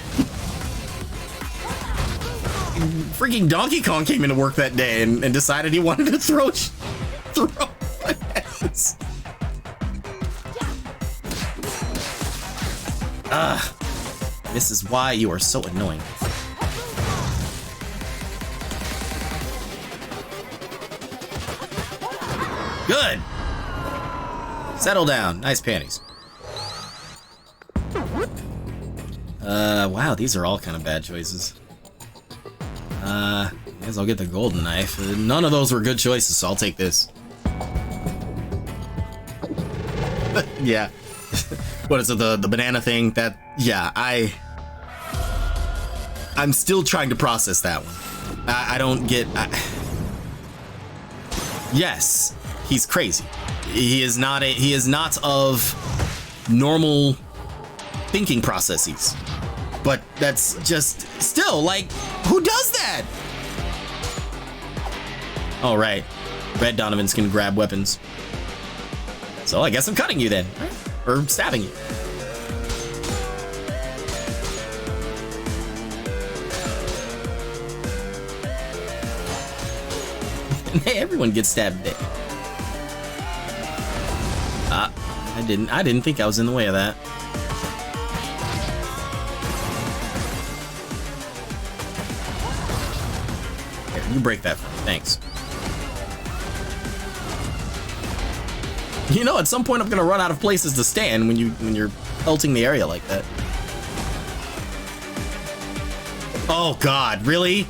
Freaking Donkey Kong came into work that day and decided he wanted to throw bananas. This is why you are so annoying. Good. Settle down. Nice panties. Wow, these are all kind of bad choices. I guess I'll get the golden knife. None of those were good choices, so I'll take this. Yeah. What is it, the banana thing? I'm still trying to process that one. I don't get... Yes, he's crazy. He is not of normal thinking processes. But that's just still like, who does that? All right, Red Donovan's can grab weapons. So I guess I'm cutting you then, or stabbing you. Hey, everyone gets stabbed today. I didn't think I was in the way of that. Here, you break that for me. Thanks. You know, at some point I'm gonna run out of places to stand when you're pelting the area like that. Oh God, really?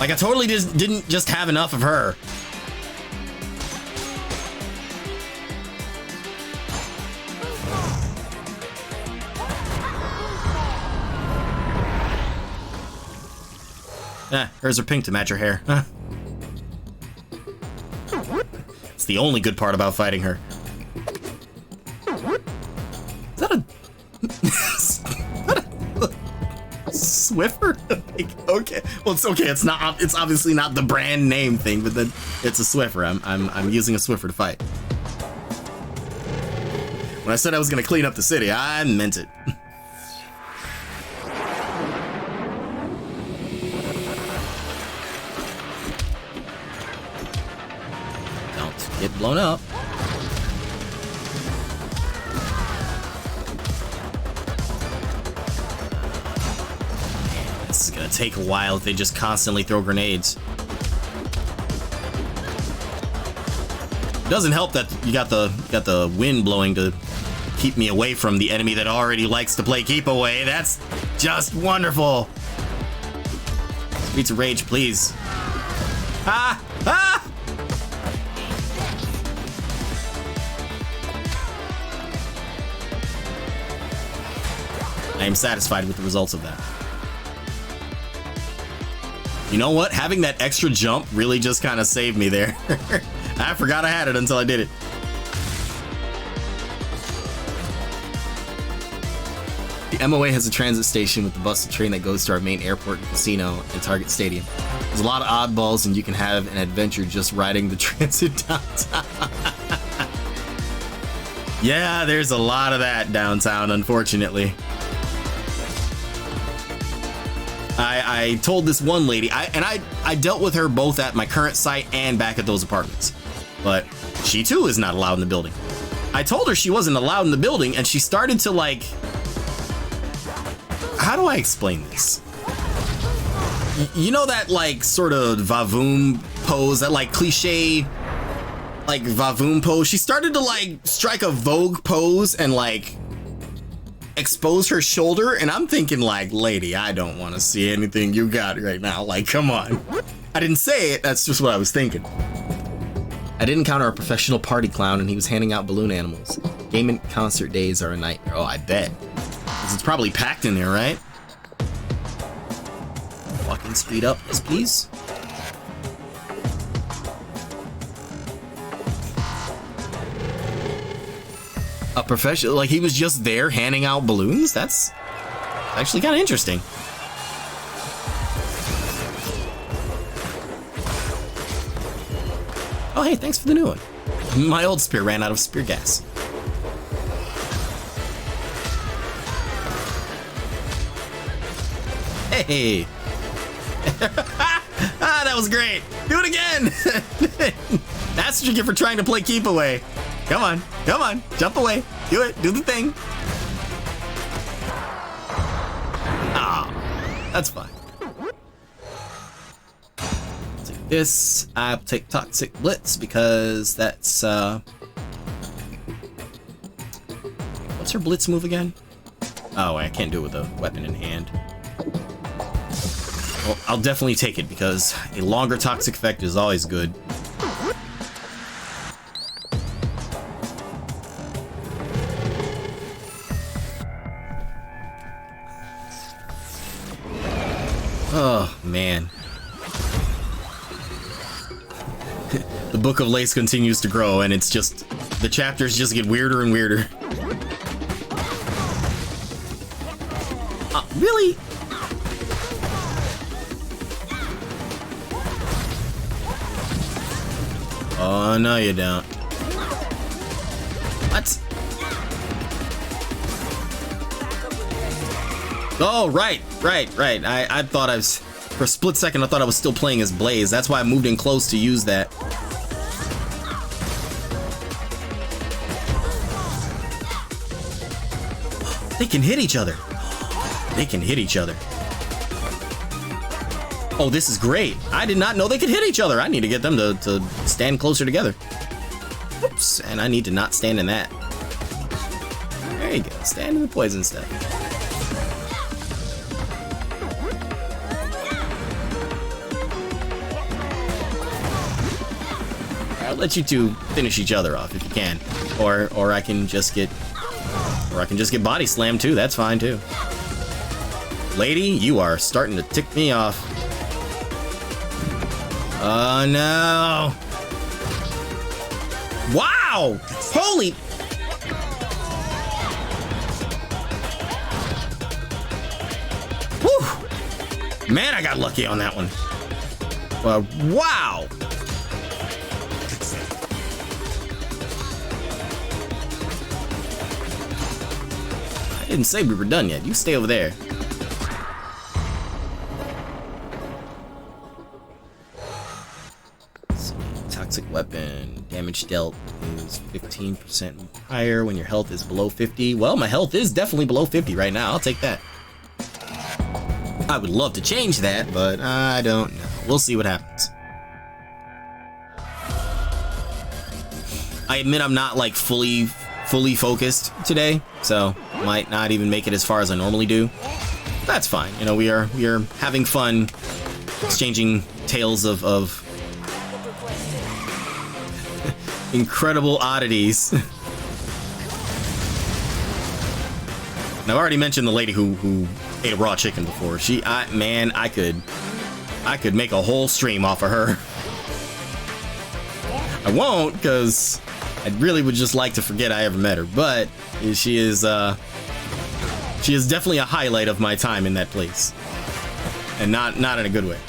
Like I totally just didn't just have enough of her. Hers are pink to match her hair. It's the only good part about fighting her. Is that a... Swiffer? Like, okay. Well, it's okay. It's not. It's obviously not the brand name thing, but then it's a Swiffer. I'm using a Swiffer to fight. When I said I was gonna clean up the city, I meant it. Don't get blown up. This is gonna take a while if they just constantly throw grenades. It doesn't help that you got the wind blowing to keep me away from the enemy that already likes to play keep away. That's just wonderful. Streets of Rage, please. Ah! Ah! I am satisfied with the results of that. You know what? Having that extra jump really just kind of saved me there. I forgot I had it until I did it. The MOA has a transit station with the bus and train that goes to our main airport and casino and Target Stadium. There's a lot of oddballs and you can have an adventure just riding the transit downtown. Yeah, there's a lot of that downtown, unfortunately. I told this one lady, I dealt with her both at my current site and back at those apartments, but she too is not allowed in the building. I told her she wasn't allowed in the building and she started to like, how do I explain this? You know that like sort of Vavoom pose, that like cliche like Vavoom pose? She started to like strike a Vogue pose and like expose her shoulder, and I'm thinking like, lady, I don't want to see anything you got right now. Like, come on. I didn't say it, that's just what I was thinking. I did encounter a professional party clown and he was handing out balloon animals. Game and concert days are a nightmare. Oh, I bet. Because it's probably packed in there, right? Walking speed up, yes please. A professional, like he was just there handing out balloons? That's actually kind of interesting. Oh, hey, thanks for the new one. My old spear ran out of spear gas. Hey. Ah, that was great. Do it again. That's what you get for trying to play keep away. Come on, jump away. Do it, do the thing. Ah, that's fine. Take this. I'll take Toxic Blitz because that's what's her Blitz move again? Oh, I can't do it with a weapon in hand. Well, I'll definitely take it because a longer toxic effect is always good. Oh, man. The book of Lace continues to grow, and it's just, the chapters just get weirder and weirder. Really? Oh, no you don't. What? Oh, right. I thought I was, for a split second, I thought I was still playing as Blaze. That's why I moved in close to use that. They can hit each other. They can hit each other. Oh, this is great. I did not know they could hit each other. I need to get them to stand closer together. Oops, and I need to not stand in that. There you go. Stand in the poison stuff. I'll let you two finish each other off if you can. Or I can just get body slammed too. That's fine too. Lady, you are starting to tick me off. Oh no. Wow! Holy. Whew. Man, I got lucky on that one. Wow! I didn't say we were done yet. You stay over there. Toxic weapon. Damage dealt is 15% higher when your health is below 50. Well, my health is definitely below 50 right now. I'll take that. I would love to change that, but I don't know. We'll see what happens. I admit I'm not like fully focused today, so might not even make it as far as I normally do. That's fine. You know, we are having fun exchanging tales of incredible oddities. And I've already mentioned the lady who ate a raw chicken before. Man, I could make a whole stream off of her. I won't, because I really would just like to forget I ever met her, but she is definitely a highlight of my time in that place. And not in a good way.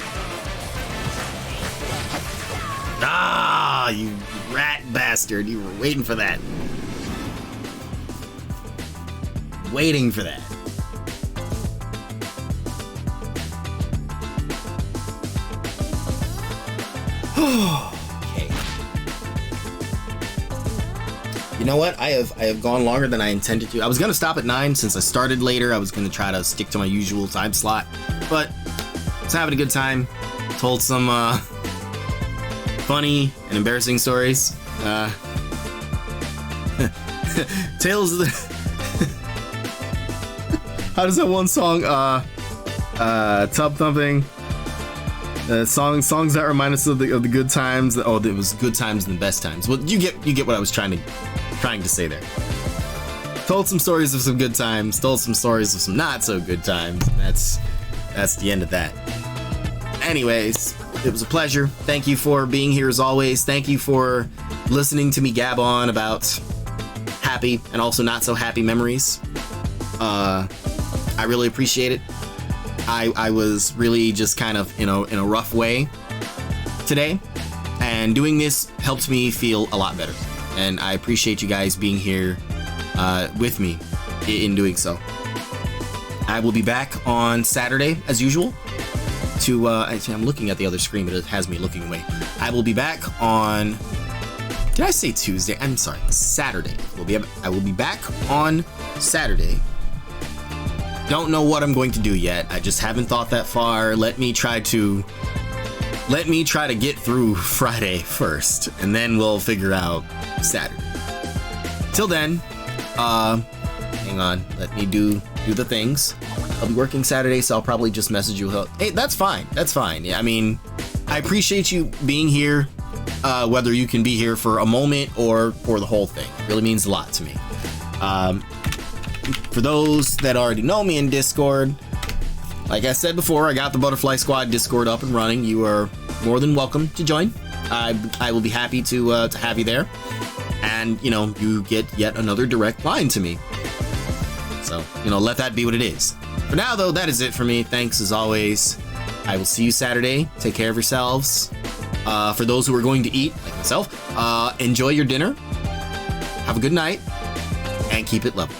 Ah, you rat bastard. You were waiting for that. Waiting for that. Okay. You know what? I have gone longer than I intended to. I was gonna stop at 9 since I started later. I was gonna try to stick to my usual time slot, but I was having a good time. Told some funny and embarrassing stories. Tales of the how does that one song Tub Thumping, songs that remind us of the good times. Oh, it was good times and the best times. Well, you get what I was trying to say there. Told some stories of some good times, told some stories of some not so good times. That's the end of that. Anyways, it was a pleasure. Thank you for being here as always. Thank you for listening to me gab on about happy and also not so happy memories. I really appreciate it. I was really just kind of in a rough way today, and doing this helped me feel a lot better. And I appreciate you guys being here with me in doing so. I will be back on Saturday as usual. I'm looking at the other screen, but it has me looking away. I will be back on. Did I say Tuesday? I'm sorry, Saturday. I will be back on Saturday. Don't know what I'm going to do yet. I just haven't thought that far. Let me try to get through Friday first, and then we'll figure out Saturday. Till then, hang on. Let me do the things. I'll be working Saturday, so I'll probably just message you. Hey, that's fine. That's fine. Yeah, I mean, I appreciate you being here, whether you can be here for a moment or for the whole thing. It really means a lot to me. For those that already know me in Discord, like I said before, I got the Butterfly Squad Discord up and running. You are more than welcome to join. I will be happy to have you there. And, you know, you get yet another direct line to me. So, you know, let that be what it is. For now, though, that is it for me. Thanks as always. I will see you Saturday. Take care of yourselves. For those who are going to eat, like myself, enjoy your dinner. Have a good night. And keep it level.